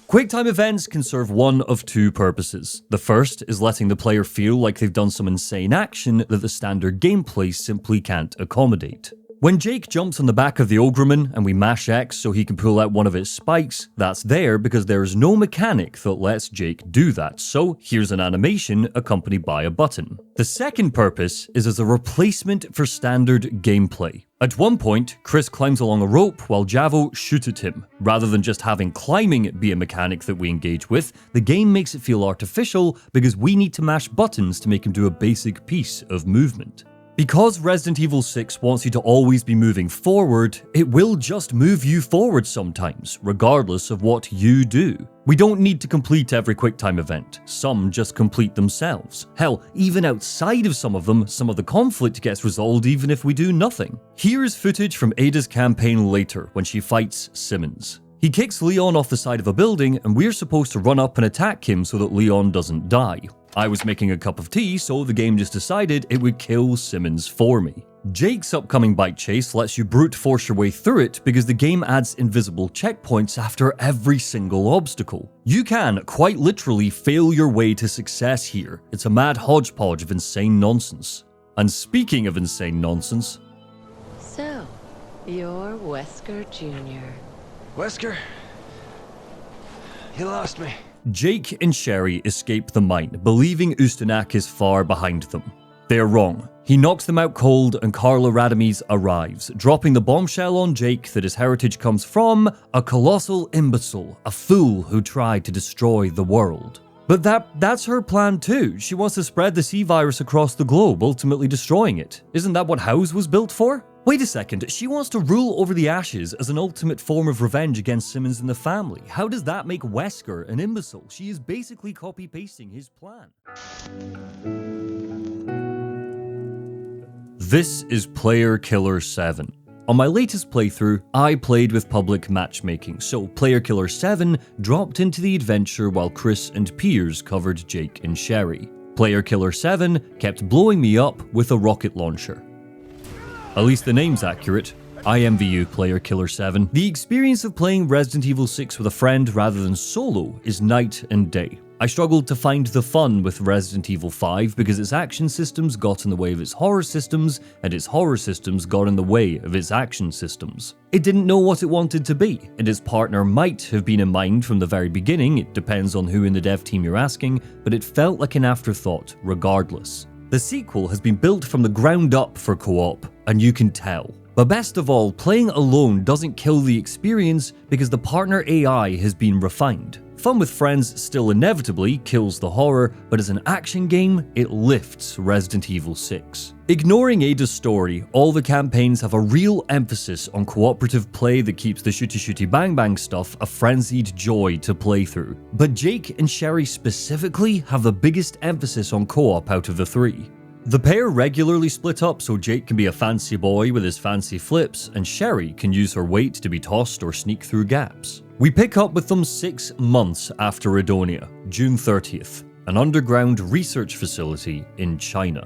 QuickTime events can serve one of two purposes. The first is letting the player feel like they've done some insane action that the standard gameplay simply can't accommodate. When Jake jumps on the back of the Ogreman and we mash X so he can pull out one of its spikes, that's there because there is no mechanic that lets Jake do that, so here's an animation accompanied by a button. The second purpose is as a replacement for standard gameplay. At one point, Chris climbs along a rope while Javo shoots at him. Rather than just having climbing be a mechanic that we engage with, the game makes it feel artificial because we need to mash buttons to make him do a basic piece of movement. Because Resident Evil 6 wants you to always be moving forward, it will just move you forward sometimes, regardless of what you do. We don't need to complete every QuickTime event, some just complete themselves. Hell, even outside of some of them, some of the conflict gets resolved even if we do nothing. Here is footage from Ada's campaign later, when she fights Simmons. He kicks Leon off the side of a building, and we're supposed to run up and attack him so that Leon doesn't die. I was making a cup of tea, so the game just decided it would kill Simmons for me. Jake's upcoming bike chase lets you brute force your way through it because the game adds invisible checkpoints after every single obstacle. You can, quite literally, fail your way to success here. It's a mad hodgepodge of insane nonsense. And speaking of insane nonsense... So, you're Wesker Jr. Wesker? You lost me. Jake and Sherry escape the mine, believing Ustanak is far behind them. They are wrong. He knocks them out cold and Carla Radames arrives, dropping the bombshell on Jake that his heritage comes from a colossal imbecile, a fool who tried to destroy the world. But that's her plan too. She wants to spread the C virus across the globe, ultimately destroying it. Isn't that what House was built for? Wait a second, she wants to rule over the Ashes as an ultimate form of revenge against Simmons and the family. How does that make Wesker an imbecile? She is basically copy-pasting his plan. This is Player Killer 7. On my latest playthrough, I played with public matchmaking, so Player Killer 7 dropped into the adventure while Chris and Piers covered Jake and Sherry. Player Killer 7 kept blowing me up with a rocket launcher. At least the name's accurate. I envy you, Player Killer 7. The experience of playing Resident Evil 6 with a friend rather than solo is night and day. I struggled to find the fun with Resident Evil 5 because its action systems got in the way of its horror systems, and its horror systems got in the way of its action systems. It didn't know what it wanted to be, and its partner might have been in mind from the very beginning, it depends on who in the dev team you're asking, but it felt like an afterthought regardless. The sequel has been built from the ground up for co-op, and you can tell. But best of all, playing alone doesn't kill the experience because the partner AI has been refined. Fun with friends still inevitably kills the horror, but as an action game, it lifts Resident Evil 6. Ignoring Ada's story, all the campaigns have a real emphasis on cooperative play that keeps the shooty bang bang stuff a frenzied joy to play through. But Jake and Sherry specifically have the biggest emphasis on co-op out of the three. The pair regularly split up so Jake can be a fancy boy with his fancy flips, and Sherry can use her weight to be tossed or sneak through gaps. We pick up with them 6 months after Edonia, June 30th, an underground research facility in China.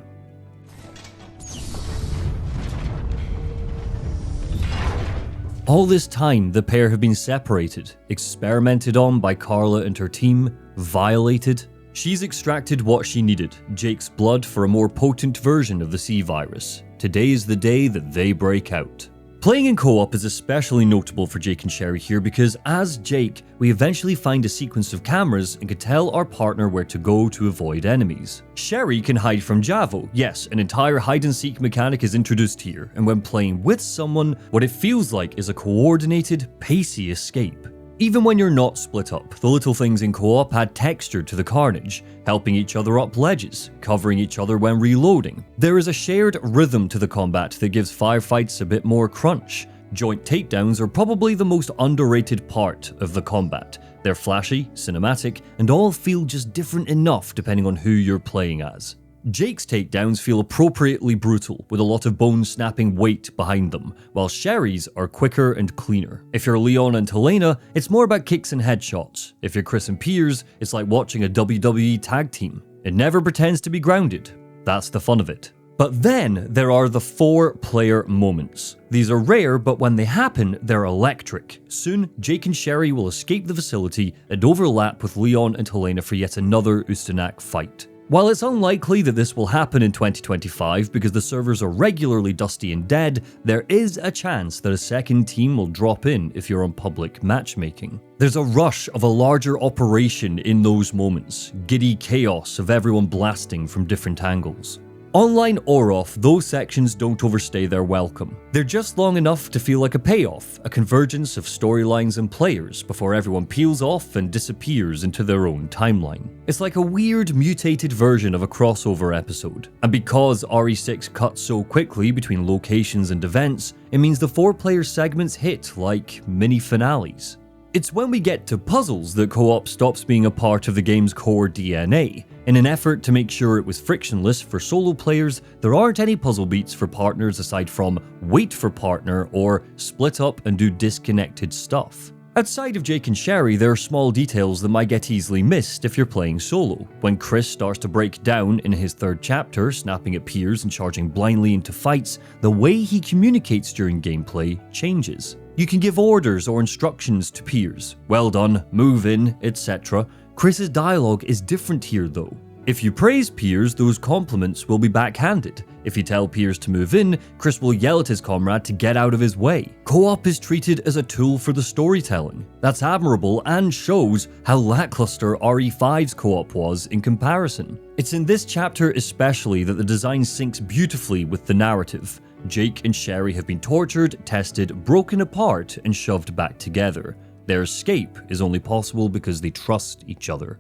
All this time, the pair have been separated, experimented on by Carla and her team, violated. She's extracted what she needed, Jake's blood, for a more potent version of the C virus. Today is the day that they break out. Playing in co-op is especially notable for Jake and Sherry here because as Jake, we eventually find a sequence of cameras and can tell our partner where to go to avoid enemies. Sherry can hide from Javo. Yes, an entire hide-and-seek mechanic is introduced here, and when playing with someone, what it feels like is a coordinated, pacey escape. Even when you're not split up, the little things in co-op add texture to the carnage, helping each other up ledges, covering each other when reloading. There is a shared rhythm to the combat that gives firefights a bit more crunch. Joint takedowns are probably the most underrated part of the combat. They're flashy, cinematic, and all feel just different enough depending on who you're playing as. Jake's takedowns feel appropriately brutal, with a lot of bone-snapping weight behind them, while Sherry's are quicker and cleaner. If you're Leon and Helena, it's more about kicks and headshots. If you're Chris and Piers, it's like watching a WWE tag team. It never pretends to be grounded. That's the fun of it. But then there are the 4-player moments. These are rare, but when they happen, they're electric. Soon, Jake and Sherry will escape the facility and overlap with Leon and Helena for yet another Ustanak fight. While it's unlikely that this will happen in 2025 because the servers are regularly dusty and dead, there is a chance that a second team will drop in if you're on public matchmaking. There's a rush of a larger operation in those moments, giddy chaos of everyone blasting from different angles. Online or off, those sections don't overstay their welcome. They're just long enough to feel like a payoff, a convergence of storylines and players before everyone peels off and disappears into their own timeline. It's like a weird mutated version of a crossover episode. And because RE6 cuts so quickly between locations and events, it means the 4-player segments hit like mini finales. It's when we get to puzzles that co-op stops being a part of the game's core DNA. In an effort to make sure it was frictionless for solo players, there aren't any puzzle beats for partners aside from wait for partner or split up and do disconnected stuff. Outside of Jake and Sherry, there are small details that might get easily missed if you're playing solo. When Chris starts to break down in his 3rd chapter, snapping at peers and charging blindly into fights, the way he communicates during gameplay changes. You can give orders or instructions to peers. Well done, move in, etc. Chris's dialogue is different here though. If you praise Piers, those compliments will be backhanded. If you tell Piers to move in, Chris will yell at his comrade to get out of his way. Co-op is treated as a tool for the storytelling. That's admirable and shows how lackluster RE5's co-op was in comparison. It's in this chapter especially that the design syncs beautifully with the narrative. Jake and Sherry have been tortured, tested, broken apart, and shoved back together. Their escape is only possible because they trust each other.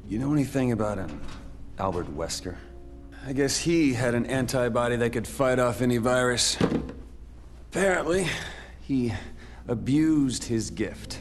You know anything about an Albert Wesker? I guess he had an antibody that could fight off any virus. Apparently, he abused his gift.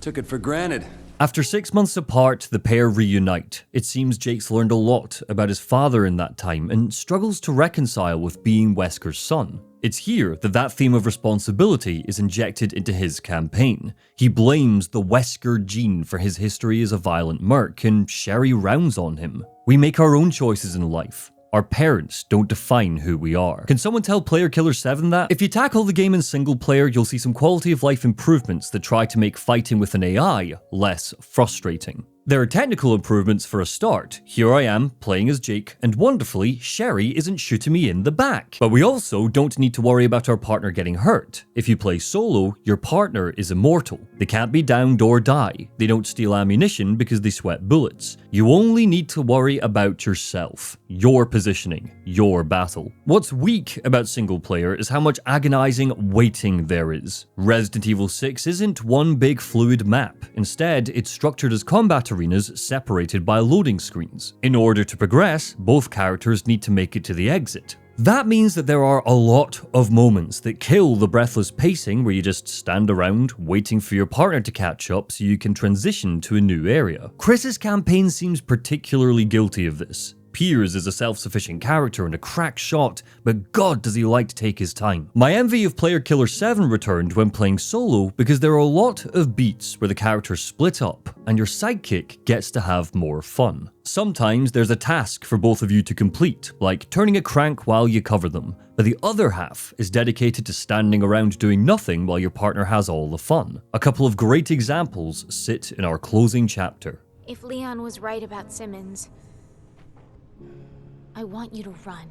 Took it for granted. After 6 months apart, the pair reunite. It seems Jake's learned a lot about his father in that time and struggles to reconcile with being Wesker's son. It's here that theme of responsibility is injected into his campaign. He blames the Wesker gene for his history as a violent merc, and Sherry rounds on him. We make our own choices in life. Our parents don't define who we are. Can someone tell Player Killer 7 that? If you tackle the game in single player, you'll see some quality of life improvements that try to make fighting with an AI less frustrating. There are technical improvements for a start. Here I am, playing as Jake, and wonderfully, Sherry isn't shooting me in the back. But we also don't need to worry about our partner getting hurt. If you play solo, your partner is immortal. They can't be downed or die. They don't steal ammunition because they sweat bullets. You only need to worry about yourself, your positioning, your battle. What's weak about single player is how much agonizing waiting there is. Resident Evil 6 isn't one big fluid map. Instead, it's structured as combat arenas separated by loading screens. In order to progress, both characters need to make it to the exit. That means that there are a lot of moments that kill the breathless pacing where you just stand around waiting for your partner to catch up so you can transition to a new area. Chris's campaign seems particularly guilty of this. Piers is a self-sufficient character and a crack shot, but god does he like to take his time. My envy of Player Killer 7 returned when playing solo because there are a lot of beats where the characters split up and your sidekick gets to have more fun. Sometimes there's a task for both of you to complete, like turning a crank while you cover them, but the other half is dedicated to standing around doing nothing while your partner has all the fun. A couple of great examples sit in our closing chapter. If Leon was right about Simmons, I want you to run.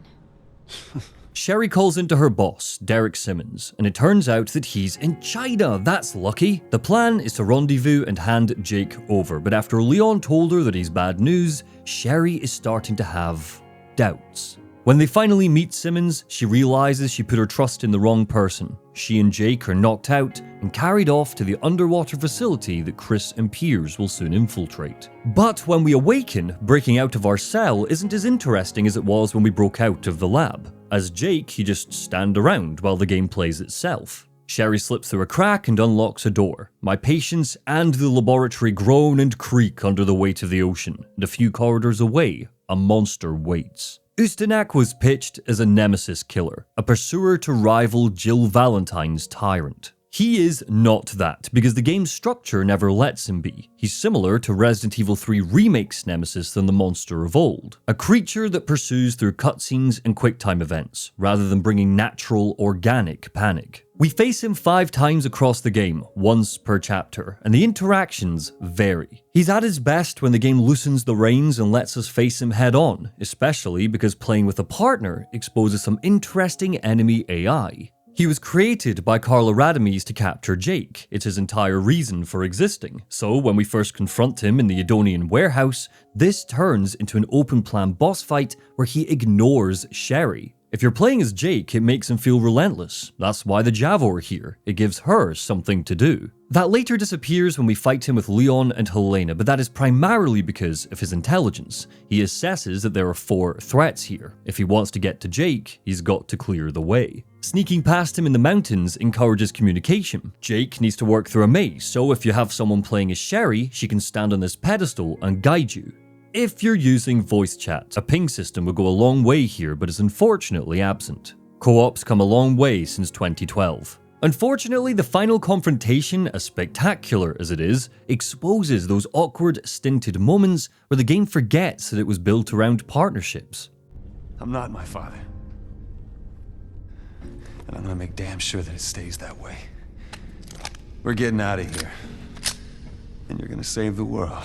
Sherry calls into her boss, Derek Simmons, and it turns out that he's in China. That's lucky. The plan is to rendezvous and hand Jake over, but after Leon told her that he's bad news, Sherry is starting to have doubts. When they finally meet Simmons, she realizes she put her trust in the wrong person. She and Jake are knocked out and carried off to the underwater facility that Chris and Piers will soon infiltrate. But when we awaken, breaking out of our cell isn't as interesting as it was when we broke out of the lab. As Jake, you just stand around while the game plays itself. Sherry slips through a crack and unlocks a door. My patience and the laboratory groan and creak under the weight of the ocean, and a few corridors away, a monster waits. Ustanak was pitched as a nemesis killer, a pursuer to rival Jill Valentine's tyrant. He is not that, because the game's structure never lets him be. He's similar to Resident Evil 3 Remake's nemesis than the monster of old, a creature that pursues through cutscenes and QuickTime events, rather than bringing natural, organic panic. We face him 5 times across the game, once per chapter, and the interactions vary. He's at his best when the game loosens the reins and lets us face him head on, especially because playing with a partner exposes some interesting enemy AI. He was created by Carla Radames to capture Jake. It's his entire reason for existing. So when we first confront him in the Edonian warehouse, this turns into an open-plan boss fight where he ignores Sherry. If you're playing as Jake, it makes him feel relentless. That's why the Javor are here. It gives her something to do. That later disappears when we fight him with Leon and Helena, but that is primarily because of his intelligence. He assesses that there are 4 threats here. If he wants to get to Jake, he's got to clear the way. Sneaking past him in the mountains encourages communication. Jake needs to work through a maze, so if you have someone playing as Sherry, she can stand on this pedestal and guide you. If you're using voice chat, a ping system would go a long way here, but is unfortunately absent. Co-op's come a long way since 2012. Unfortunately, the final confrontation, as spectacular as it is, exposes those awkward, stinted moments where the game forgets that it was built around partnerships. I'm not my father. And I'm gonna make damn sure that it stays that way. We're getting out of here. And you're gonna save the world.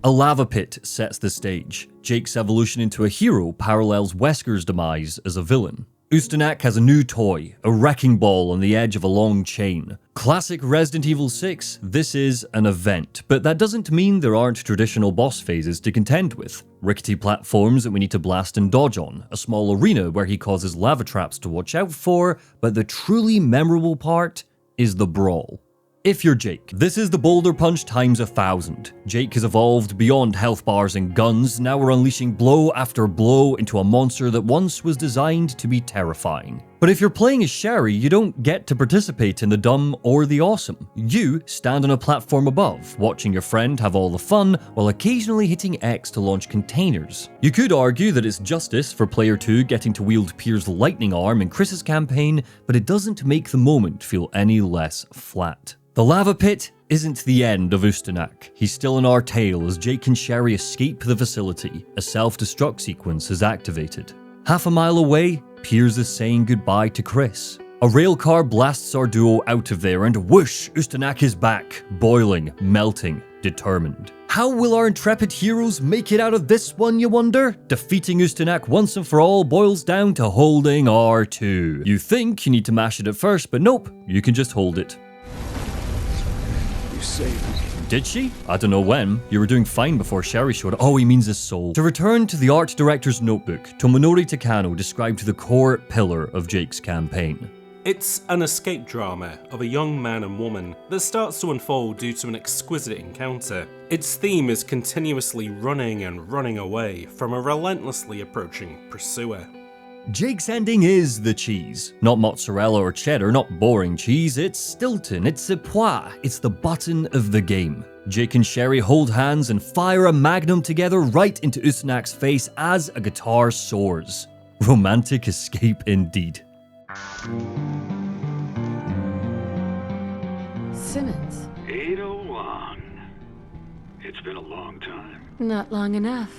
A lava pit sets the stage. Jake's evolution into a hero parallels Wesker's demise as a villain. Ustanak has a new toy, a wrecking ball on the edge of a long chain. Classic Resident Evil 6, this is an event, but that doesn't mean there aren't traditional boss phases to contend with. Rickety platforms that we need to blast and dodge on, a small arena where he causes lava traps to watch out for, but the truly memorable part is the brawl. If you're Jake, this is the boulder punch times 1,000. Jake has evolved beyond health bars and guns, now we're unleashing blow after blow into a monster that once was designed to be terrifying. But if you're playing as Sherry, you don't get to participate in the dumb or the awesome. You stand on a platform above, watching your friend have all the fun, while occasionally hitting X to launch containers. You could argue that it's justice for player 2 getting to wield Piers' lightning arm in Chris's campaign, but it doesn't make the moment feel any less flat. The lava pit isn't the end of Ustanak. He's still in our tale as Jake and Sherry escape the facility. A self-destruct sequence is activated. Half a mile away, Piers is saying goodbye to Chris. A railcar blasts our duo out of there and whoosh, Ustanak is back, boiling, melting, determined. How will our intrepid heroes make it out of this one, you wonder? Defeating Ustanak once and for all boils down to holding R2. You think you need to mash it at first, but nope, you can just hold it. You saved me. Did she? I don't know when. You were doing fine before Sherry showed up. Oh, he means his soul. To return to the art director's notebook, Tomonori Takano described the core pillar of Jake's campaign. It's an escape drama of a young man and woman that starts to unfold due to an exquisite encounter. Its theme is continuously running and running away from a relentlessly approaching pursuer. Jake's ending is the cheese. Not mozzarella or cheddar, not boring cheese, it's Stilton, it's a pois, it's the button of the game. Jake and Sherry hold hands and fire a magnum together right into Usanak's face as a guitar soars. Romantic escape indeed. Simmons. 801. It's been a long time. Not long enough.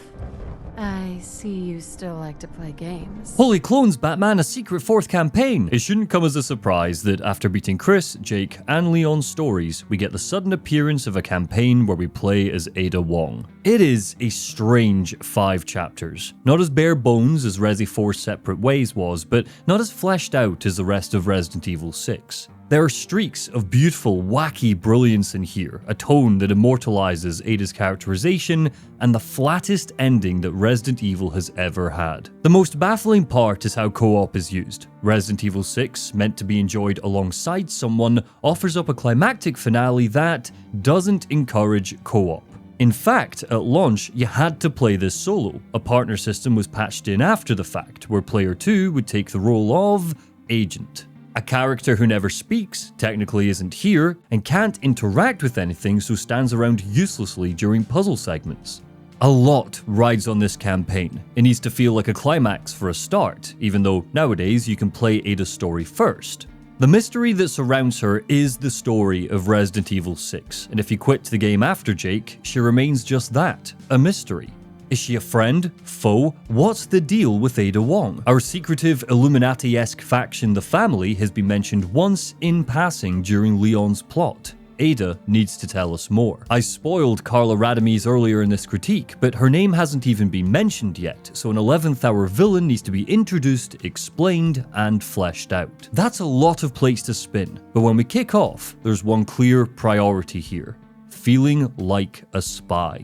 I see you still like to play games. Holy clones, Batman, a secret fourth campaign! It shouldn't come as a surprise that after beating Chris, Jake, and Leon's stories, we get the sudden appearance of a campaign where we play as Ada Wong. It is a strange 5 chapters. Not as bare bones as Resi 4's Separate Ways was, but not as fleshed out as the rest of Resident Evil 6. There are streaks of beautiful, wacky brilliance in here, a tone that immortalizes Ada's characterization, and the flattest ending that Resident Evil has ever had. The most baffling part is how co-op is used. Resident Evil 6, meant to be enjoyed alongside someone, offers up a climactic finale that doesn't encourage co-op. In fact, at launch, you had to play this solo. A partner system was patched in after the fact, where player 2 would take the role of Agent. A character who never speaks, technically isn't here, and can't interact with anything, so stands around uselessly during puzzle segments. A lot rides on this campaign. It needs to feel like a climax for a start, even though nowadays you can play Ada's story first. The mystery that surrounds her is the story of Resident Evil 6, and if you quit the game after Jake, she remains just that, a mystery. Is she a friend? Foe? What's the deal with Ada Wong? Our secretive Illuminati-esque faction, the Family, has been mentioned once in passing during Leon's plot. Ada needs to tell us more. I spoiled Carla Radomys earlier in this critique, but her name hasn't even been mentioned yet, so an 11th hour villain needs to be introduced, explained, and fleshed out. That's a lot of plates to spin, but when we kick off, there's one clear priority here: feeling like a spy.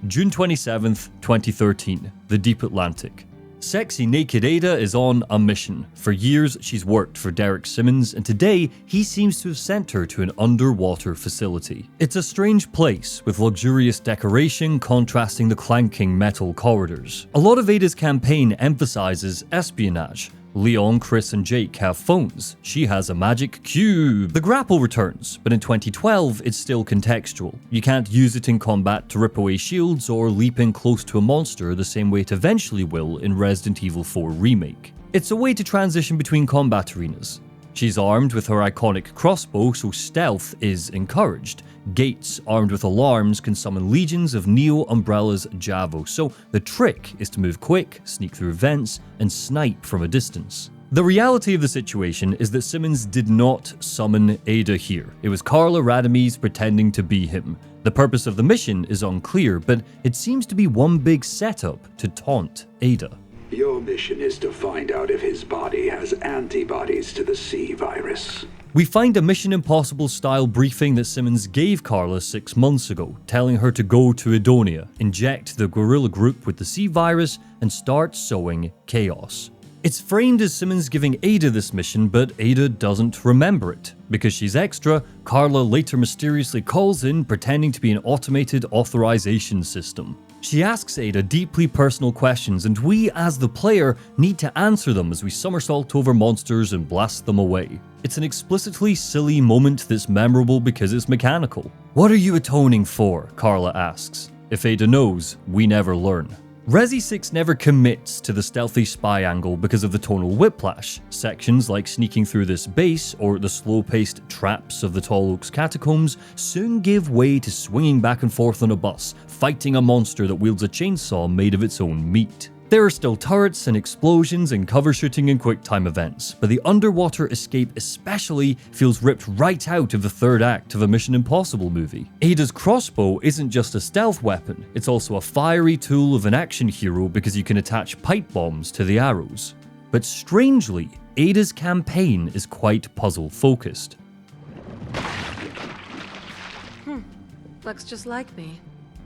June 27th, 2013, the Deep Atlantic. Sexy naked Ada is on a mission. For years, she's worked for Derek Simmons, and today, he seems to have sent her to an underwater facility. It's a strange place, with luxurious decoration contrasting the clanking metal corridors. A lot of Ada's campaign emphasizes espionage. Leon, Chris, and Jake have phones. She has a magic cube. The grapple returns, but in 2012, it's still contextual. You can't use it in combat to rip away shields or leap in close to a monster the same way it eventually will in Resident Evil 4 Remake. It's a way to transition between combat arenas. She's armed with her iconic crossbow, so stealth is encouraged. Gates, armed with alarms, can summon legions of Neo Umbrella's Javo, so the trick is to move quick, sneak through vents, and snipe from a distance. The reality of the situation is that Simmons did not summon Ada here. It was Carla Radomys pretending to be him. The purpose of the mission is unclear, but it seems to be one big setup to taunt Ada. Your mission is to find out if his body has antibodies to the C virus. We find a Mission Impossible style briefing that Simmons gave Carla 6 months ago, telling her to go to Edonia, inject the guerrilla group with the C virus, and start sowing chaos. It's framed as Simmons giving Ada this mission, but Ada doesn't remember it. Because she's extra, Carla later mysteriously calls in, pretending to be an automated authorization system. She asks Ada deeply personal questions, and we, as the player, need to answer them as we somersault over monsters and blast them away. It's an explicitly silly moment that's memorable because it's mechanical. "What are you atoning for?" Carla asks. If Ada knows, we never learn. Resi 6 never commits to the stealthy spy angle because of the tonal whiplash. Sections like sneaking through this base or the slow-paced traps of the Tall Oaks catacombs soon give way to swinging back and forth on a bus, fighting a monster that wields a chainsaw made of its own meat. There are still turrets and explosions and cover shooting and quick-time events, but the underwater escape especially feels ripped right out of the third act of a Mission Impossible movie. Ada's crossbow isn't just a stealth weapon, it's also a fiery tool of an action hero because you can attach pipe bombs to the arrows. But strangely, Ada's campaign is quite puzzle-focused. Looks just like me.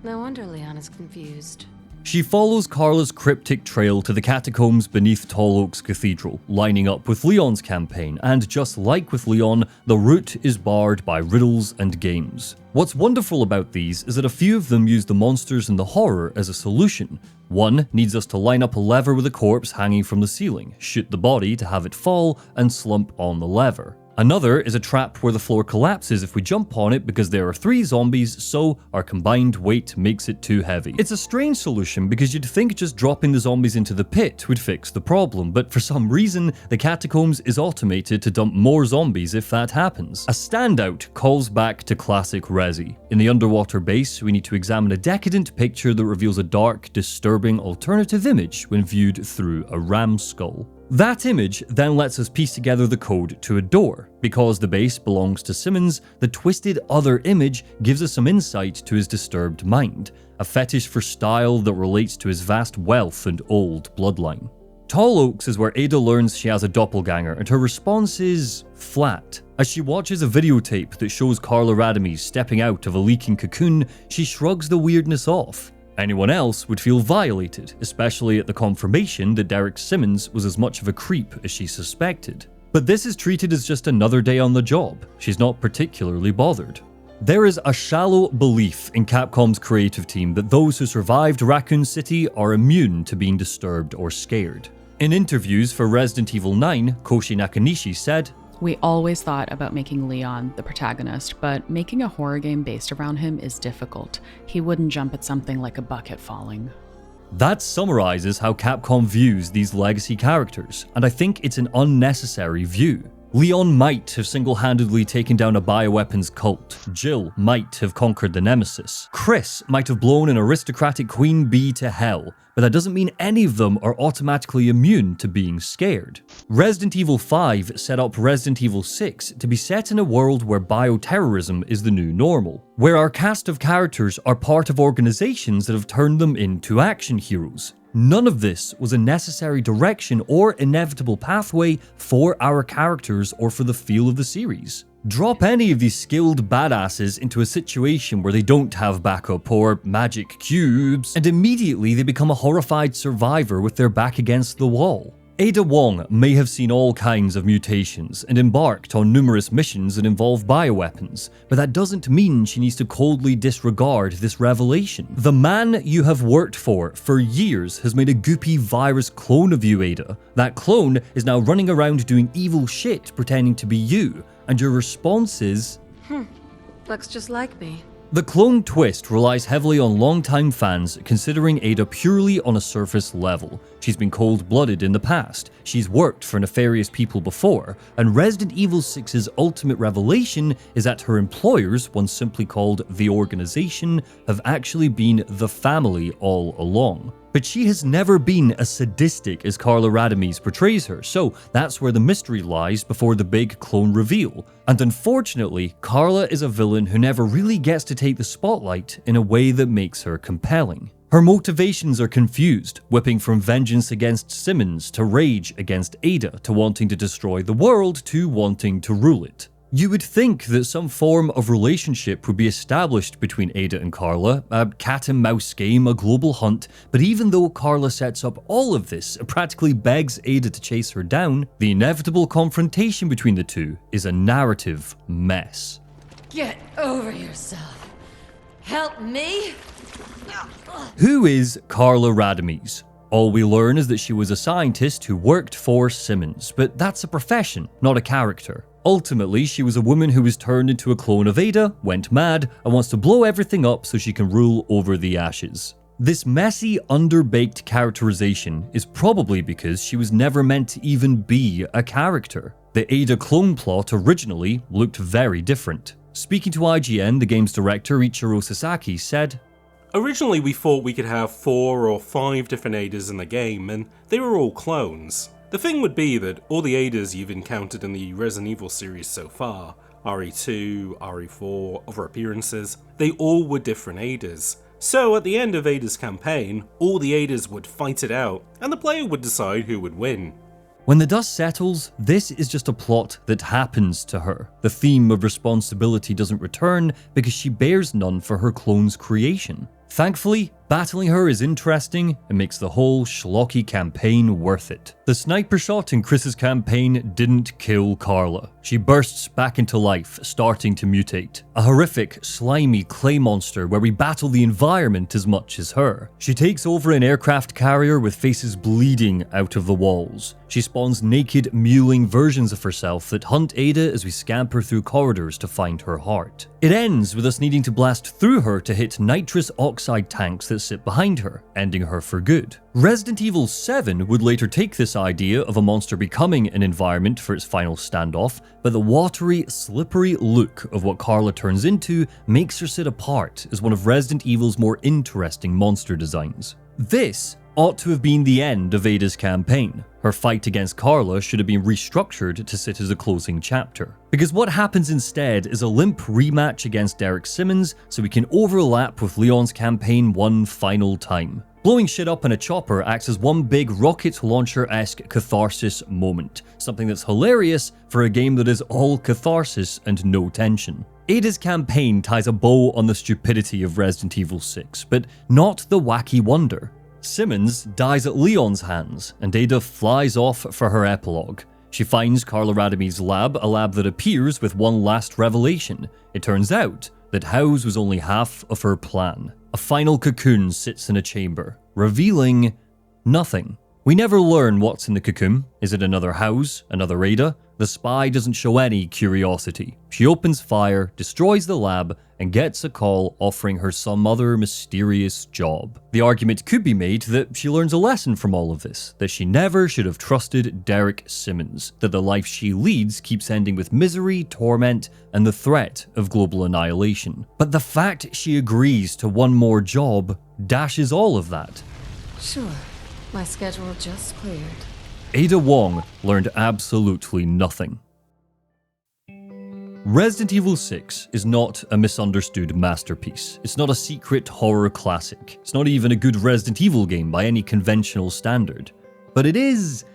No wonder Leon is confused. She follows Carla's cryptic trail to the catacombs beneath Tall Oaks Cathedral, lining up with Leon's campaign, and just like with Leon, the route is barred by riddles and games. What's wonderful about these is that a few of them use the monsters and the horror as a solution. One needs us to line up a lever with a corpse hanging from the ceiling, shoot the body to have it fall, and slump on the lever. Another is a trap where the floor collapses if we jump on it because there are 3 zombies, so our combined weight makes it too heavy. It's a strange solution because you'd think just dropping the zombies into the pit would fix the problem, but for some reason, the catacombs is automated to dump more zombies if that happens. A standout calls back to classic Resi. In the underwater base, we need to examine a decadent picture that reveals a dark, disturbing alternative image when viewed through a ram skull. That image then lets us piece together the code to a door. Because the base belongs to Simmons, the twisted other image gives us some insight to his disturbed mind, a fetish for style that relates to his vast wealth and old bloodline. Tall Oaks is where Ada learns she has a doppelganger, and her response is flat. As she watches a videotape that shows Carla Radames stepping out of a leaking cocoon, she shrugs the weirdness off. Anyone else would feel violated, especially at the confirmation that Derek Simmons was as much of a creep as she suspected. But this is treated as just another day on the job. She's not particularly bothered. There is a shallow belief in Capcom's creative team that those who survived Raccoon City are immune to being disturbed or scared. In interviews for Resident Evil 9, Koshi Nakanishi said, "We always thought about making Leon the protagonist, but making a horror game based around him is difficult. He wouldn't jump at something like a bucket falling." That summarizes how Capcom views these legacy characters, and I think it's an unnecessary view. Leon might have single-handedly taken down a bioweapons cult. Jill might have conquered the Nemesis. Chris might have blown an aristocratic queen bee to hell, but that doesn't mean any of them are automatically immune to being scared. Resident Evil 5 set up Resident Evil 6 to be set in a world where bioterrorism is the new normal, where our cast of characters are part of organizations that have turned them into action heroes. None of this was a necessary direction or inevitable pathway for our characters or for the feel of the series. Drop any of these skilled badasses into a situation where they don't have backup or magic cubes, and immediately they become a horrified survivor with their back against the wall. Ada Wong may have seen all kinds of mutations and embarked on numerous missions that involve bioweapons, but that doesn't mean she needs to coldly disregard this revelation. The man you have worked for years has made a goopy virus clone of you, Ada. That clone is now running around doing evil shit pretending to be you, and your response is, Looks just like me. The clone twist relies heavily on longtime fans considering Ada purely on a surface level. She's been cold-blooded in the past, she's worked for nefarious people before, and Resident Evil 6's ultimate revelation is that her employers, once simply called the Organization, have actually been the family all along. But she has never been as sadistic as Carla Radames portrays her, so that's where the mystery lies before the big clone reveal. And unfortunately, Carla is a villain who never really gets to take the spotlight in a way that makes her compelling. Her motivations are confused, whipping from vengeance against Simmons to rage against Ada to wanting to destroy the world to wanting to rule it. You would think that some form of relationship would be established between Ada and Carla, a cat-and-mouse game, a global hunt, but even though Carla sets up all of this and practically begs Ada to chase her down, the inevitable confrontation between the two is a narrative mess. Get over yourself. Help me? Who is Carla Radames? All we learn is that she was a scientist who worked for Simmons, but that's a profession, not a character. Ultimately, she was a woman who was turned into a clone of Ada, went mad, and wants to blow everything up so she can rule over the ashes. This messy, underbaked characterization is probably because she was never meant to even be a character. The Ada clone plot originally looked very different. Speaking to IGN, the game's director Ichiro Sasaki said, Originally we thought we could have 4 or 5 different Adas in the game, and they were all clones. The thing would be that all the Adas you've encountered in the Resident Evil series so far, RE2, RE4, other appearances, they all were different Adas. So at the end of Ada's campaign, all the Adas would fight it out, and the player would decide who would win. When the dust settles, this is just a plot that happens to her. The theme of responsibility doesn't return because she bears none for her clone's creation. Thankfully, battling her is interesting and makes the whole schlocky campaign worth it. The sniper shot in Chris's campaign didn't kill Carla. She bursts back into life, starting to mutate. A horrific, slimy clay monster where we battle the environment as much as her. She takes over an aircraft carrier with faces bleeding out of the walls. She spawns naked, mewling versions of herself that hunt Ada as we scamper through corridors to find her heart. It ends with us needing to blast through her to hit nitrous oxide tanks that sit behind her, ending her for good. Resident Evil 7 would later take this idea of a monster becoming an environment for its final standoff, but the watery, slippery look of what Carla turns into makes her sit apart as one of Resident Evil's more interesting monster designs. This ought to have been the end of Ada's campaign. Her fight against Carla should have been restructured to sit as a closing chapter. Because what happens instead is a limp rematch against Derek Simmons so we can overlap with Leon's campaign one final time. Blowing shit up in a chopper acts as one big rocket launcher-esque catharsis moment, something that's hilarious for a game that is all catharsis and no tension. Ada's campaign ties a bow on the stupidity of Resident Evil 6, but not the wacky wonder. Simmons dies at Leon's hands, and Ada flies off for her epilogue. She finds Carla Radamy's lab, a lab that appears with one last revelation. It turns out that House was only half of her plan. A final cocoon sits in a chamber, revealing nothing. We never learn what's in the cocoon. Is it another House? Another Ada? The spy doesn't show any curiosity. She opens fire, destroys the lab, and gets a call offering her some other mysterious job. The argument could be made that she learns a lesson from all of this, that she never should have trusted Derek Simmons, that the life she leads keeps ending with misery, torment, and the threat of global annihilation. But the fact she agrees to one more job dashes all of that. Sure. My schedule just cleared. Ada Wong learned absolutely nothing. Resident Evil 6 is not a misunderstood masterpiece. It's not a secret horror classic. It's not even a good Resident Evil game by any conventional standard. But it is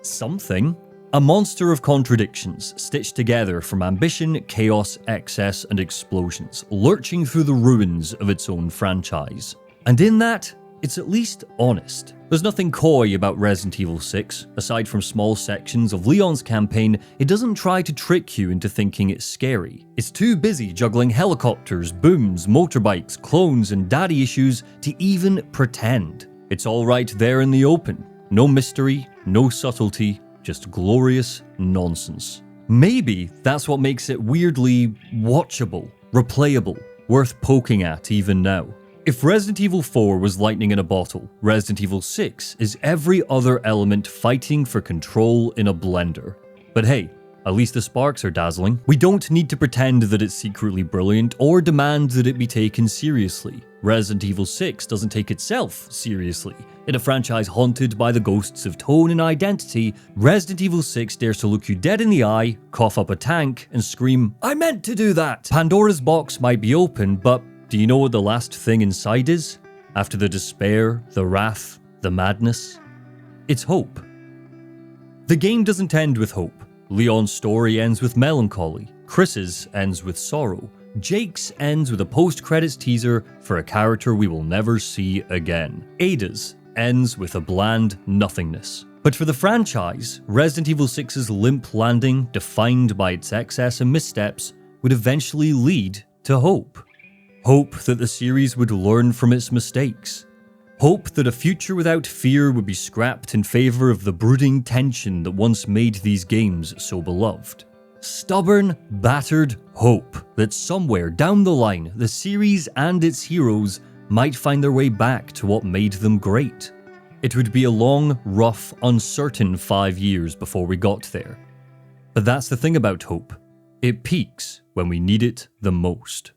something. A monster of contradictions, stitched together from ambition, chaos, excess, and explosions, lurching through the ruins of its own franchise. And in that, it's at least honest. There's nothing coy about Resident Evil 6. Aside from small sections of Leon's campaign, it doesn't try to trick you into thinking it's scary. It's too busy juggling helicopters, booms, motorbikes, clones, and daddy issues to even pretend. It's all right there in the open. No mystery, no subtlety, just glorious nonsense. Maybe that's what makes it weirdly watchable, replayable, worth poking at even now. If Resident Evil 4 was lightning in a bottle, Resident Evil 6 is every other element fighting for control in a blender. But hey, at least the sparks are dazzling. We don't need to pretend that it's secretly brilliant or demand that it be taken seriously. Resident Evil 6 doesn't take itself seriously. In a franchise haunted by the ghosts of tone and identity, Resident Evil 6 dares to look you dead in the eye, cough up a tank, and scream, "I meant to do that!" Pandora's box might be open, but do you know what the last thing inside is? After the despair, the wrath, the madness? It's hope. The game doesn't end with hope. Leon's story ends with melancholy. Chris's ends with sorrow. Jake's ends with a post-credits teaser for a character we will never see again. Ada's ends with a bland nothingness. But for the franchise, Resident Evil 6's limp landing, defined by its excess and missteps, would eventually lead to hope. Hope that the series would learn from its mistakes. Hope that a future without fear would be scrapped in favor of the brooding tension that once made these games so beloved. Stubborn, battered hope that somewhere down the line, the series and its heroes might find their way back to what made them great. It would be a long, rough, uncertain 5 years before we got there. But that's the thing about hope. It peaks when we need it the most.